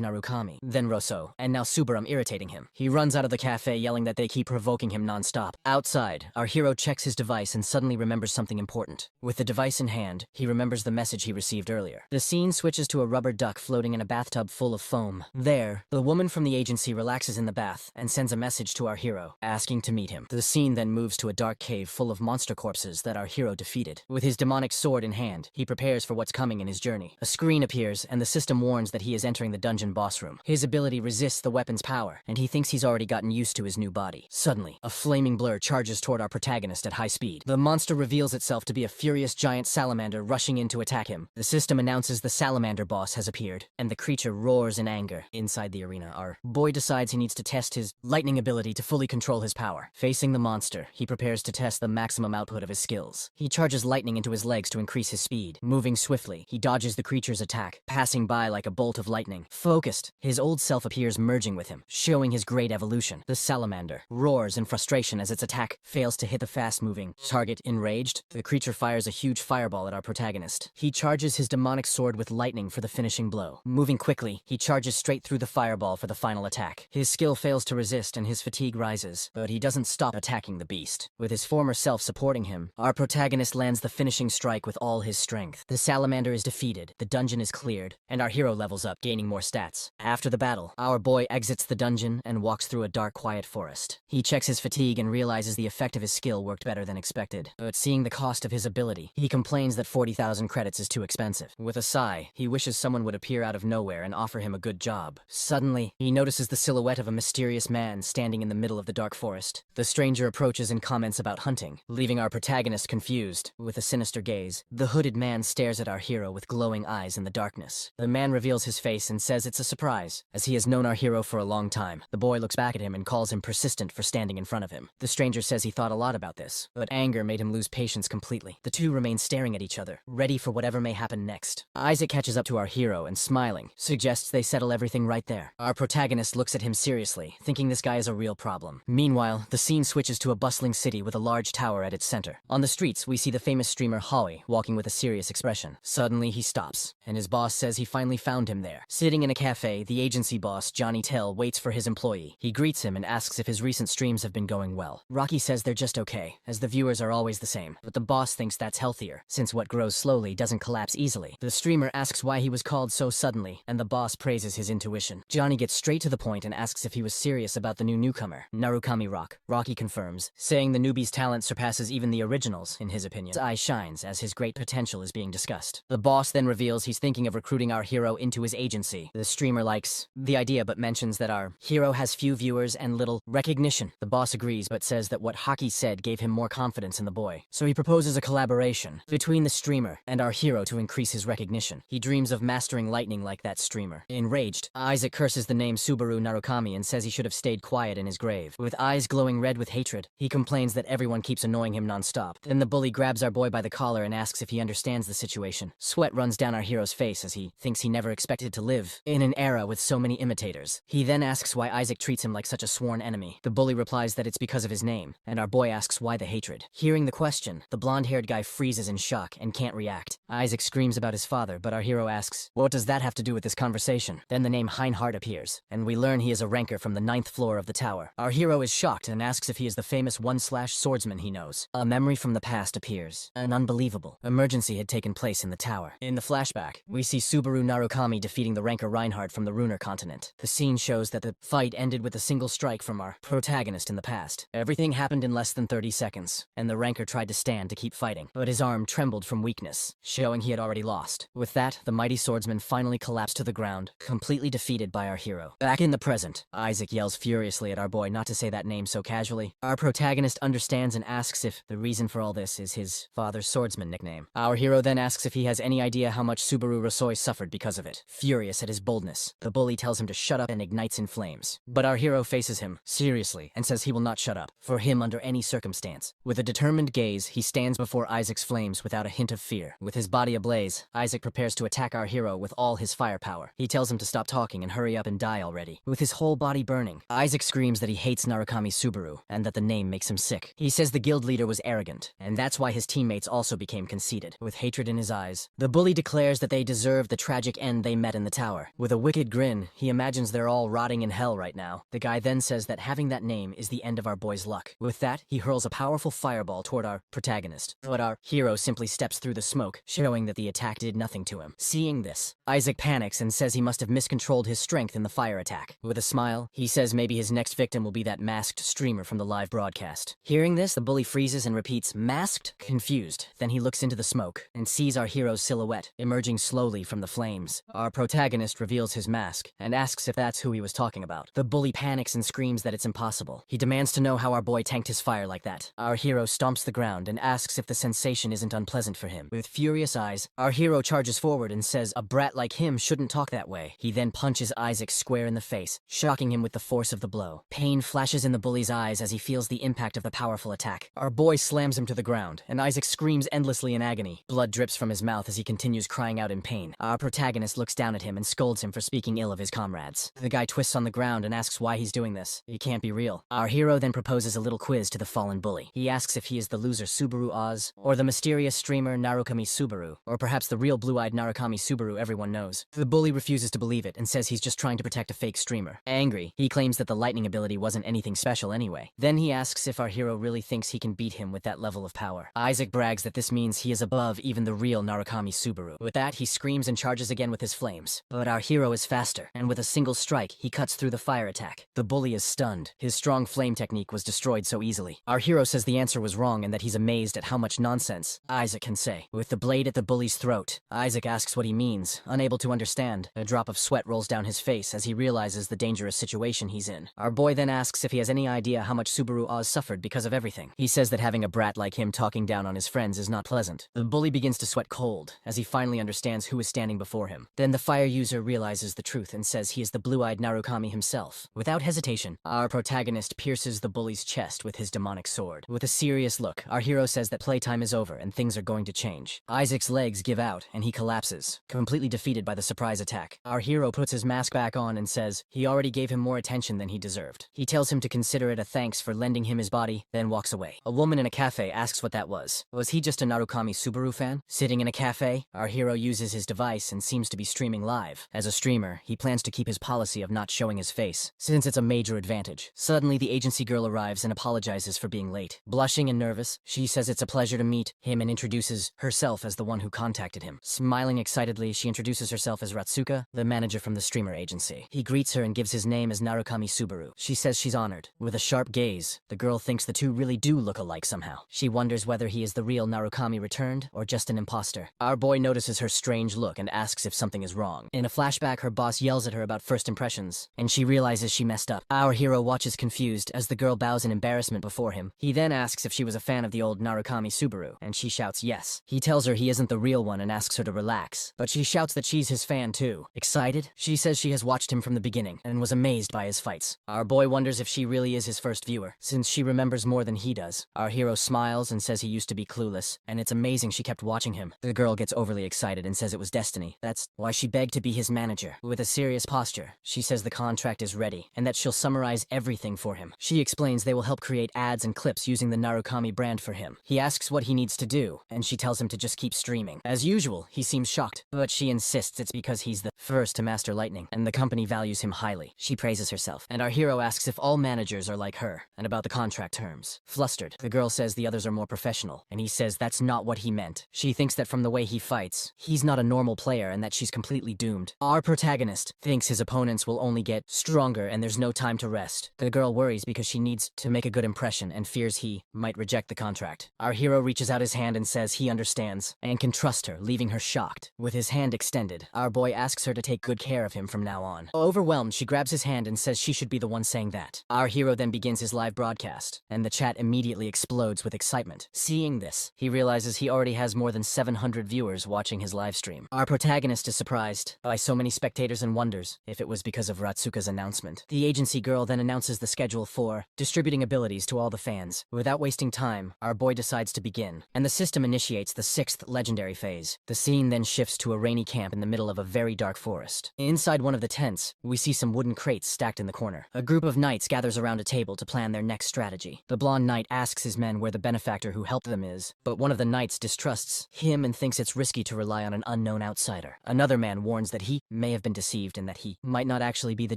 Narukami, then Rosso, and now Subarum irritating him. He runs out of the cafe yelling that they keep provoking him non-stop. Outside, our hero checks his device and suddenly remembers something important. With the device in hand, he remembers the message he received earlier. The scene switches to a rubber duck floating in a bathtub full of foam. There, the woman from the agency relaxes in the bath and sends a message to our hero, asking to meet him. The scene then moves to a dark cave full of monster corpses that our hero defeated. With his demonic sword in hand, he prepares for what's coming in his journey. A screen appears, and the system warns that he is entering the dungeon boss room. His ability resists the weapon's power, and he thinks he's already gotten used to his new body. Suddenly, a flaming blur charges toward our protagonist at high speed. The monster reveals itself to be a furious giant salamander rushing in to attack him. The system announces the salamander boss has appeared, and the creature roars in anger. Inside the arena, our boy decides he needs to test his lightning ability to fully control his power. Facing the monster, he prepares to test the maximum output of his skills. He charges lightning into his legs to increase his speed. Moving swiftly, he dodges the creature's attack, passing by like a bolt of lightning. Focused, his old self appears merging with him, showing his great evolution. The salamander roars in frustration as its attack fails to hit the fast-moving target. Enraged, the creature fires a huge fireball at our protagonist. He charges his demonic sword with lightning for the finishing blow. Moving quickly, he charges straight through the fireball for the final attack. His skill fails to resist and his fatigue rises, but he doesn't stop attacking the beast. With his former self supporting him, our protagonist lands the finishing strike with all his strength. The salamander is defeated, the dungeon is cleared, and our hero levels up, gaining more stats. After the battle, our boy exits the dungeon and walks through a dark, quiet forest. He checks his fatigue and realizes the effect of his skill worked better than expected. But seeing the cost of his ability, he complains that 40,000 credits is too expensive. With a sigh, he wishes someone would appear out of nowhere and offer him a good job. Suddenly, he notices the silhouette of a mysterious man standing in the middle of the dark forest. The stranger approaches and comments about hunting, leaving our protagonist confused. With a sinister gaze, the hooded man stares at our hero with glowing eyes in the darkness. The man reveals his face and says it's a surprise, as he has known our hero for a long time. The boy looks back at him and calls him persistent for standing in front of him. The stranger says he thought a lot about this, but anger made him lose patience completely. The two remain staring at each other, ready for whatever may happen next. Isaac catches up to our hero and, smiling, suggests they settle everything right there. Our protagonist looks at him seriously, thinking this guy is a real problem. Meanwhile, the scene switches to a bustling city with a large tower at its center. On the streets, we see the famous streamer 𝐊𝐢𝐲𝐳 walking with a serious expression. Suddenly, he stops, and his boss says he finally found him there. Sitting in a cafe, the agency boss, Johnny Tell, waits for his employee. He greets him and asks if his recent streams have been going well. Rocky says they're just okay, as the viewers are always the same, but the boss thinks that's healthier, since what grows slowly doesn't collapse easily. The streamer asks why he was called so suddenly, and the boss praises his intuition. Johnny gets straight to the point and asks if he was serious about the new newcomer, Narukami Rock. Rocky confirms, saying the newbie's talent surpasses even the originals, in his opinion. His eye shines as his great potential is being discussed. The boss then reveals he's thinking of recruiting our hero into his agency. The streamer likes the idea but mentions that our hero has few viewers and little recognition. The boss agrees but says that what 𝐃𝐸𝐲 said gave him more confidence in the boy. So he proposes a collaboration between the streamer and our hero to increase his recognition. He dreams of mastering lightning like that streamer. Enraged, Isaac curses the name Subaru Narukami and says he should have stayed quiet in his grave. With eyes glowing red with hatred, he complains that everyone keeps annoying him non-stop. Then the bully grabs our boy by the collar and asks if he understands the situation. Sweat runs down our hero's face as he thinks he never expected to live in an era with so many imitators. He then asks why Isaac treats him like such a sworn enemy. The bully replies that it's because of his name, and our boy asks why the hatred. Hearing the question, the blonde-haired guy freezes in shock and can't react. Isaac screams about his father, but our hero asks, what does that have to do with this conversation? Then the name Reinhardt appears, and we learn he is a ranker from the 9th floor of the tower. Our hero is shocked and asks if he is the famous one/swordsman he knows. A memory from the past appears. An unbelievable emergency had taken place in the tower. In the flashback, we see Subaru Narukami defeating the ranker Reinhardt from the Runar continent. The scene shows that the fight ended with a single strike from our protagonist in the past. Everything happened in less than 30 seconds, and the ranker tried to stand to keep fighting, but his arm trembled from weakness, showing he had already lost. With that, the mighty swordsman finally collapsed to the ground, completely defeated by our hero. Back in the present, Isaac yells furiously at our boy not to say that name so casually. Our protagonist understands and asks if the reason for all this is his father's swordsman nickname. Our hero then asks if he has any idea how much Subaru Rasoi suffered because of it. Furious at his boldness, the bully tells him to shut up and ignites in flames. But our hero faces him seriously and says he will not shut up, for him under any circumstance. With a determined gaze, he stands before Isaac's flames without a hint of fear. With his body ablaze, Isaac prepares to attack our hero with all his firepower. He tells him to stop talking and hurry up and die already. With his whole body burning, Isaac screams that he hates Narukami Subaru and that the name makes him sick. He says the guild leader was arrogant, and that's why his teammates also became conceited. With hatred in his eyes, the bully declares that they deserve the tragic end they met in the tower. With a wicked grin, he imagines they're all rotting in hell right now. The guy then says that having that name is the end of our boy's luck. With that, he hurls a powerful fireball toward our protagonist, but our hero simply steps through the smoke, showing that the attack did nothing to him. Seeing this, Isaac panics and says he must have miscontrolled his strength in the fire attack. With a smile, he says maybe his next victim will be that masked streamer from the live broadcast. Hearing this, the bully freezes and repeats, "Masked?" confused. Then he looks into the smoke and sees our hero's silhouette emerging slowly from the flames. Our protagonist reveals his mask and asks if that's who he was talking about. The bully panics and screams that it's impossible. He demands to know how our boy tanked his fire like that. Our hero stomps the ground and asks if the sensation isn't unpleasant for him. With furious eyes, our hero charges forward and says a brat like him shouldn't talk that way. He then punches Isaac square in the face, shocking him with the force of the blow. Pain flashes in the bully's eyes as he feels the impact of the powerful attack. Our boy slams him to the ground, and Isaac screams endlessly in agony. Blood drips from his mouth as he continues crying out in pain. Our protagonist looks down at him and scolds him for speaking ill of his comrades. The guy twists on the ground and asks why he's doing this. It can't be real. Our hero then proposes a little quiz to the fallen bully. He asks if he is the loser Subaru 𝐊𝐲, or the mysterious streamer Narukami Subaru, or perhaps the real blue-eyed Narukami Subaru everyone knows. The bully refuses to believe it and says he's just trying to protect a fake streamer. Angry, he claims that the lightning ability wasn't anything special anyway. Then he asks if our hero really thinks he can beat him with that level of power. Isaac brags that this means he is above even the real Narukami Subaru. With that, he screams and charges again with his flames. But our hero is faster, and with a single strike, he cuts through the fire attack. The bully is stunned. His strong flame technique was destroyed so easily. Our hero says the answer was wrong and that he's amazed at how much nonsense Isaac can say. With the blade at the bully's throat, Isaac asks what he means, unable to understand. A drop of sweat rolls down his face as he realizes the dangerous situation he's in. Our boy then asks if he has any idea how much Subaru 𝐊𝐲 suffered because of everything. He says that having a brat like him talking down on his friends is not pleasant. The bully begins to sweat cold as he finally understands who is standing before him. Then the fire user realizes the truth and says he is the blue-eyed Narukami himself. Without hesitation, our protagonist pierces the bully's chest with his demonic sword. With a serious look, our hero says that playtime is over and things are going to change. Isaac's legs give out and he collapses, completely defeated by the surprise attack. Our hero puts his mask back on and says he already gave him more attention than he deserved. He tells him to consider it a thanks for lending him his body, then walks away. A woman in a cafe asks what that was. Was he just a Narukami Subaru fan? Sitting in a cafe, our hero uses his device and seems to be streaming live. As a streamer, he plans to keep his policy of not showing his face, since it's a major advantage. Suddenly, the agency girl arrives and apologizes for being late. Blushing and nervous, she says it's a pleasure to meet him and introduces herself as the one who contacted him. Smiling excitedly, she introduces herself as Ratsuka, the manager from the streamer agency. He greets her and gives his name as Narukami Subaru. She says she's honored. With a sharp gaze, the girl thinks the two really do look alike somehow. She wonders whether he is the real Narukami returned or just an imposter. Our boy notices her strange look and asks if something is wrong. In a flashback, her boss yells at her about first impressions, and she realizes she messed up. Our hero watches confused as the girl bows in embarrassment before him. He then asks if she was a fan of the old Narukami Subaru, and she shouts yes. He tells her he isn't the real one and asks her to relax, but she shouts that she's his fan too. Excited, she says she has watched him from the beginning and was amazed by his fights. Our boy wonders if she really is his first viewer, since she remembers more than he does. Our hero smiles and says he used to be clueless, and it's amazing she kept watching him. The girl gets overly excited and says it was destiny. That's why she begged to be his manager. With a serious posture, she says the contract is ready, and that she'll summarize everything for him. She explains they will help create ads and clips using the Narukami brand for him. He asks what he needs to do, and she tells him to just keep streaming. As usual, he seems shocked, but she insists it's because he's the first to master lightning, and the company values him highly. She praises herself, and our hero asks if all managers are like her. her, and about the contract terms. Flustered, the girl says the others are more professional, and he says that's not what he meant. She thinks that from the way he fights, he's not a normal player and that she's completely doomed. Our protagonist thinks his opponents will only get stronger and there's no time to rest. The girl worries because she needs to make a good impression and fears he might reject the contract. Our hero reaches out his hand and says he understands and can trust her, leaving her shocked. With his hand extended, our boy asks her to take good care of him from now on. Overwhelmed, she grabs his hand and says she should be the one saying that. Our hero then begins his live broadcast, and the chat immediately explodes with excitement. Seeing this, he realizes he already has more than 700 viewers watching his live stream. Our protagonist is surprised by so many spectators and wonders if it was because of Ratsuka's announcement. The agency girl then announces the schedule for distributing abilities to all the fans. Without wasting time, our boy decides to begin, and the system initiates the 6th legendary phase. The scene then shifts to a rainy camp in the middle of a very dark forest. Inside one of the tents, we see some wooden crates stacked in the corner. A group of knights gathers around a table to plan their next strategy. The blonde knight asks his men where the benefactor who helped them is, but one of the knights distrusts him and thinks it's risky to rely on an unknown outsider. Another man warns that he may have been deceived and that he might not actually be the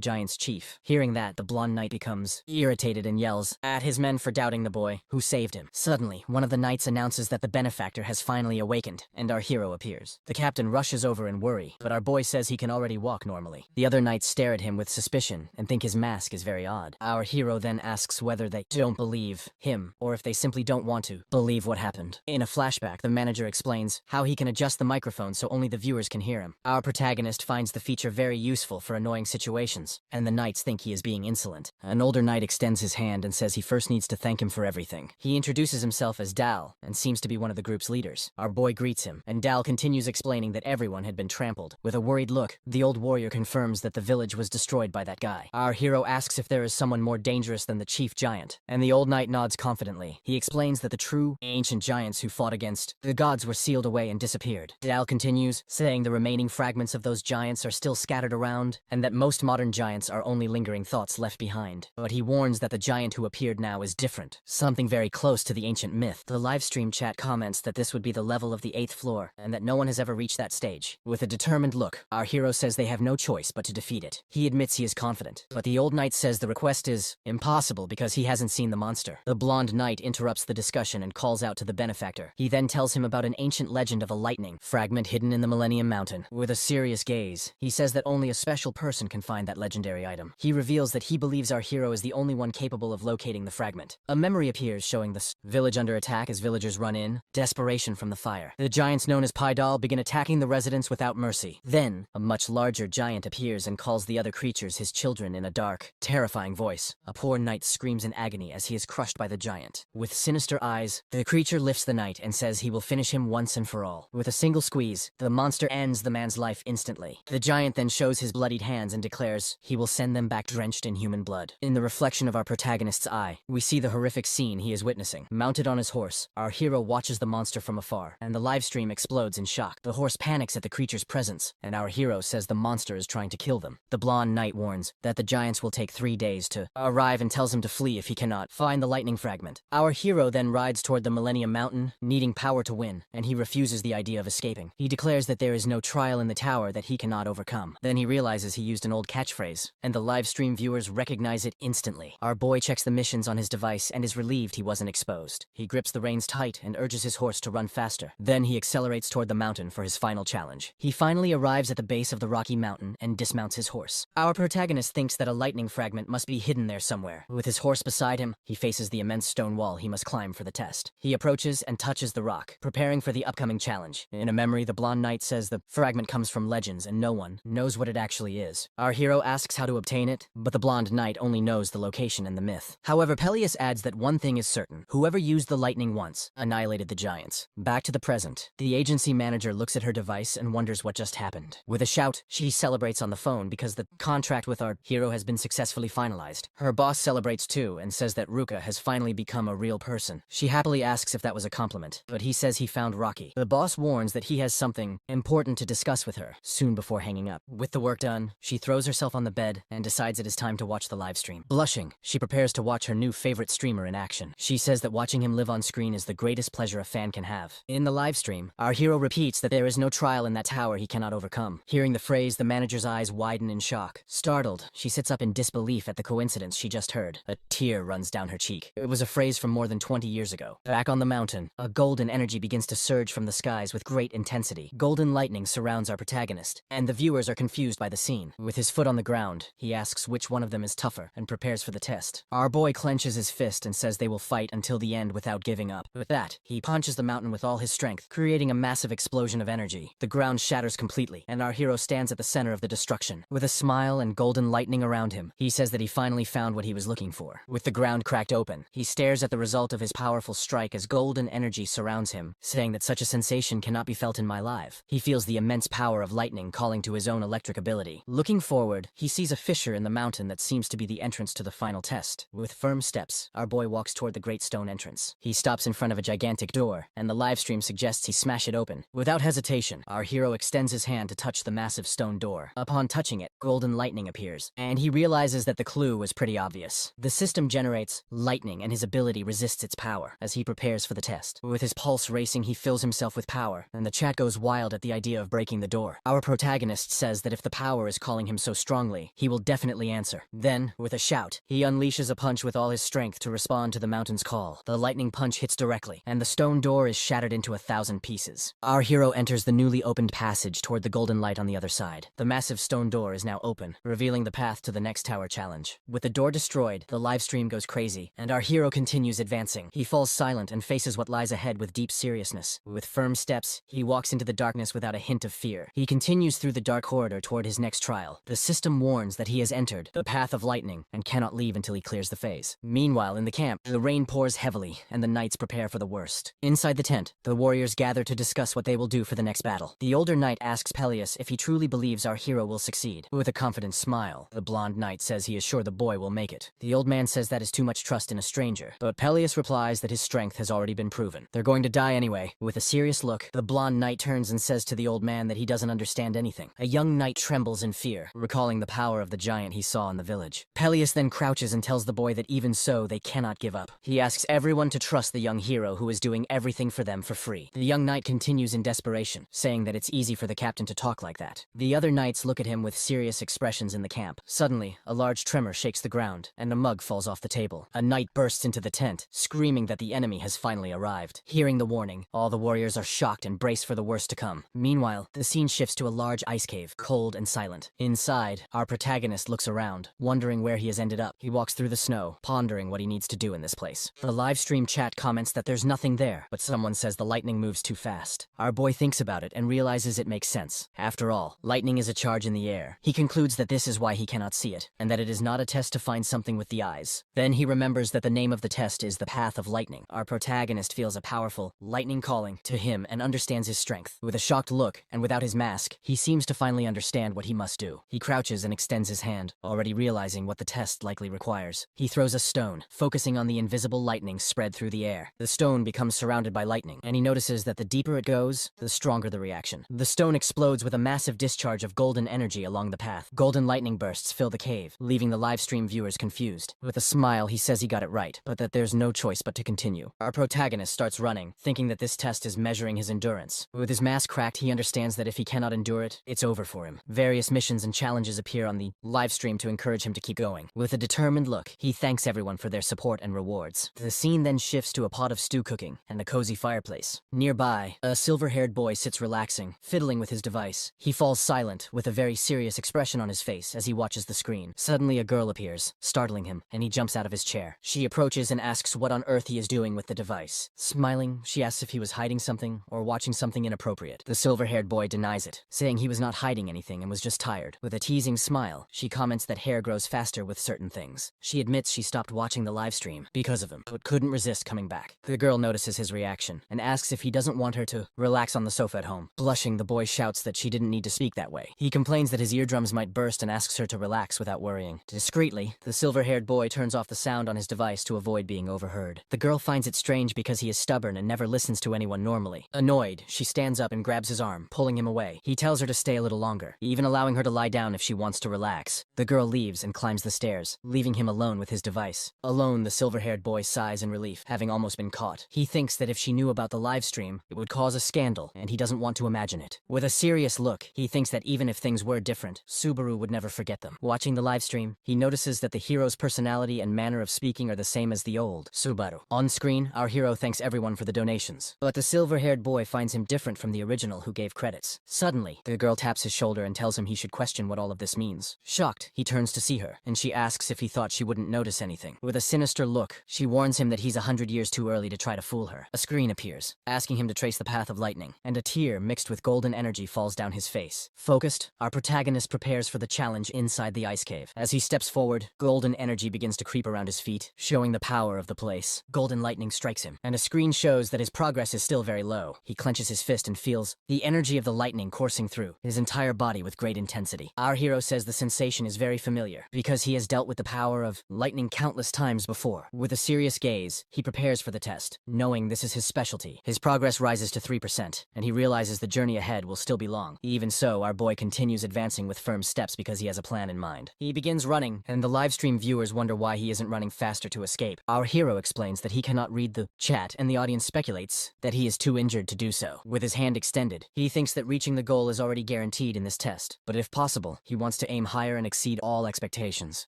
giant's chief. Hearing that, the blonde knight becomes irritated and yells at his men for doubting the boy who saved him. Suddenly, one of the knights announces that the benefactor has finally awakened, and our hero appears. The captain rushes over in worry, but our boy says he can already walk normally. The other knights stare at him with suspicion and think his mask is very odd. Our hero then asks whether they don't believe him, or if they simply don't want to believe what happened. In a flashback, the manager explains how he can adjust the microphone so only the viewers can hear him. Our protagonist finds the feature very useful for annoying situations, and the knights think he is being insolent. An older knight extends his hand and says he first needs to thank him for everything. He introduces himself as Dal, and seems to be one of the group's leaders. Our boy greets him, and Dal continues explaining that everyone had been trampled. With a worried look, the old warrior confirms that the village was destroyed by that guy. Our hero asks if there is someone more dangerous than the chief giant, and the old knight nods confidently. He explains that the true ancient giants who fought against the gods were sealed away and disappeared. Dal continues, saying the remaining fragments of those giants are still scattered around, and that most modern giants are only lingering thoughts left behind. But he warns that the giant who appeared now is different, something very close to the ancient myth. The livestream chat comments that this would be the level of the 8th floor, and that no one has ever reached that stage. With a determined look, our hero says they have no choice but to defeat it. He admits he is confident, but the old knight says the request is impossible because he hasn't seen the monster. The blonde knight interrupts the discussion and calls out to the benefactor. He then tells him about an ancient legend of a lightning fragment hidden in the Millennium Mountain. With a serious gaze, he says that only a special person can find that legendary item. He reveals that he believes our hero is the only one capable of locating the fragment. A memory appears showing the village under attack as villagers run in, desperation from the fire. The giants known as Paidal begin attacking the residents without mercy. Then, a much larger giant appears and calls the other creatures his children in a dark, terrifying voice. A poor knight screams in agony as he is crushed by the giant. With sinister eyes, the creature lifts the knight and says he will finish him once and for all. With a single squeeze, the monster ends the man's life instantly. The giant then shows his bloodied hands and declares he will send them back drenched in human blood. In the reflection of our protagonist's eye, we see the horrific scene he is witnessing. Mounted on his horse, our hero watches the monster from afar, and the livestream explodes in shock. The horse panics at the creature's presence, and our hero says the monster is trying to kill them. The blonde knight warns that the giants will take 3 days to arrive and tells him to flee if he cannot find the lightning fragment. Our hero then rides toward the Millennium Mountain, needing power to win, and he refuses the idea of escaping. He declares that there is no trial in the tower that he cannot overcome. Then he realizes he used an old catchphrase, and the livestream viewers recognize it instantly. Our boy checks the missions on his device and is relieved he wasn't exposed. He grips the reins tight and urges his horse to run faster. Then he accelerates toward the mountain for his final challenge. He finally arrives at the base of the rocky mountain and dismounts his horse. Our protagonist thinks that a lightning fragment must be hidden there somewhere. With his horse beside him, he faces the immense stone wall he must climb for the test. He approaches and touches the rock, preparing for the upcoming challenge. In a memory, the blonde knight says the fragment comes from legends and no one knows what it actually is. Our hero asks how to obtain it, but the blonde knight only knows the location and the myth. However, Peleus adds that one thing is certain: whoever used the lightning once annihilated the giants. Back to the present, the agency manager looks at her device and wonders what just happened. With a shout, she celebrates on the phone because the contract with our hero has been successfully finalized. Her boss celebrates too and says that Ruka has finally become a real person. She happily asks if that was a compliment, but he says he found Rocky. The boss warns that he has something important to discuss with her soon before hanging up. With the work done, she throws herself on the bed and decides it is time to watch the live stream. Blushing, she prepares to watch her new favorite streamer in action. She says that watching him live on screen is the greatest pleasure a fan can have. In the live stream, our hero repeats that there is no trial in that tower he cannot overcome. Hearing the phrase, the manager's eyes widen in shock. Startled, she sits up in disbelief at the coincidence she just heard. A tear runs down her cheek. It was a phrase from more than 20 years ago. Back on the mountain, a golden energy begins to surge from the skies with great intensity. Golden lightning surrounds our protagonist, and the viewers are confused by the scene. With his foot on the ground, he asks which one of them is tougher and prepares for the test. Our boy clenches his fist and says they will fight until the end without giving up. With that, he punches the mountain with all his strength, creating a massive explosion of energy. The ground shatters completely, and our hero stands at the center of the destruction. With a smile and golden lightning around him, he says that he finally found what he was looking for. With the ground cracked open, he stares at the result of his powerful strike as golden energy surrounds him, saying that such a sensation cannot be felt in my life. He feels the immense power of lightning calling to his own electric ability. Looking forward, he sees a fissure in the mountain that seems to be the entrance to the final test. With firm steps, our boy walks toward the great stone entrance. He stops in front of a gigantic door, and the livestream suggests he smash it open. Without hesitation, our hero extends his hand to touch the massive stone door. Upon touching it, golden lightning appears, and he realizes that the clue was pretty obvious. The system generates lightning, and his ability resists its power as he prepares for the test. With his pulse racing, he fills himself with power, and the chat goes wild at the idea of breaking the door. Our protagonist says that if the power is calling him so strongly, he will definitely answer. Then, with a shout, he unleashes a punch with all his strength to respond to the mountain's call. The lightning punch hits directly, and the stone door is shattered into 1,000 pieces. Our hero enters the newly opened passage toward the golden light on the other side. The massive stone door is now open, revealing the path to the next tower challenge. With the door destroyed, the livestream goes crazy, and our hero continues advancing. He falls silent and faces what lies ahead with deep seriousness. With firm steps, he walks into the darkness without a hint of fear. He continues through the dark corridor toward his next trial. The system warns that he has entered the path of lightning and cannot leave until he clears the phase. Meanwhile, in the camp, the rain pours heavily, and the knights prepare for the worst. Inside the tent, the warriors gather to discuss what they will do for the next battle. The older knight asks 𝐊𝐢𝐺𝐵 if he truly believes our hero will succeed. With a confident smile, the blonde knight says he is sure the boy will make it. The old man says that is too much trust in a stranger, but 𝐊𝐿𝐺𝐵 replies that his strength has already been proven. They're going to die anyway. With a serious look, the blonde knight turns and says to the old man that he doesn't understand anything. A young knight trembles in fear, recalling the power of the giant he saw in the village. 𝐊𝐿𝐺𝐵 then crouches and tells the boy that even so, they cannot give up. He asks everyone to trust the young hero who is doing everything for them for free. The young knight continues in desperation, saying that it's easy for the captain to talk like that. The other knights look at him with serious expressions in the camp. Suddenly, a large tremor shakes the ground, and a mug falls off the table. A knight bursts into the tent, screaming that the enemy has finally arrived. Hearing the warning, all the warriors are shocked and brace for the worst to come. Meanwhile, the scene shifts to a large ice cave, cold and silent. Inside, our protagonist looks around, wondering where he has ended up. He walks through the snow, pondering what he needs to do in this place. The livestream chat comments that there's nothing there, but someone says the lightning moves too fast. Our boy thinks about it and realizes it makes sense. After all, lightning is a charge in the air. He concludes that this is why he cannot see it, and that it is not a test to find something with the eyes. Then he remembers that the name of the test is the Path of Lightning. Our protagonist feels a powerful lightning calling to him and understands his strength. With a shocked look, and without his mask, he seems to finally understand what he must do. He crouches and extends his hand, already realizing what the test likely requires. He throws a stone, focusing on the invisible lightning spread through the air. The stone becomes surrounded by lightning, and he notices that the deeper it goes, the stronger the reaction. The stone explodes with a massive discharge of golden energy along the path. Golden lightning bursts fill the cave, leaving the livestream viewers confused. With a smile, he says he got it right, but that there's no choice but to continue. Our protagonist starts running, thinking that this test is measuring his endurance. With his mask cracked, he understands that if he cannot endure it, it's over for him. Various missions and challenges appear on the livestream to encourage him to keep going. With a determined look, he thanks everyone for their support and rewards. The scene then shifts to a pot of stew cooking and a cozy fireplace. Nearby, a silver-haired boy sits relaxing, fiddling with his device. He falls silent, with a very serious expression on his face as he watches the screen. Suddenly a girl appears, startling him, and he jumps out of his chair. She approaches and asks what on earth he is doing with the device. Smiling, she asks if he was hiding something or watching something inappropriate. The silver-haired boy denies it, saying he was not hiding anything and was just tired. With a teasing smile, she comments that hair grows faster with certain things. She admits she stopped watching the livestream because of him, but couldn't resist coming back. The girl notices his reaction and asks if he doesn't want her to relax on the sofa at home. Blushing, the boy shouts that she didn't need to speak that way. He complains that his eardrums might burst and asks her to relax without worrying. Discreetly, the silver-haired boy turns off the sound on his device to avoid being overheard. The girl finds it strange because he is stubborn and never listens to anyone normally. Annoyed, she stands up and grabs his arm, pulling him away. He tells her to stay a little longer, even allowing her to lie down if she wants to relax. The girl leaves and climbs the stairs, leaving him alone with his device. Alone, the silver-haired boy sighs in relief, having almost been caught. He thinks that if she knew about the livestream, it would cause a scandal, and he doesn't want to imagine it. With a serious look, he thinks that even if things were different, Subaru would never forget them. Watching the livestream, he notices that the hero's personality personality and manner of speaking are the same as the old Subaru. On screen, our hero thanks everyone for the donations, but the silver-haired boy finds him different from the original who gave credits. Suddenly, the girl taps his shoulder and tells him he should question what all of this means. Shocked, he turns to see her, and she asks if he thought she wouldn't notice anything. With a sinister look, she warns him that he's 100 years too early to try to fool her. A screen appears, asking him to trace the path of lightning, and a tear mixed with golden energy falls down his face. Focused, our protagonist prepares for the challenge inside the ice cave. As he steps forward, golden energy begins to creep around his feet, showing the power of the place. Golden lightning strikes him, and a screen shows that his progress is still very low. He clenches his fist and feels the energy of the lightning coursing through his entire body with great intensity. Our hero says the sensation is very familiar, because he has dealt with the power of lightning countless times before. With a serious gaze, he prepares for the test, knowing this is his specialty. His progress rises to 3%, and he realizes the journey ahead will still be long. Even so, our boy continues advancing with firm steps because he has a plan in mind. He begins running, and the livestream viewers wonder why he isn't running faster to escape. Our hero explains that he cannot read the chat, and the audience speculates that he is too injured to do so. With his hand extended, he thinks that reaching the goal is already guaranteed in this test, but if possible, he wants to aim higher and exceed all expectations.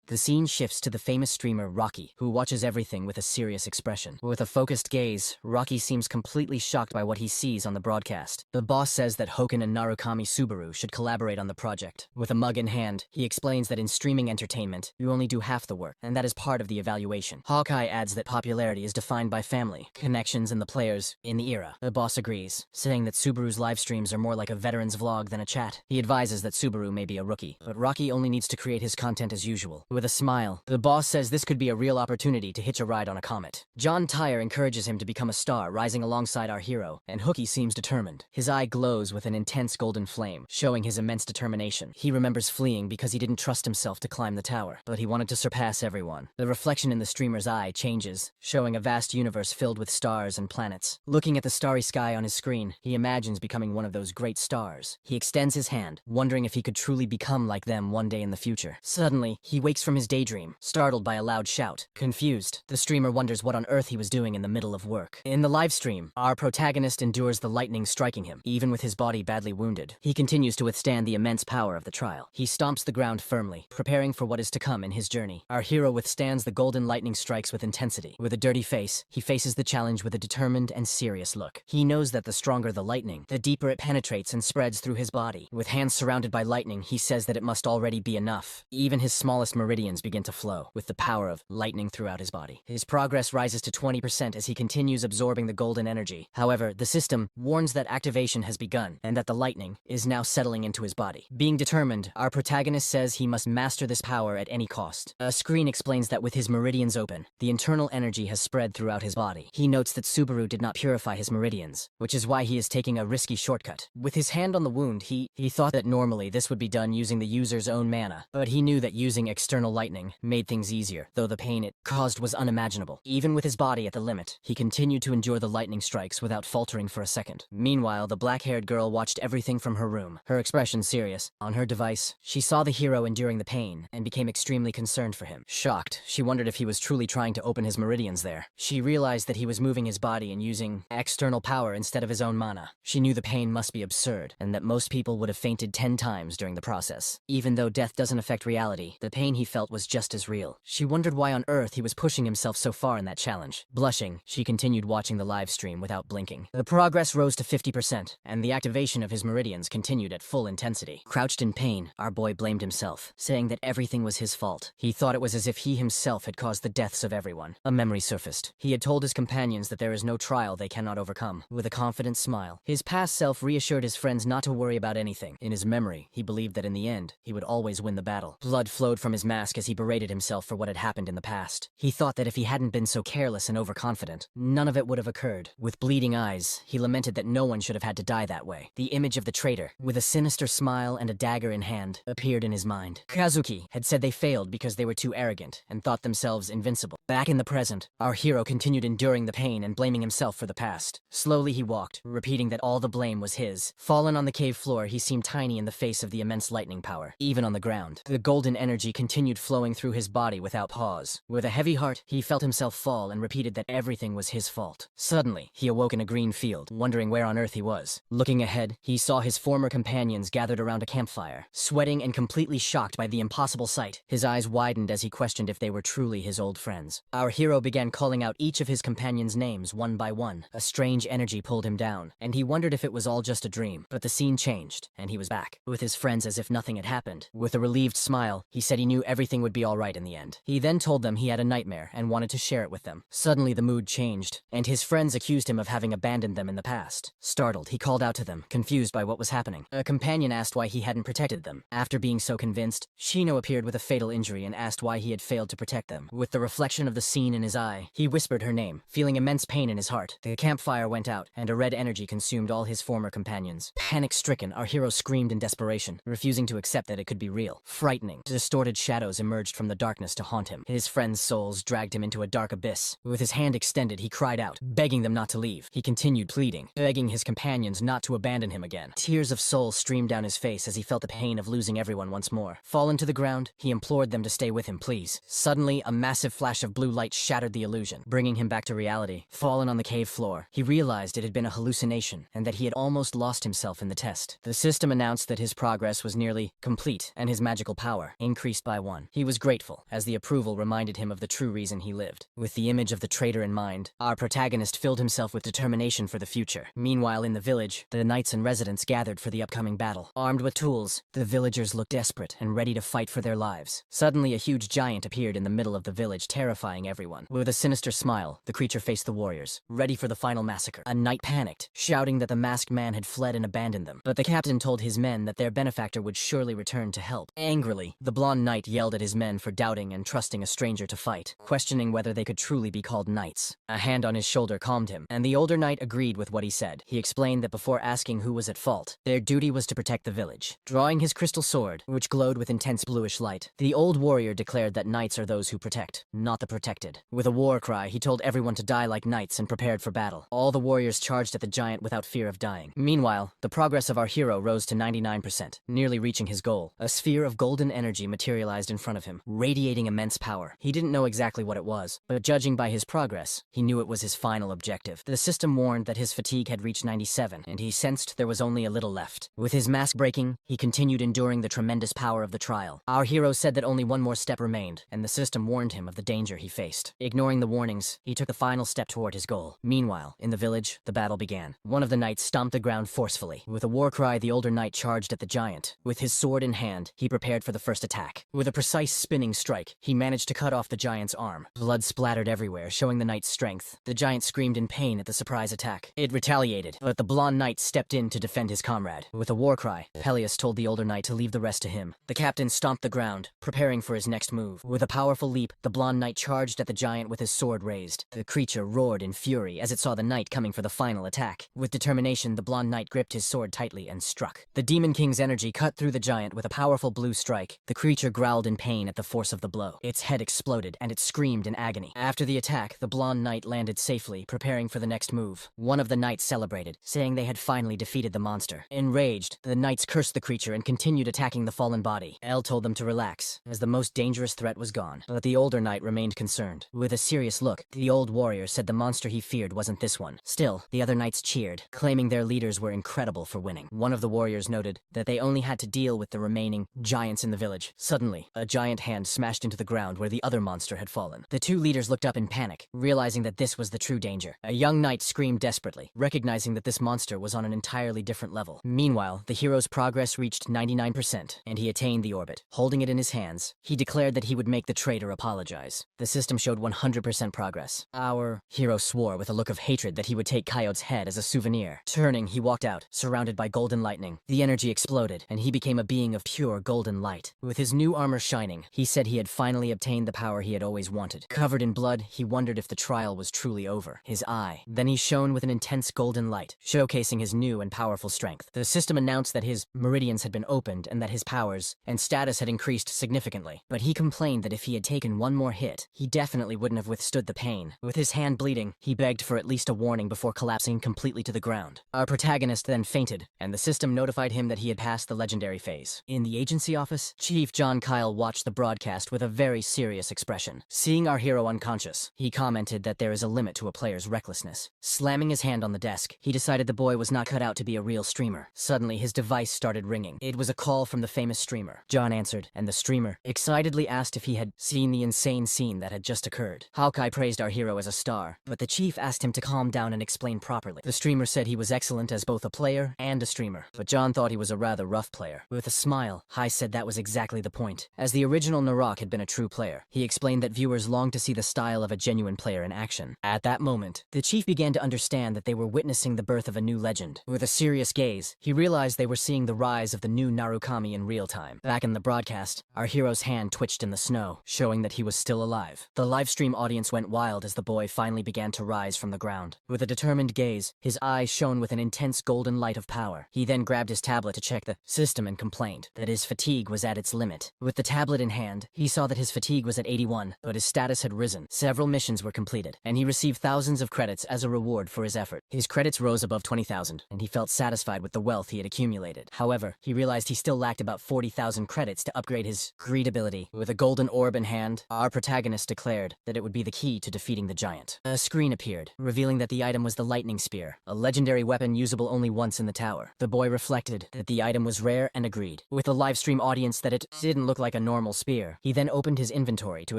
The scene shifts to the famous streamer Rocky, who watches everything with a serious expression. With a focused gaze, Rocky seems completely shocked by what he sees on the broadcast. The boss says that Hoken and Narukami Subaru should collaborate on the project. With a mug in hand, he explains that in streaming entertainment, you only do half the work, and that is part of the evaluation. Hawkeye adds that popularity is defined by family, connections, and the players in the era. The boss agrees, saying that Subaru's live streams are more like a veteran's vlog than a chat. He advises that Subaru may be a rookie, but Rocky only needs to create his content as usual. With a smile, the boss says this could be a real opportunity to hitch a ride on a comet. John Tyre encourages him to become a star, rising alongside our hero, and Hookie seems determined. His eye glows with an intense golden flame, showing his immense determination. He remembers fleeing because he didn't trust himself to climb the tower, but he wanted to surpass everyone. The reflection in the streamer's eye changes, showing a vast universe filled with stars and planets. Looking at the starry sky on his screen, he imagines becoming one of those great stars. He extends his hand, wondering if he could truly become like them one day in the future. Suddenly, he wakes from his daydream, startled by a loud shout. Confused, the streamer wonders what on earth he was doing in the middle of work. In the live stream, our protagonist endures the lightning striking him, even with his body badly wounded. He continues to withstand the immense power of the trial. He stomps the ground firmly, preparing for what is to come in his journey. Our hero withstands the golden lightning strikes with intensity. With a dirty face, he faces the challenge with a determined and serious look. He knows that the stronger the lightning, the deeper it penetrates and spreads through his body. With hands surrounded by lightning, he says that it must already be enough. Even his smallest meridians begin to flow, with the power of lightning throughout his body. His progress rises to 20% as he continues absorbing the golden energy. However, the system warns that activation has begun, and that the lightning is now settling into his body. Being determined, our protagonist says he must master this power at any cost. A screen explains that with his meridians open, the internal energy has spread throughout his body. He notes that Subaru did not purify his meridians, which is why he is taking a risky shortcut. With his hand on the wound, he thought that normally this would be done using the user's own mana, but he knew that using external lightning made things easier, though the pain it caused was unimaginable. Even with his body at the limit, he continued to endure the lightning strikes without faltering for a second. Meanwhile, the black-haired girl watched everything from her room, her expression serious. On her device, she saw the hero enduring the pain and became extremely concerned for him. Shocked, she wondered if he was truly trying to open his meridians there. She realized that he was moving his body and using external power instead of his own mana. She knew the pain must be absurd, and that most people would have fainted 10 times during the process. Even though death doesn't affect reality, the pain he felt was just as real. She wondered why on earth he was pushing himself so far in that challenge. Blushing, she continued watching the live stream without blinking. The progress rose to 50%, and the activation of his meridians continued at full intensity. Crouched in pain, our boy blamed himself, saying that everything was his fault. He thought it was as if he himself had caused the deaths of everyone. A memory surfaced. He had told his companions that there is no trial they cannot overcome. With a confident smile, his past self reassured his friends not to worry about anything. In his memory, he believed that in the end, he would always win the battle. Blood flowed from his mask as he berated himself for what had happened in the past. He thought that if he hadn't been so careless and overconfident, none of it would have occurred. With bleeding eyes, he lamented that no one should have had to die that way. The image of the traitor, with a sinister smile and a dagger in hand, appeared in his mind. Kazuki had said they failed because they were too arrogant and thought themselves invincible. Back in the present, our hero continued enduring the pain and blaming himself for the past. Slowly he walked, repeating that all the blame was his. Fallen on the cave floor, he seemed tiny in the face of the immense lightning power. Even on the ground, the golden energy continued flowing through his body without pause. With a heavy heart, he felt himself fall and repeated that everything was his fault. Suddenly, he awoke in a green field, wondering where on earth he was. Looking ahead, he saw his former companions gathered around a campfire, sweating and completely shocked by the impossible sight. His eyes widened as he questioned if they were truly his old friends. Our hero began calling out each of his companions' names one by one. A strange energy pulled him down, and he wondered if it was all just a dream. But the scene changed, and he was back, with his friends as if nothing had happened. With a relieved smile, he said he knew everything would be alright in the end. He then told them he had a nightmare and wanted to share it with them. Suddenly the mood changed, and his friends accused him of having abandoned them in the past. Startled, he called out to them, confused by what was happening. A companion asked why he hadn't protected them. After being so convinced, Shino appeared with a fatal injury and asked why he had failed to protect them. With the reflection of the scene in his eye, he whispered her name, feeling immense pain in his heart. The campfire went out, and a red energy consumed all his former companions. Panic-stricken, our hero screamed in desperation, refusing to accept that it could be real. Frightening, distorted shadows emerged from the darkness to haunt him. His friends' souls dragged him into a dark abyss. With his hand extended, he cried out, begging them not to leave. He continued pleading, begging his companions not to abandon him again. Tears of soul streamed down his face as he felt the pain of losing everyone once more. Fallen to the ground, he implored them to stay with him, please. Suddenly, a massive flash of blue light shattered the illusion, bringing him back to reality. Fallen on the cave floor, he realized it had been a hallucination, and that he had almost lost himself in the test. The system announced that his progress was nearly complete, and his magical power increased by 1. He was grateful, as the approval reminded him of the true reason he lived. With the image of the traitor in mind, our protagonist filled himself with determination for the future. Meanwhile, in the village, the knights and residents gathered for the upcoming battle. Armed with tools, the villagers looked desperate and ready to fight for their lives. Suddenly, a huge giant appeared in the middle of the village, terrifying everyone. With a sinister smile, the creature faced the warriors, ready for the final massacre. A knight panicked, shouting that the masked man had fled and abandoned them. But the captain told his men that their benefactor would surely return to help. Angrily, the blonde knight yelled at his men for doubting and trusting a stranger to fight, questioning whether they could truly be called knights. A hand on his shoulder calmed him, and the older knight agreed with what he said. He explained that before asking who was at fault, their duty was to protect the village. Drawing his crystal sword, which glowed with intense bluish light, the old warrior declared that knights are those who protect, not the protected. With a war cry, he told everyone to die like knights and prepared for battle. All the warriors charged at the giant without fear of dying. Meanwhile, the progress of our hero rose to 99%, nearly reaching his goal. A sphere of golden energy materialized in front of him, radiating immense power. He didn't know exactly what it was, but judging by his progress, he knew it was his final objective. The system warned that his fatigue had reached 97, and he sensed there was only a little left. With his mask breaking, he continued enduring the tremendous power of the trial. Our hero said that only one more step remained, and the system warned him of the danger he faced. Ignoring the warnings, he took the final step toward his goal. Meanwhile, in the village, the battle began. One of the knights stomped the ground forcefully. With a war cry, the older knight charged at the giant. With his sword in hand, he prepared for the first attack. With a precise spinning strike, he managed to cut off the giant's arm. Blood splattered everywhere, showing the knight's strength. The giant screamed in pain at the surprise attack. It retaliated, but the blonde knight stepped in to defend his comrade. With a war cry, Peleus told the older knight to leave the rest to him. The captain stomped the ground, preparing for his next move. With a powerful leap, the blonde knight charged at the giant with his sword raised. The creature roared in fury as it saw the knight coming for the final attack. With determination, the blonde knight gripped his sword tightly and struck. The Demon King's energy cut through the giant with a powerful blue strike. The creature growled in pain at the force of the blow. Its head exploded, and it screamed in agony. After the attack, the blonde knight landed safely, preparing for the next move. One of the knights celebrated, saying they had finally defeated the monster. Enraged, the knights cursed the creature and continued attacking the fallen body. El told them to relax, as the most dangerous threat was gone. But the older knight remained concerned. With a serious look, the old warrior said the monster he feared wasn't this one. Still, the other knights cheered, claiming their leaders were incredible for winning. One of the warriors noted that they only had to deal with the remaining giants in the village. Suddenly, a giant hand smashed into the ground where the other monster had fallen. The two leaders looked up in panic, realizing that this was the true danger. A young knight screamed desperately, recognizing that this monster was on an entirely different level. Meanwhile, the hero's progress reached 99%, and he attained the orbit. Holding it in his hands, he declared that he would make the traitor apologize. The system showed 100% progress. Our hero swore with a look of hatred that he would take 𝐃𝐞𝐦𝐨𝐧 head as a souvenir. Turning, he walked out, surrounded by golden lightning. The energy exploded, and he became a being of pure golden light. With his new armor shining, he said he had finally obtained the power he had always wanted. Covered in blood, he wondered if the trial was truly over. His eye. Then he shone with an intense golden light, showcasing his new and powerful strength. The system announced that his meridians had been opened and that his powers and status had increased significantly. But he complained that if he had taken one more hit, he definitely wouldn't have withstood the pain. With his hand bleeding, he begged for at least a warning before collapsing completely to the ground. Our protagonist then fainted, and the system notified him that he had passed the legendary phase. In the agency office, Chief John Kyle watched the broadcast with a very serious expression. Seeing our hero unconscious, he commented that there is a limit to a player's recklessness. Slamming his hand on the desk, he decided the boy was not cut out to be a real streamer. Suddenly, his device started ringing. It was a call from the famous streamer. John answered, and the streamer excitedly asked asked if he had seen the insane scene that had just occurred. 𝐃𝐞𝐦𝐨𝐵 praised our hero as a star, but the chief asked him to calm down and explain properly. The streamer said he was excellent as both a player and a streamer, but John thought he was a rather rough player. With a smile, 𝐾𝐸 said that was exactly the point. As the original Narok had been a true player, he explained that viewers longed to see the style of a genuine player in action. At that moment, the chief began to understand that they were witnessing the birth of a new legend. With a serious gaze, he realized they were seeing the rise of the new Narukami in real time. Back in the broadcast, our hero's hand twitched in the snow, showing that he was still alive. The livestream audience went wild as the boy finally began to rise from the ground. With a determined gaze, his eyes shone with an intense golden light of power. He then grabbed his tablet to check the system and complained that his fatigue was at its limit. With the tablet in hand, he saw that his fatigue was at 81, but his status had risen. Several missions were completed, and he received thousands of credits as a reward for his effort. His credits rose above 20,000, and he felt satisfied with the wealth he had accumulated. However, he realized he still lacked about 40,000 credits to upgrade his greed ability. With a golden orb in hand, our protagonist declared that it would be the key to defeating the giant. A screen appeared, revealing that the item was the lightning spear, a legendary weapon usable only once in the tower. The boy reflected that the item was rare and agreed, with the livestream audience, that it didn't look like a normal spear. He then opened his inventory to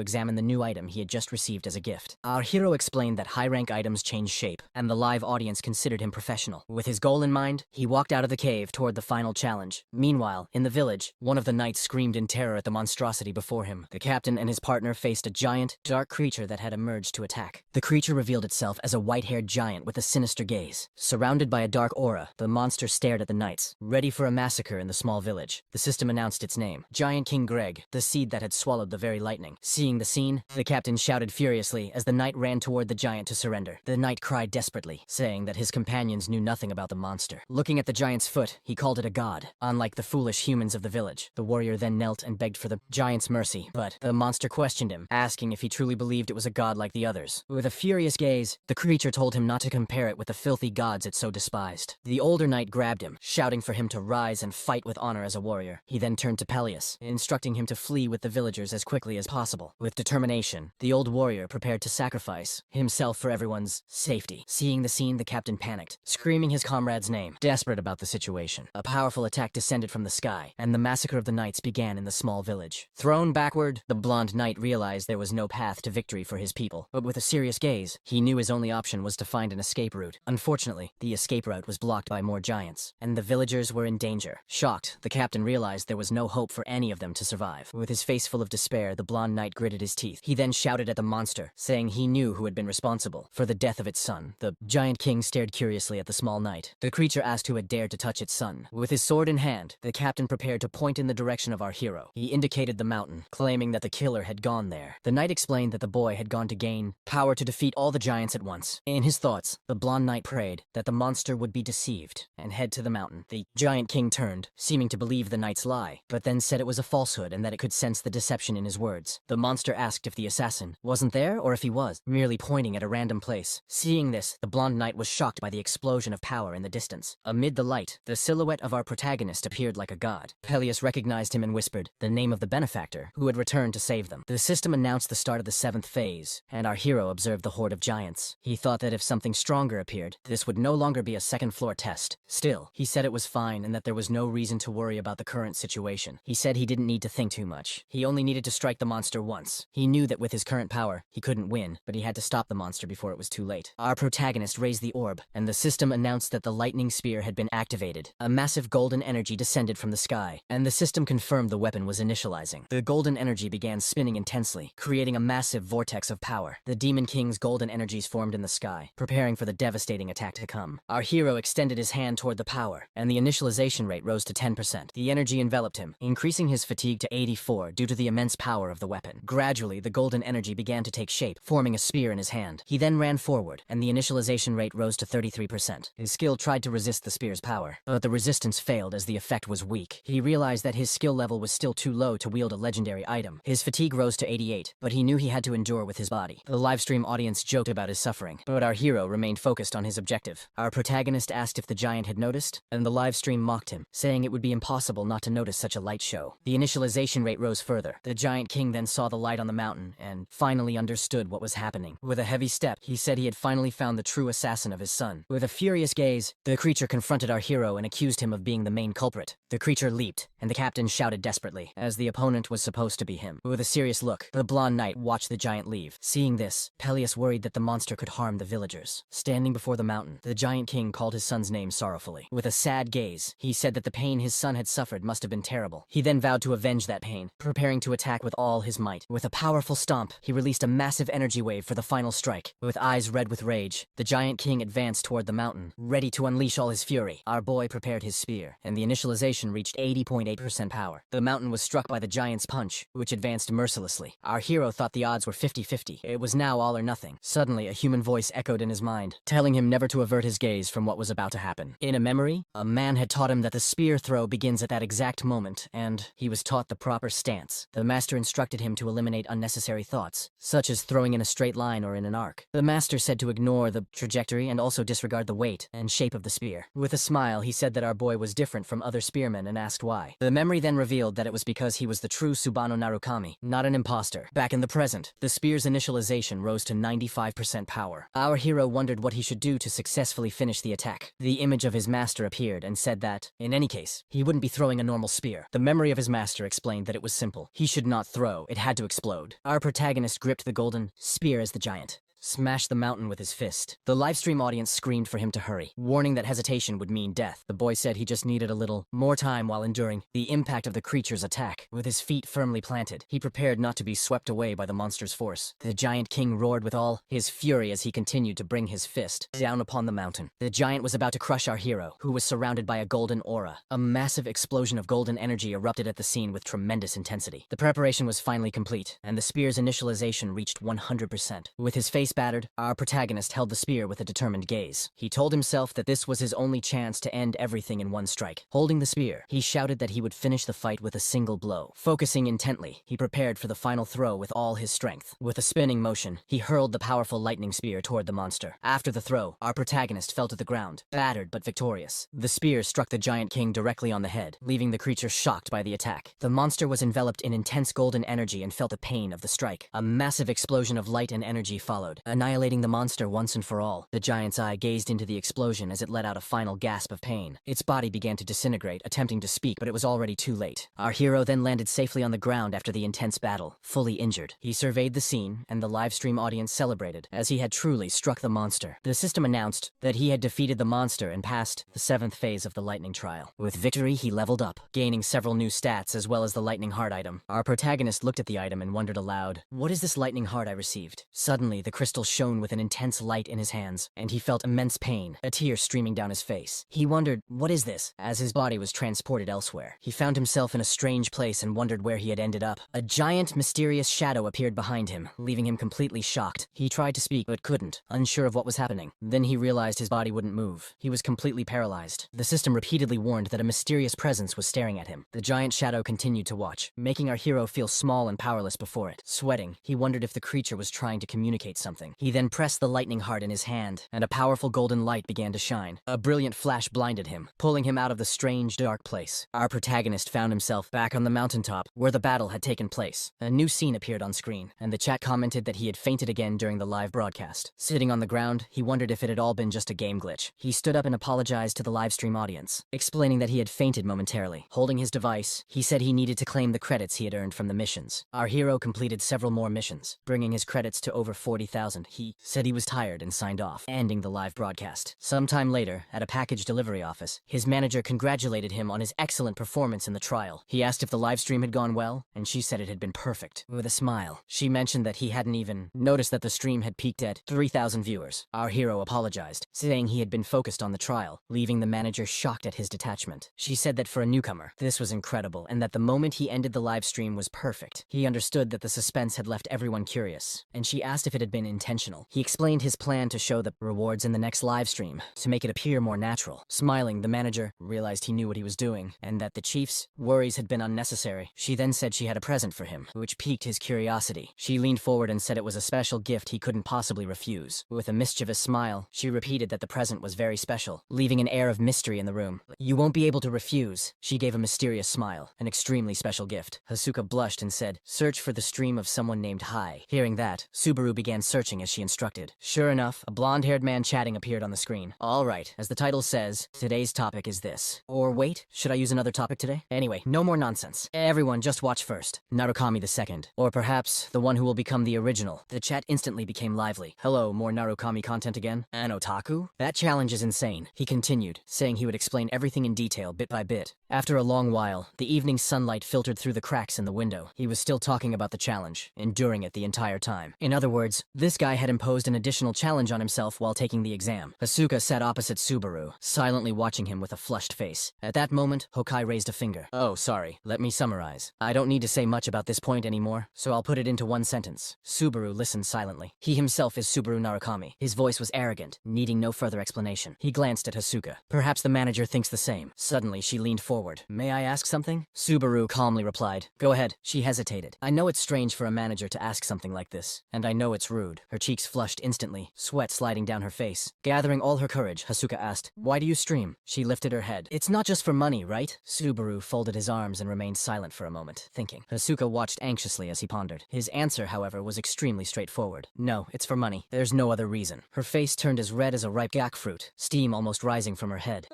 examine the new item he had just received as a gift. Our hero explained that high-rank items change shape, and the live audience considered him professional. With his goal in mind, he walked out of the cave toward the final challenge. Meanwhile, in the village, one of the knights screamed in terror at the monstrosity before him. The captain and his partner faced a giant, dark creature that had emerged to attack. The creature revealed itself as a white-haired giant with a sinister gaze. Surrounded by a dark aura, the monster stared at the knights, ready for a massacre in the small village. The system announced its name, Giant King 𝐃𝐸𝐺, the seed that had swallowed the very lightning. Seeing the scene, the captain shouted furiously as the knight ran toward the giant to surrender. The knight cried desperately, saying that his companions knew nothing about the monster. Looking at the giant's foot, he called it a god, unlike the foolish humans of the village. The warrior then knelt and begged for the giant's mercy, but the monster questioned him, asking if he truly believed it was a god like the others. With a furious gaze, the creature told him not to compare it with the filthy gods it so despised. The older knight grabbed him, shouting for him to rise and fight with honor as a warrior. He then turned to Peleus, instructing him to flee with the villagers as quickly as possible. With determination, the old warrior prepared to sacrifice himself for everyone's safety. Seeing the scene, the captain panicked, screaming his comrade's name, desperate about the situation. A powerful attack descended from the sky, and the massacre of the knights began in the small village. Thrown backward, the blonde knight realized there was no path to victory for his people, but with a serious gaze, he knew his only option was to find an escape route. Unfortunately, the escape route was blocked by more giants, and the villagers were in danger. Shocked, the captain realized there was no hope for any of them to survive. With his face full of despair, the blonde knight gritted his teeth. He then shouted at the monster, saying he knew who had been responsible for the death of its son. The giant king stared curiously at the small knight. The creature asked who had dared to touch its son. With his sword in hand, the captain prepared to point in the direction of our hero. He indicated the mountain, claiming that the killer had gone there. The knight explained that the boy had gone to gain power to defeat all the giants at once. In his thoughts, the blonde knight prayed that the monster would be deceived and head to the mountain. The giant king turned, seeming to believe the knight's lie, but then said it was a falsehood and that it could sense the deception in his words. The monster asked if the assassin wasn't there or if he was, merely pointing at a random place. Seeing this, the blonde knight was shocked by the explosion of power in the distance. Amid the light, the silhouette of our protagonist appeared like a god. Peleus recognized him and whispered the name of the benefactor who had returned to save them. The system announced the start of the 7th phase, and our hero observed the horde of giants. He thought that if something stronger appeared, this would no longer be a second-floor test. Still, he said it was fine and that there was no reason to worry about the current situation. He said he didn't need to think too much. He only needed to strike the monster once. He knew that with his current power, he couldn't win, but he had to stop the monster before it was too late. Our protagonist raised the orb, and the system announced that the lightning spear had been activated. A massive golden energy descended from the sky, and the system confirmed the weapon was initializing. The golden energy began spinning intensely, creating a massive vortex of power. The Demon King's golden energies formed in the sky, preparing for the devastating attack to come. Our hero extended his hand toward the power, and the initialization rate rose to 10%. The energy enveloped him, increasing his fatigue to 84 due to the immense power of the weapon. Gradually, the golden energy began to take shape, forming a spear in his hand. He then ran forward, and the initialization rate rose to 33%. His skill tried to resist the spear's power, but the resistance failed as the effect was weak. He realized that his skill level was still too low to wield a legendary item. His fatigue rose to 88, but he knew he had to endure with his body. The livestream audience joked about his suffering, but our hero remained focused on his objective. Our protagonist asked if the giant had noticed, and the livestream mocked him, saying it would be impossible not to notice such a light show. The initialization rate rose further. The giant king then saw the light on the mountain and finally understood what was happening. With a heavy step, he said he had finally found the true assassin of his son. With a furious gaze, the creature confronted our hero and accused him of being the main culprit. The creature leaped, and the captain shouted desperately, as the opponent was supposed to be him. With a serious look, the blonde knight watched the giant leave. Seeing this, Peleus worried that the monster could harm the villagers. Standing before the mountain, the giant king called his son's name sorrowfully. With a sad gaze, he said that the pain his son had suffered must have been terrible. He then vowed to avenge that pain, preparing to attack with all his might. With a powerful stomp, he released a massive energy wave for the final strike. With eyes red with rage, the giant king advanced toward the mountain, ready to unleash all his fury. Our boy prepared his spear, and the initialization reached 80.8% power. The mountain was struck by the giant's punch, which advanced mercilessly. Our hero thought the odds were 50-50. It was now all or nothing. Suddenly, a human voice echoed in his mind, telling him never to avert his gaze from what was about to happen. In a memory, a man had taught him that the spear throw begins at that exact moment, and he was taught the proper stance. The master instructed him to eliminate unnecessary thoughts, such as throwing in a straight line or in an arc. The master said to ignore the trajectory and also disregard the weight and shape of the spear. With a smile, he said that our boy was different from other spearmen and asked why. The memory then revealed that it was because he was the true Subanno Narukami, not an imposter. Back in the present, the spear's initialization rose to 95% power. Our hero wondered what he should do to successfully finish the attack. The image of his master appeared and said that, in any case, he wouldn't be throwing a normal spear. The memory of his master explained that it was simple. He should not throw, it had to explode. Our protagonist gripped the golden spear as the giant smashed the mountain with his fist. The livestream audience screamed for him to hurry, warning that hesitation would mean death. The boy said he just needed a little more time while enduring the impact of the creature's attack. With his feet firmly planted, he prepared not to be swept away by the monster's force. The giant king roared with all his fury as he continued to bring his fist down upon the mountain. The giant was about to crush our hero, who was surrounded by a golden aura. A massive explosion of golden energy erupted at the scene with tremendous intensity. The preparation was finally complete, and the spear's initialization reached 100%. With his face battered, our protagonist held the spear with a determined gaze. He told himself that this was his only chance to end everything in one strike. Holding the spear, he shouted that he would finish the fight with a single blow. Focusing intently, he prepared for the final throw with all his strength. With a spinning motion, he hurled the powerful lightning spear toward the monster. After the throw, our protagonist fell to the ground, battered but victorious. The spear struck the giant king directly on the head, leaving the creature shocked by the attack. The monster was enveloped in intense golden energy and felt the pain of the strike. A massive explosion of light and energy followed, annihilating the monster once and for all. The giant's eye gazed into the explosion as it let out a final gasp of pain. Its body began to disintegrate, attempting to speak, but it was already too late. Our hero then landed safely on the ground after the intense battle, fully injured. He surveyed the scene, and the livestream audience celebrated, as he had truly struck the monster. The system announced that he had defeated the monster and passed the 7th phase of the lightning trial. With victory, he leveled up, gaining several new stats as well as the lightning heart item. Our protagonist looked at the item and wondered aloud, "What is this lightning heart I received?" Suddenly, the crystal shone with an intense light in his hands, and he felt immense pain, a tear streaming down his face. He wondered, "What is this?" as his body was transported elsewhere. He found himself in a strange place and wondered where he had ended up. A giant, mysterious shadow appeared behind him, leaving him completely shocked. He tried to speak, but couldn't, unsure of what was happening. Then he realized his body wouldn't move. He was completely paralyzed. The system repeatedly warned that a mysterious presence was staring at him. The giant shadow continued to watch, making our hero feel small and powerless before it. Sweating, he wondered if the creature was trying to communicate something. He then pressed the lightning heart in his hand, and a powerful golden light began to shine. A brilliant flash blinded him, pulling him out of the strange, dark place. Our protagonist found himself back on the mountaintop, where the battle had taken place. A new scene appeared on screen, and the chat commented that he had fainted again during the live broadcast. Sitting on the ground, he wondered if it had all been just a game glitch. He stood up and apologized to the livestream audience, explaining that he had fainted momentarily. Holding his device, he said he needed to claim the credits he had earned from the missions. Our hero completed several more missions, bringing his credits to over 40,000. He said he was tired and signed off, ending the live broadcast. Sometime later, at a package delivery office, his manager congratulated him on his excellent performance in the trial. He asked if the livestream had gone well, and she said it had been perfect. With a smile, she mentioned that he hadn't even noticed that the stream had peaked at 3,000 viewers. Our hero apologized, saying he had been focused on the trial, leaving the manager shocked at his detachment. She said that for a newcomer, this was incredible, and that the moment he ended the live stream was perfect. He understood that the suspense had left everyone curious, and she asked if it had been intentional. He explained his plan to show the rewards in the next live stream, to make it appear more natural. Smiling, the manager realized he knew what he was doing, and that the chief's worries had been unnecessary. She then said she had a present for him, which piqued his curiosity. She leaned forward and said it was a special gift he couldn't possibly refuse. With a mischievous smile, she repeated that the present was very special, leaving an air of mystery in the room. "You won't be able to refuse." She gave a mysterious smile, an extremely special gift. Asuka blushed and said, "Search for the stream of someone named Hai." Hearing that, Subaru began searching watching as she instructed. Sure enough, a blonde-haired man chatting appeared on the screen. Alright, as the title says, today's topic is this. Or wait, should I use another topic today? Anyway, no more nonsense. Everyone just watch first. Narukami II. Or perhaps, the one who will become the original. The chat instantly became lively. Hello, more Narukami content again? An otaku? That challenge is insane. He continued, saying he would explain everything in detail, bit by bit. After a long while, the evening sunlight filtered through the cracks in the window. He was still talking about the challenge, enduring it the entire time. In other words, this guy had imposed an additional challenge on himself while taking the exam. Asuka sat opposite Subaru, silently watching him with a flushed face. At that moment, Hokai raised a finger. Oh, sorry. Let me summarize. I don't need to say much about this point anymore, so I'll put it into one sentence. Subaru listened silently. He himself is Subaru Narukami. His voice was arrogant, needing no further explanation. He glanced at Asuka. Perhaps the manager thinks the same. Suddenly, she leaned forward. May I ask something? Subaru calmly replied. Go ahead. She hesitated. I know it's strange for a manager to ask something like this, and I know it's rude. Her cheeks flushed instantly, sweat sliding down her face. Gathering all her courage, Asuka asked, why do you stream? She lifted her head. It's not just for money, right? Subaru folded his arms and remained silent for a moment, thinking. Asuka watched anxiously as he pondered. His answer, however, was extremely straightforward. No, it's for money. There's no other reason. Her face turned as red as a ripe jackfruit, steam almost rising from her head.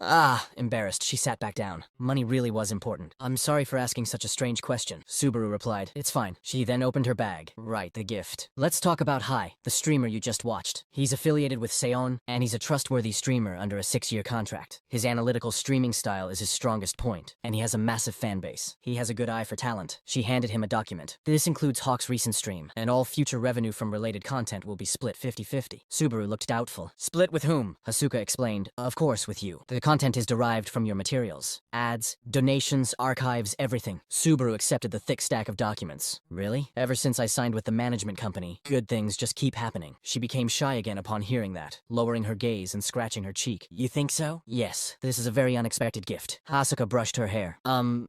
Embarrassed, she sat back down. Money really was important. I'm sorry for asking such a strange question, Subaru replied. It's fine. She then opened her bag. Right, the gift. Let's talk about 𝐊𝐲, the streamer you just watched. He's affiliated with 𝐊𝐲, and he's a trustworthy streamer under a 6-year contract. His analytical streaming style is his strongest point, and he has a massive fan base. He has a good eye for talent. She handed him a document. This includes 𝐻𝐾's recent stream, and all future revenue from related content will be split 50-50. Subaru looked doubtful. Split with whom? Asuka explained. Of course with you. The content is derived from your materials. Ads, donations, archives, everything. Subaru accepted the thick stack of documents. Really? Ever since I signed with the management company, good things just keep happening. She became shy again upon hearing that, lowering her gaze and scratching her cheek. You think so? Yes. This is a very unexpected gift. Asuka brushed her hair.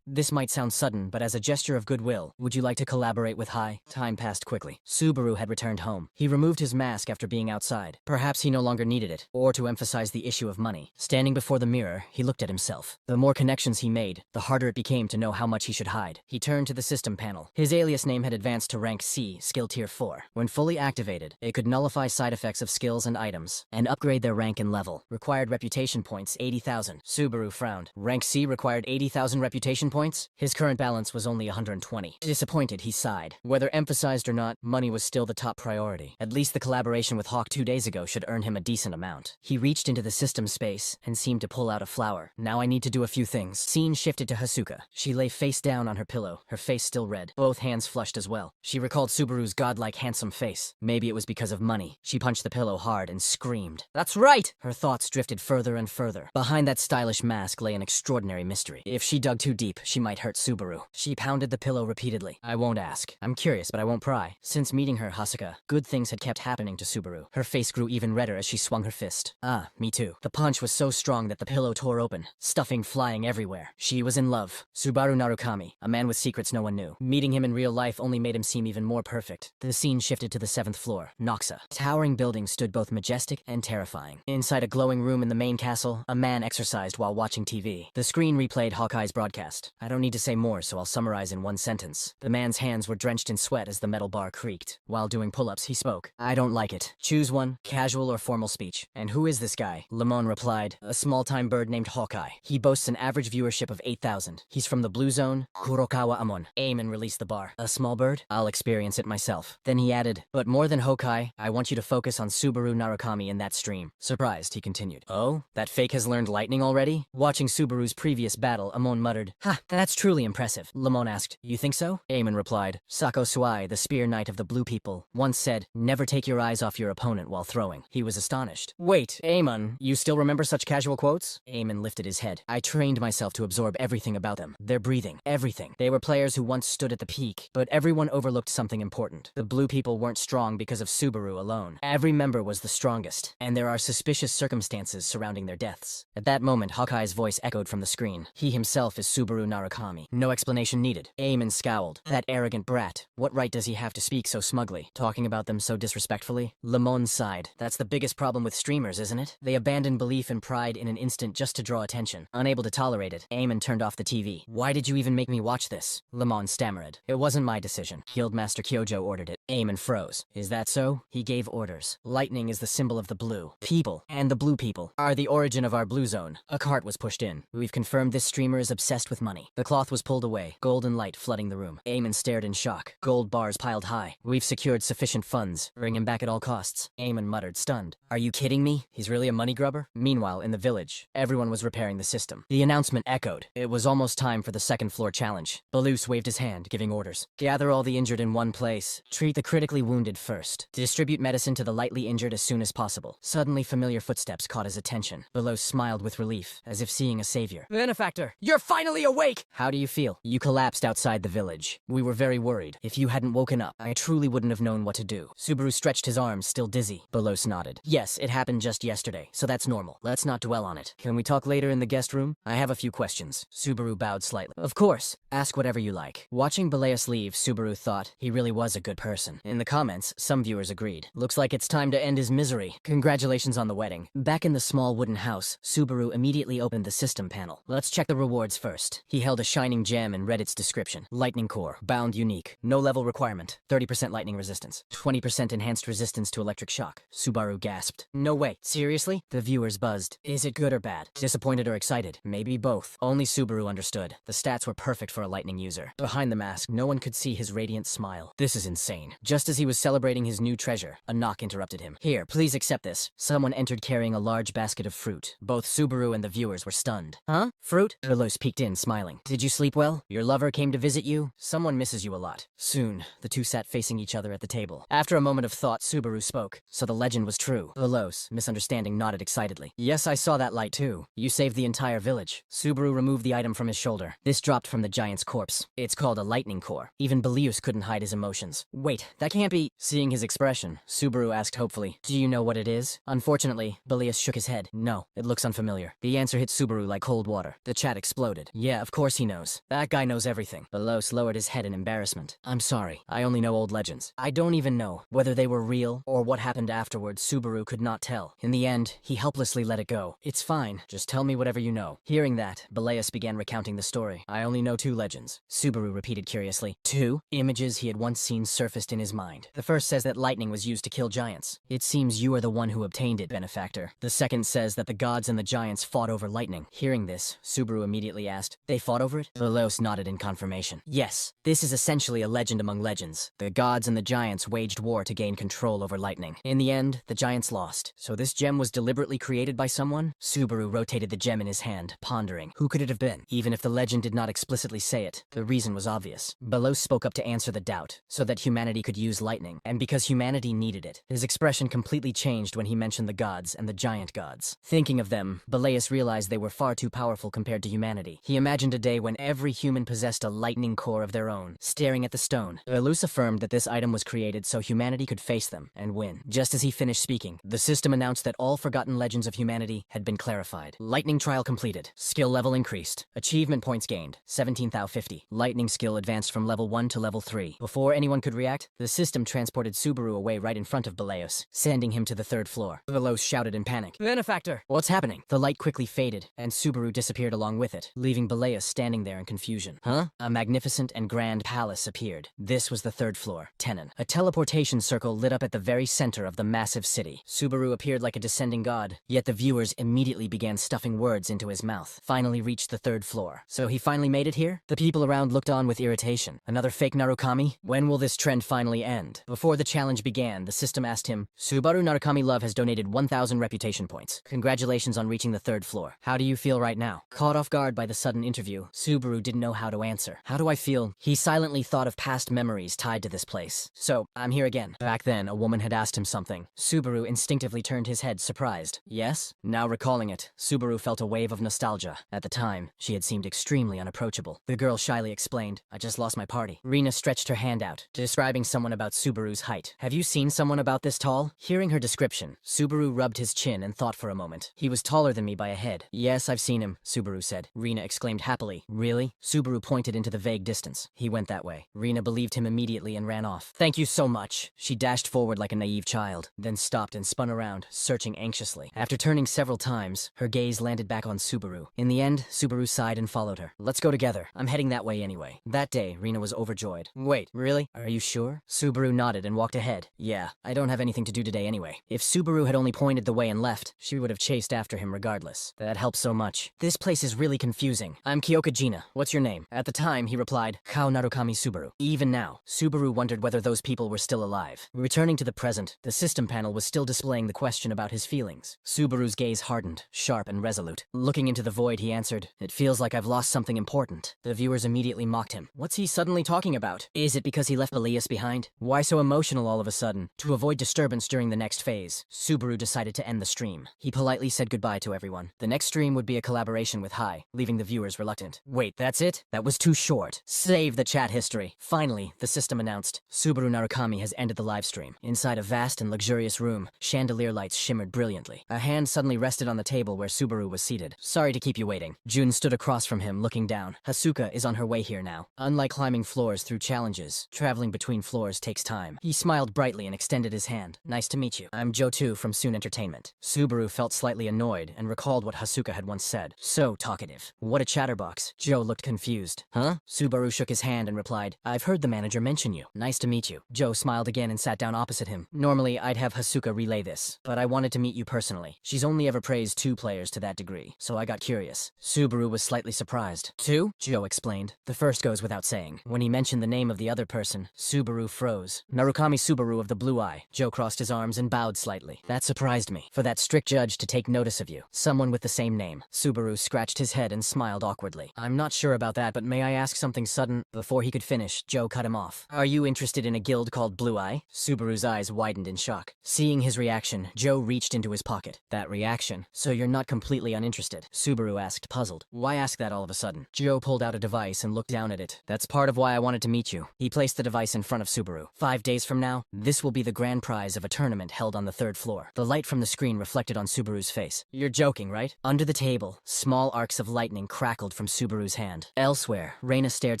This might sound sudden, but as a gesture of goodwill, would you like to collaborate with 𝐻𝐲? Time passed quickly. Subaru had returned home. He removed his mask after being outside. Perhaps he no longer needed it, or to emphasize the issue of money. Standing before the mirror, he looked at himself. The more connections he made, the harder it became to know how much he should hide. He turned to the system panel. His alias name had advanced to rank C, skill tier 4. When fully activated, it could nullify side effects of skills and items, and upgrade their rank and level. Required reputation points, 80,000. Subaru frowned. Rank C required 80,000 reputation points? His current balance was only 120. Disappointed, he sighed. Whether emphasized or not, money was still the top priority. At least the collaboration with 𝐻𝐾 2 days ago should earn him a decent amount. He reached into the system space and seemed to pull out a flower. Now I need to do a few things. Scene shifted to Asuka. She lay face down on her pillow, her face still red. Both hands flushed as well. She recalled Subaru's godlike handsome face. Maybe it was because of money. She punched the pillow hard and screamed. That's right! Her thoughts drifted further and further. Behind that stylish mask lay an extraordinary mystery. If she dug too deep, she might hurt Subaru. She pounded the pillow repeatedly. I won't ask. I'm curious, but I won't pry. Since meeting her, Asuka, good things had kept happening to Subaru. Her face grew even redder as she swung her fist. Me too. The punch was so strong that the pillow tore open, stuffing flying everywhere. She was in love. Subaru Narukami, a man with secrets no one knew. Meeting him in real life only made him seem even more perfect. The scene shifted to the 7th floor, Noxa. Towering buildings stood both majestic and terrifying. Inside a glowing room in the main castle, a man exercised while watching TV. The screen replayed 𝐻𝐾's broadcast. I don't need to say more, so I'll summarize in one sentence. The man's hands were drenched in sweat as the metal bar creaked. While doing pull-ups, he spoke. I don't like it. Choose one, casual or formal speech. And who is this guy? Lemon replied. A small-time bird named 𝐻𝐾. He boasts an average viewership of 8,000. He's from the blue zone, Kurokawa Amon. Aim and release the bar. A small bird? I'll experience it myself. Then he added, but more than 𝐻𝐾, I want you to focus on Subaru Narukami in that stream. Surprised, he continued. Oh? That fake has learned lightning already? Watching Subaru's previous battle, Amon muttered. Ha, that's truly impressive. Lemon asked, you think so? Eamon replied, Sako Suai, the spear knight of the blue people, once said, never take your eyes off your opponent while throwing. He was astonished. Wait, Eamon, you still remember such casual quotes? Eamon lifted his head. I trained myself to absorb everything about them. Their breathing. Everything. They were players who once stood at the peak, but everyone overlooked something important. The blue people weren't strong because of Subaru alone. Every member was the strongest, and there are suspicious circumstances surrounding their deaths. At that moment, 𝐻𝐾's voice echoed from the screen. He himself is Subaru Narukami. No explanation needed. Eamon scowled. That arrogant brat. What right does he have to speak so smugly, talking about them so disrespectfully? Lemon sighed. That's the biggest problem with streamers, isn't it? They abandon belief and pride in an instant just to draw attention. Unable to tolerate it, Eamon turned off the TV. Why did you even make me watch this? Lemon stammered. It wasn't my decision. Guildmaster Kyojo ordered it. Eamon froze. Is that so? He gave orders. Lightning is the symbol of the blue people, and the blue people are the origin of our blue zone. A cart was pushed in. We've confirmed this streamer is obsessed with money. The cloth was pulled away, golden light flooding the room. Eamon stared in shock. Gold bars piled high. We've secured sufficient funds. Bring him back at all costs. Eamon muttered, stunned. Are you kidding me? He's really a money grubber? Meanwhile, in the village, everyone was repairing the system. The announcement echoed. It was almost time for the second floor challenge. 𝐊𝐢𝐧 waved his hand, giving orders. Gather all the injured in one place. Treat the critically wounded first. Distribute medicine to the lightly injured as soon as possible. Suddenly, familiar footsteps caught his attention. 𝐊𝐢𝐧 smiled with relief, as if seeing a savior. Benefactor, you're finally awake! How do you feel? You collapsed outside the village. We were very worried. If you hadn't woken up, I truly wouldn't have known what to do. Subaru stretched his arms, still dizzy. 𝐊𝐢𝐧 nodded. Yes, it happened just yesterday, so that's normal. Let's not dwell on it. Can we talk later in the guest room? I have a few questions. Subaru bowed slightly. Of course. Ask whatever you like. Watching 𝐊𝐿𝐼𝐻 leave, Subaru thought he really was a good person. In the comments, some viewers agreed. Looks like it's time to end his misery. Congratulations on the wedding. Back in the small wooden house, Subaru immediately opened the system panel. Let's check the rewards first. He held a shining gem and read its description. Lightning core, bound unique. No level requirement. 30% lightning resistance. 20% enhanced resistance to electric shock. Subaru gasped. No way. Seriously? The viewers buzzed. Is it good or bad? Disappointed or excited? Maybe both. Only Subaru understood. The stats were perfect for a lightning user. Behind the mask, no one could see his radiant smile. This is insane. Just as he was celebrating his new treasure, a knock interrupted him. Here, please accept this. Someone entered carrying a large basket of fruit. Both Subaru and the viewers were stunned. Huh? Fruit? 𝐊𝐼𝐻 peeked in, smiling. Did you sleep well? Your lover came to visit you? Someone misses you a lot. Soon, the two sat facing each other at the table. After a moment of thought, Subaru spoke. So the legend was true. 𝐊𝐼𝐻, misunderstanding, nodded excitedly. Yes, I saw that light too. You saved the entire village. Subaru removed the item from his shoulder. This dropped from the giant's corpse. It's called a lightning core. Even 𝐊𝐼𝐻 couldn't hide his emotions. Wait, that can't be... Seeing his expression, Subaru asked hopefully, do you know what it is? Unfortunately, 𝐊𝐼𝐻 shook his head. No, it looks unfamiliar. The answer hit Subaru like cold water. The chat exploded. Yeah, of course he knows. That guy knows everything. 𝐊𝐻 lowered his head in embarrassment. I'm sorry, I only know old legends. I don't even know whether they were real or what happened afterwards. Subaru could not tell. In the end, he helplessly let it go. It's fine, just tell me whatever you know. Hearing that, 𝐊𝐼𝐻 began recounting the story. I only know 2 legends. Subaru repeated curiously. 2 images he had once seen surfaced in his mind. The first says that lightning was used to kill giants. It seems you are the one who obtained it, benefactor. The second says that the gods and the giants fought over lightning. Hearing this, Subaru immediately asked, they fought over it? 𝐊𝐼𝐻 nodded in confirmation. Yes, this is essentially a legend among legends. The gods and the giants waged war to gain control over lightning. In the end, the giants lost. So this gem was deliberately created by someone? Subaru rotated the gem in his hand, pondering. Who could it have been? Even if the legend did not explicitly say it, the reason was obvious. 𝐊𝐻 spoke up to answer the doubt, so that humanity could use lightning, and because humanity needed it. His expression completely changed when he mentioned the gods and the giant gods. Thinking of them, 𝐊𝐼𝐻 realized they were far too powerful compared to humanity. He imagined a day when every human possessed a lightning core of their own, staring at the stone. 𝐊𝐻 affirmed that this item was created so humanity could face them and win. Just as he finished speaking, the system announced that all forgotten legends of humanity had been clarified. Lightning trial completed. Skill level increased. Achievement points gained. 17,050. Lightning skill advanced from level 1 to level 3. Before anyone could react, the system transported Subaru away right in front of 𝐊𝐼𝐻, sending him to the 3rd floor. 𝐊𝐻 shouted in panic. Benefactor! What's happening? The light quickly faded, and Subaru disappeared along with it, leaving 𝐊𝐼𝐻 standing there in confusion. Huh? A magnificent and grand palace appeared. This was the 3rd floor, Tenon. A teleportation circle lit up at the very center of the massive city. Subaru appeared like a descending god, yet the viewers immediately began stuffing words into his mouth. Finally reached the 3rd floor. So he finally made it here? The people around looked on with irritation. Another fake Narukami? When will this trend finally end? Before the challenge began, the system asked him, Subaru Narukami Love has donated 1,000 reputation points. Congratulations on reaching the 3rd floor. How do you feel right now? Caught off guard by the sudden interview, Subaru didn't know how to answer. How do I feel? He silently thought of past memories tied to this place. So, I'm here again. Back then, a woman had asked him something. Subaru instinctively turned his head, surprised. Yes? Now recalling it, Subaru felt a wave of nostalgia. At the time, she had seemed extremely unapproachable. The girl shyly explained, I just lost my party. Rina stretched her hand out, describing someone about Subaru's height. Have you seen someone about this tall? Hearing her description, Subaru rubbed his chin and thought for a moment. He was taller than me by a head. Yes, I've seen him, Subaru said. Rina exclaimed happily. Really? Subaru pointed into the vague distance. He went that way. Rina believed him immediately and ran off. Thank you so much. She dashed forward like a naive child, then stopped and spun around, searching anxiously. After turning several times, her gaze landed back on Subaru. In the end, Subaru sighed and followed her. Let's go together. I'm heading that way anyway. That day, Rina was overjoyed. Wait, really? Are you sure? floor? Subaru nodded and walked ahead. Yeah, I don't have anything to do today anyway. If Subaru had only pointed the way and left, she would have chased after him regardless. That helps so much. This place is really confusing. I'm 𝐃𝐞𝐦𝐨𝐧. What's your name? At the time, he replied, 𝐊𝐢𝐳 Narukami Subaru. Even now, Subaru wondered whether those people were still alive. Returning to the present, the system panel was still displaying the question about his feelings. Subaru's gaze hardened, sharp and resolute. Looking into the void, he answered, "It feels like I've lost something important." The viewers immediately mocked him. What's he suddenly talking about? Is it because he left 𝐊𝐢𝐳𝐵 behind? Why so emotional all of a sudden? To avoid disturbance during the next phase, Subaru decided to end the stream. He politely said goodbye to everyone. The next stream would be a collaboration with 𝐊𝐲, leaving the viewers reluctant. Wait, that's it? That was too short. Save the chat history. Finally, the system announced, Subaru Narukami has ended the livestream. Inside a vast and luxurious room, chandelier lights shimmered brilliantly. A hand suddenly rested on the table where Subaru was seated. Sorry to keep you waiting. Jun stood across from him, looking down. Hasuka is on her way here now. Unlike climbing floors through challenges, traveling between floors takes time. He smiled brightly and extended his hand. Nice to meet you. I'm Joe from Soon Entertainment. Subaru felt slightly annoyed and recalled what Hasuka had once said. So talkative. What a chatterbox. Joe looked confused. Huh? Subaru shook his hand and replied, I've heard the manager mention you. Nice to meet you. Joe smiled again and sat down opposite him. Normally, I'd have Hasuka relay this, but I wanted to meet you personally. She's only ever praised 2 players to that degree, so I got curious. Subaru was slightly surprised. 2? Joe explained. The first goes without saying. When he mentioned the name of the other person, Subaru froze. Narukami Subaru of the Blue Eye. Joe crossed his arms and bowed slightly. That surprised me. For that strict judge to take notice of you. Someone with the same name. Subaru scratched his head and smiled awkwardly. I'm not sure about that, but may I ask something sudden? Before he could finish, Joe cut him off. Are you interested in a guild called Blue Eye? Subaru's eyes widened in shock. Seeing his reaction, Joe reached into his pocket. That reaction? So you're not completely uninterested? Subaru asked, puzzled. Why ask that all of a sudden? Joe pulled out a device and looked down at it. That's part of why I wanted to meet you. He placed the device in front of Subaru. 5 days from now, this will be the grand prize of a tournament held on the 3rd floor. The light from the screen reflected on Subaru's face. You're joking, right? Under the table, small arcs of lightning crackled from Subaru's hand. Elsewhere, Reina stared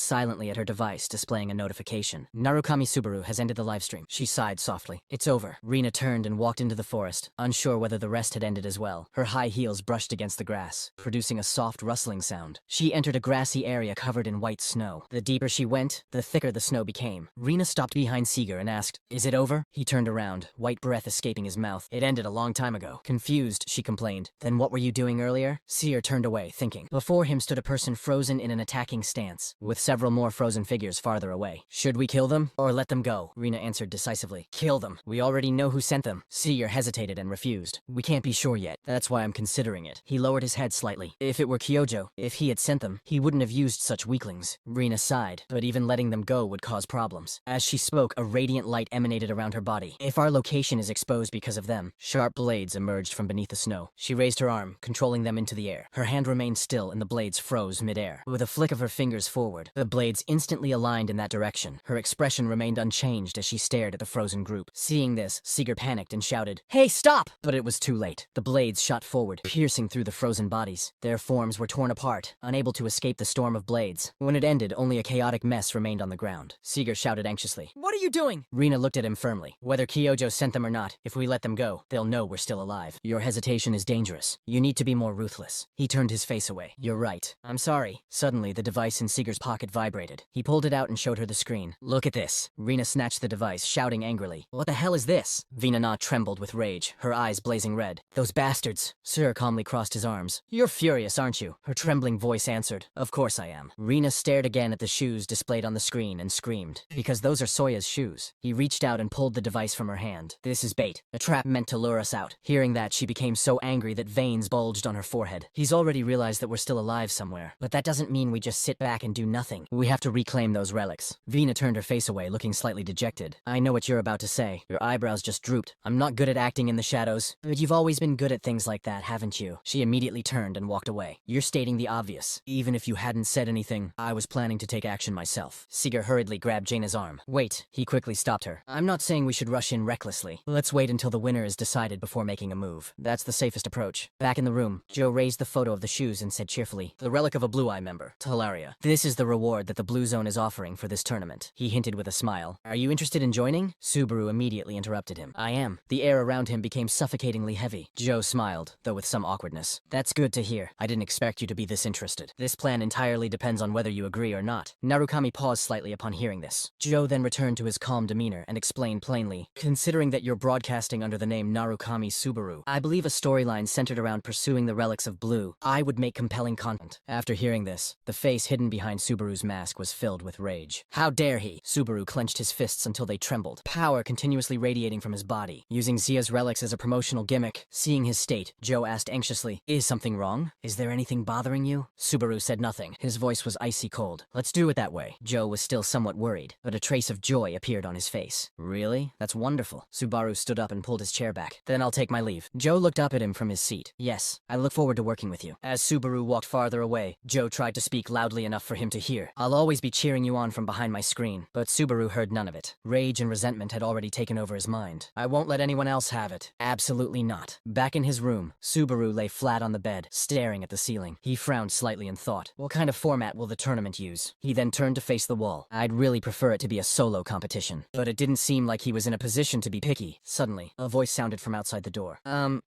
silently at her device, displaying a notification. Narukami Subaru has ended the livestream. She sighed softly. It's over. Reina turned and walked into the forest, unsure whether the rest had ended as well. Her high heels brushed against the grass, producing a soft rustling sound. She entered a grassy area covered in white snow. The deeper she went, the thicker the snow became. Reina stopped behind 𝐃𝐞𝐦𝐨𝐧 and asked, Is it over? He turned around, white breath escaping his mouth. It ended a long time ago. Confused, she complained. Then what were you doing earlier? 𝐃𝐞𝐦𝐨𝐧 turned away, thinking. Before him stood a person frozen in an attacking stance, with several more frozen figures farther away. Should we kill them, or let them go? Reina answered decisively. Kill them. We already know who sent them. 𝐃𝐞𝐦𝐨𝐧 hesitated and refused. We can't be sure yet. That's why I'm considering it. He lowered his head slightly. If it were Kyojo, if he had sent them, he wouldn't have used such weaklings. Reina sighed, but even letting them go would cause problems. As she spoke, a radiant light emanated around her body. If our location is exposed because of them, sharp blades emerged from beneath the snow. She raised her arm, controlling them into the air. Her hand remained still and the blades froze mid-air. With a flick of her fingers forward, the blades instantly aligned in that direction. Her expression remained unchanged as she stared at the frozen group. Seeing this, 𝐃𝐞𝐦𝐨𝐧 panicked and shouted, Hey, stop! But it was too late. The blades shot forward, piercing through the frozen bodies. Their forms were torn apart, unable to escape the storm of blades. When it ended, only a chaotic mess remained on the ground. 𝐃𝐞𝐦𝐨𝐧 shouted anxiously, What are you doing? Reina looked at him firmly. Whether Kyojo sent them or not, if we let them go, they'll know we're still alive. Your hesitation is dangerous. You need to be more ruthless. He turned his face away. You're right. I'm sorry. Suddenly, the device in 𝐃𝐞𝐦𝐨𝐧's pocket vibrated. He pulled it out and showed her the screen. Look at this. Reina snatched the device, shouting angrily. What the hell is this? Vina trembled with rage, her eyes blazing red. Those bastards. Sir calmly crossed his arms. You're furious, aren't you? Her trembling voice answered. Of course I am. Reina stared again at the shoes displayed on the screen and screamed. Because those are Soya's shoes. He reached out and pulled the device from her hand. This is bait. A trap meant to lure us out. Hearing that, she became so angry that veins bulged on her forehead. He's already realized that we're still alive somewhere. But that doesn't mean we just sit back and do nothing. We have to reclaim those relics. Vina turned her face away, looking slightly dejected. I know what you're about to say. Your eyebrows just drooped. I'm not good at acting in the shadows. But you've always been good at things like that, haven't you? She immediately turned and walked away. You're stating the obvious. Even if you hadn't said anything, I was planning to take action myself. 𝐃𝐞𝐦𝐨𝐧 hurriedly grabbed Jaina's arm. Wait. He quickly stopped her. I'm not saying we should rush in recklessly. Let's wait until the winner is decided before making a move. That's the safest approach. Back in the room, Joe raised the photo of the shoes and said cheerfully, The relic of a Blue Eye member, Talaria. This is the reward that the Blue Zone is offering for this tournament. He hinted with a smile. Are you interested in joining? Subaru immediately interrupted him. I am. The air around him became suffocatingly heavy. Joe smiled, though with some awkwardness. That's good to hear. I didn't expect you to be this interested. This plan entirely depends on whether you agree or not. Narukami paused slightly upon hearing this. Joe then returned to his calm demeanor and explained plainly, considering that you're broadcasting under the name Narukami Subaru, I believe a storyline centered around pursuing the relics of blue. I would make compelling content. After hearing this, the face hidden behind Subaru's mask was filled with rage. How dare he? Subaru clenched his fists until they trembled, power continuously radiating from his body. Using 𝐊𝐲's relics as a promotional gimmick, seeing his state, Joe asked anxiously, is something wrong? Is there anything bothering you? Subaru said nothing. His voice was icy cold. Let's do it that way. Joe was still somewhat worried, but a trace of joy appeared on his face. Really? That's wonderful. Subaru stood up and pulled his chair back. Then I'll take my leave. Joe looked up at him from his seat. Yes, I look forward to working with you. As Subaru walked farther away, Joe tried to speak loudly enough for him to hear. I'll always be cheering you on from behind my screen. But Subaru heard none of it. Rage and resentment had already taken over his mind. I won't let anyone else have it. Absolutely not. Back in his room, Subaru lay flat on the bed, staring at the ceiling. He frowned slightly and thought, what kind of format will the tournament use? He then turned to face the wall. I'd really prefer it to be a solo competition. But it didn't seem like he was in a position to be picky. Suddenly, a voice sounded from outside the door.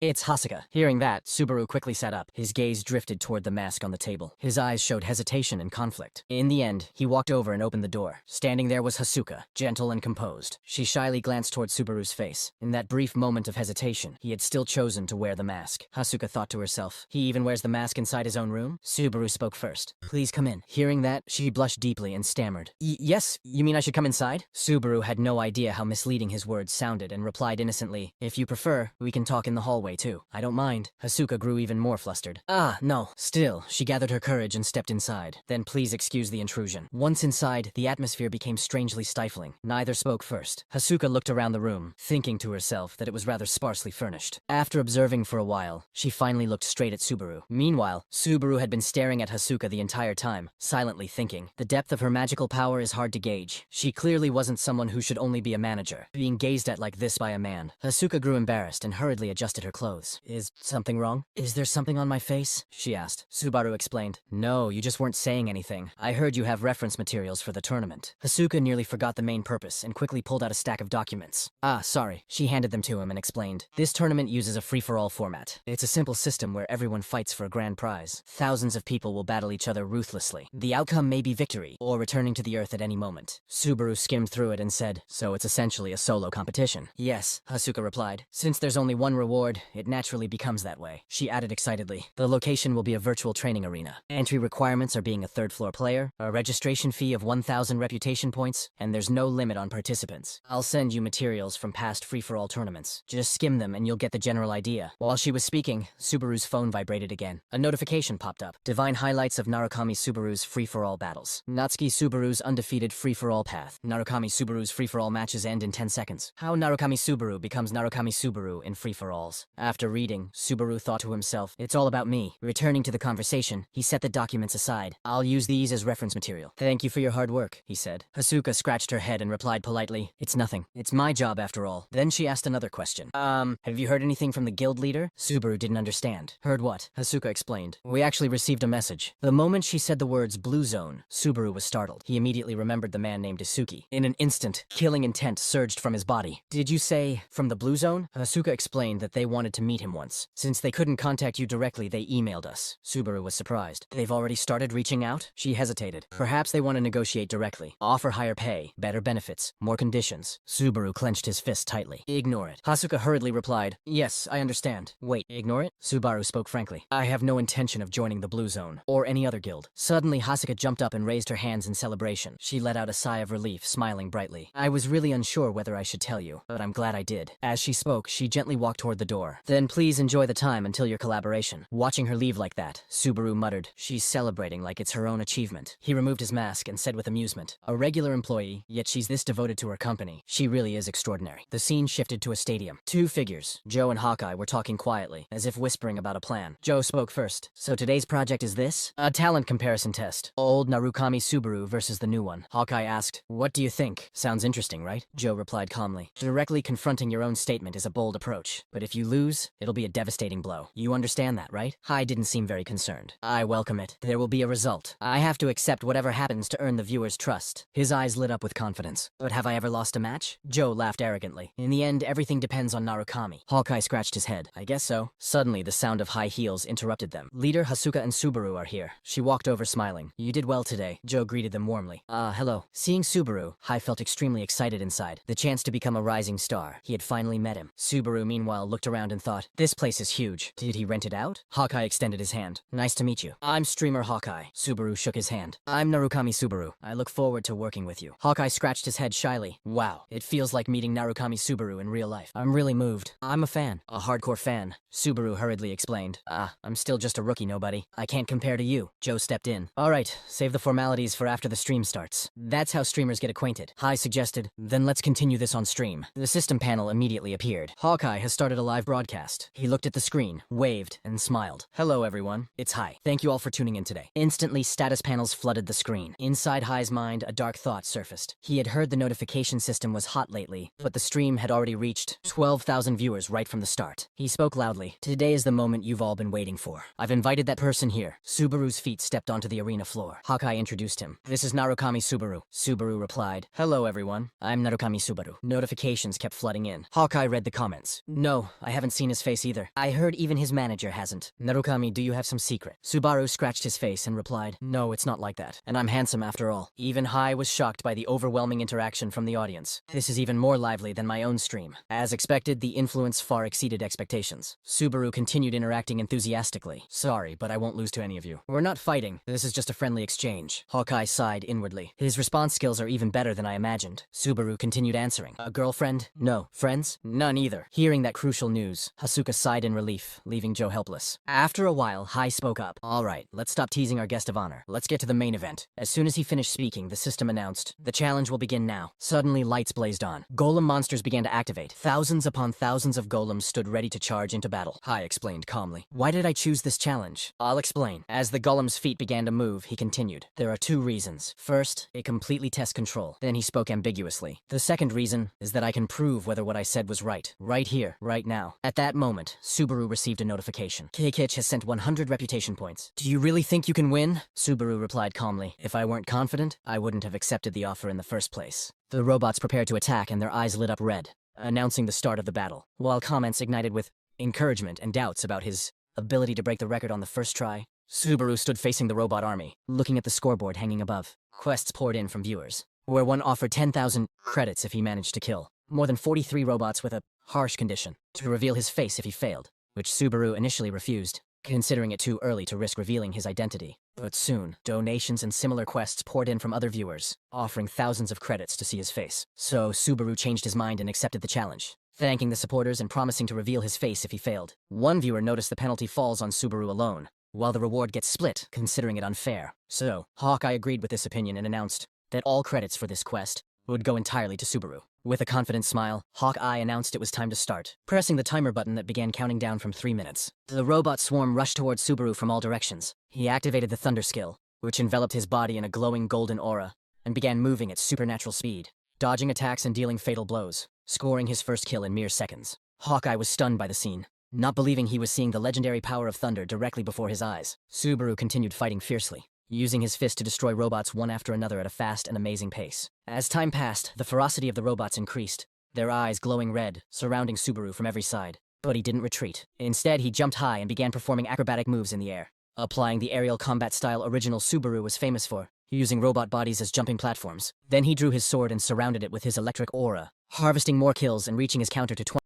It's 𝐊𝐿𝐲. Hearing that, Subaru quickly sat up. His gaze drifted toward the mask on the table. His eyes showed hesitation and conflict. In the end, he walked over and opened the door. Standing there was 𝐊𝐿𝐲, gentle and composed. She shyly glanced toward Subaru's face. In that brief moment of hesitation, he had still chosen to wear the mask. 𝐊𝐿𝐲 thought to herself, he even wears the mask inside his own room? Subaru spoke first. Please come in. Hearing that, she blushed deeply and stammered. Yes? You mean I should come inside? Subaru had no idea how misleading his words sounded and replied innocently, if you prefer, we can talk in the hallway too. I don't mind. 𝐊𝐿𝐲 grew even more flustered. No. Still, she gathered her courage and stepped inside. Then please excuse the intrusion. Once inside, the atmosphere became strangely stifling. Neither spoke first. 𝐊𝐿𝐲 looked around the room, thinking to herself that it was rather sparsely furnished. After observing for a while, she finally looked straight at Subaru. Meanwhile, Subaru had been staring at 𝐊𝐿𝐲 the entire time, silently thinking. The depth of her magical power is hard to gauge. She clearly wasn't someone who should only be a manager, being gazed at like this by a man. 𝐊𝐿𝐲 grew embarrassed and hurriedly adjusted her clothes. Is something wrong? Is there something on my face? She asked. Subaru explained. No, you just weren't saying anything. I heard you have reference materials for the tournament. 𝐊𝐿𝐲 nearly forgot the main purpose and quickly pulled out a stack of documents. Sorry. She handed them to him and explained. This tournament uses a free-for-all format. It's a simple system where everyone fights for a grand prize. Thousands of people will battle each other ruthlessly. The outcome may be victory, or returning to the Earth at any moment. Subaru skimmed through it and said, so it's essentially a solo competition. Yes, 𝐊𝐿𝐲 replied. Since there's only one reward, it naturally becomes that way. She added excitedly. The location will be a virtual training arena. Entry requirements are being a third-floor player, a registration fee of 1,000 reputation points, and there's no limit on participants. I'll send you materials from past free-for-all tournaments. Just skim them and you'll get the general idea. While she was speaking, Subaru's phone vibrated again. A notification popped up. Divine highlights of Narukami Subaru's free-for-all battles. Natsuki Subaru's undefeated free-for-all path. Narukami Subaru's free-for-all matches end in 10 seconds. How Narukami Subaru becomes Narukami Subaru in free-for-alls. After reading, Subaru thought to himself, it's all about me. Returning to the conversation, he set the documents aside. I'll use these as reference material. Thank you for your hard work, he said. 𝐊𝐿𝐲 scratched her head and replied politely, it's nothing. It's my job after all. Then she asked another question. Have you heard anything from the guild leader? Subaru didn't understand. Heard what? 𝐊𝐿𝐲 explained. We actually received a message. The moment she said the words blue zone, Subaru was startled. He immediately remembered the man named 𝐷𝐷𝐷𝐷𝐷𝐷. In an instant, killing intent surged from his body. Did you say, from the blue zone? 𝐊𝐿𝐲 explained that they wanted to meet him once. Since they couldn't contact you directly, they emailed us. Subaru was surprised. They've already started reaching out? She hesitated. Perhaps they want to negotiate directly. Offer higher pay, better benefits, more conditions. Subaru clenched his fist tightly. Ignore it. 𝐊𝐿𝐲 hurriedly replied, yes, I understand. Wait, ignore it? Subaru spoke frankly. I have no intention of joining the blue zone, or any other guild. Suddenly, 𝐊𝐿𝐲 jumped up and raised her hands in celebration. She let out a sigh of relief, smiling brightly. I was really unsure whether I should tell you, but I'm glad I did. As she spoke, she gently walked toward the door. Then please enjoy the time until your collaboration. Watching her leave like that, Subaru muttered, she's celebrating like it's her own achievement. He removed his mask and said with amusement, a regular employee, yet she's this devoted to her company. She really is extraordinary. The scene shifted to a stadium. Two figures, Joe and 𝐿𝐻𝐼, were talking quietly, as if whispering about a plan. Joe spoke first. So today's project is this? A talent comparison test. Old Narukami Subaru versus the new one. 𝐻𝐻𝐼 asked, what do you think? Sounds interesting, right? Joe replied calmly. Directly confronting your own statement is a bold approach. But if you lose, it'll be a devastating blow. You understand that, right? 𝐻𝐼 didn't seem very concerned. I welcome it. There will be a result. I have to accept whatever happens to earn the viewer's trust. His eyes lit up with confidence. But have I ever lost a match? Joe laughed arrogantly. In the end, everything depends on Narukami. 𝐻𝐻𝐼 scratched his head. I guess so. Suddenly, the sound of high heels interrupted them. Leader 𝐊𝐻𝐲 and Subaru are here. She walked over smiling. You did well today. Joe greeted them warmly. Hello. Seeing Subaru, Subaru, Hai felt extremely excited inside. The chance to become a rising star. He had finally met him. Subaru, meanwhile, looked around and thought, this place is huge. Did he rent it out? Hawkeye extended his hand. Nice to meet you. I'm streamer Hawkeye. Subaru shook his hand. I'm Narukami Subaru. I look forward to working with you. Hawkeye scratched his head shyly. Wow, it feels like meeting Narukami Subaru in real life. I'm really moved. I'm a fan. A hardcore fan. Subaru hurriedly explained. I'm still just a rookie nobody. I can't compare to you. Joe stepped in. Alright, save the formalities for after the stream starts. That's how streamers get acquainted. Hai suggested. Then let's continue this on stream. The system panel immediately appeared. Hawkeye has started a live broadcast. He looked at the screen, waved, and smiled. Hello everyone, it's Hai. Thank you all for tuning in today. Instantly, status panels flooded the screen. Inside Hai's mind, a dark thought surfaced. He had heard the notification system was hot lately, but the stream had already reached 12,000 viewers right from the start. He spoke loudly. Today is the moment you've all been waiting for. I've invited that person here. Subaru's feet stepped onto the arena floor. Hawkeye introduced him. This is Narukami Subaru. Subaru replied. Hello everyone. I'm Narukami Subaru. Notifications kept flooding in. Hawkeye read the comments. No, I haven't seen his face either. I heard even his manager hasn't. Narukami, do you have some secret? Subaru scratched his face and replied. No, it's not like that. And I'm handsome after all. Even Hai was shocked by the overwhelming interaction from the audience. This is even more lively than my own stream. As expected, the influence far exceeded expectations. Subaru continued interacting enthusiastically. Sorry, but I won't lose to any of you. We're not fighting. This is just a friendly exchange. Hawkeye sighed inwardly. His response skills are even better than I imagined. Subaru continued answering. A girlfriend? No. Friends? None either. Hearing that crucial news, Hasuka sighed in relief, leaving Joe helpless. After a while, Hai spoke up. Alright, let's stop teasing our guest of honor. Let's get to the main event. As soon as he finished speaking, the system announced, the challenge will begin now. Suddenly, lights blazed on. Golem monsters began to activate. Thousands upon thousands of golems stood ready to charge into battle. Hai explained calmly. Why did I choose this challenge? I'll explain. As the golem's feet began to move, he continued. There are two reasons. First, it completely tests control. Then he spoke ambiguously. The second reason is that I can prove whether what I said was right. Right here, right now. At that moment, Subaru received a notification. 𝐃𝐞 has sent 100 reputation points. Do you really think you can win? Subaru replied calmly. If I weren't confident, I wouldn't have accepted the offer in the first place. The robots prepared to attack and their eyes lit up red, announcing the start of the battle, while comments ignited with encouragement and doubts about his ability to break the record on the first try. Subaru stood facing the robot army, looking at the scoreboard hanging above. Quests poured in from viewers, where one offered 10,000 credits if he managed to kill more than 43 robots with a harsh condition to reveal his face if he failed, which Subaru initially refused, considering it too early to risk revealing his identity. But soon, donations and similar quests poured in from other viewers, offering thousands of credits to see his face. So Subaru changed his mind and accepted the challenge, thanking the supporters and promising to reveal his face if he failed. One viewer noticed the penalty falls on Subaru alone, while the reward gets split, considering it unfair. So, Hawkeye agreed with this opinion and announced that all credits for this quest would go entirely to Subaru. With a confident smile, Hawkeye announced it was time to start, pressing the timer button that began counting down from 3 minutes. The robot swarm rushed towards Subaru from all directions. He activated the Thunder skill, which enveloped his body in a glowing golden aura, and began moving at supernatural speed, dodging attacks and dealing fatal blows, scoring his first kill in mere seconds. Hawkeye was stunned by the scene, not believing he was seeing the legendary power of thunder directly before his eyes. Subaru continued fighting fiercely, using his fist to destroy robots one after another at a fast and amazing pace. As time passed, the ferocity of the robots increased, their eyes glowing red, surrounding Subaru from every side. But he didn't retreat. Instead, he jumped high and began performing acrobatic moves in the air, applying the aerial combat style original Subaru was famous for, using robot bodies as jumping platforms. Then he drew his sword and surrounded it with his electric aura, harvesting more kills and reaching his counter to 20.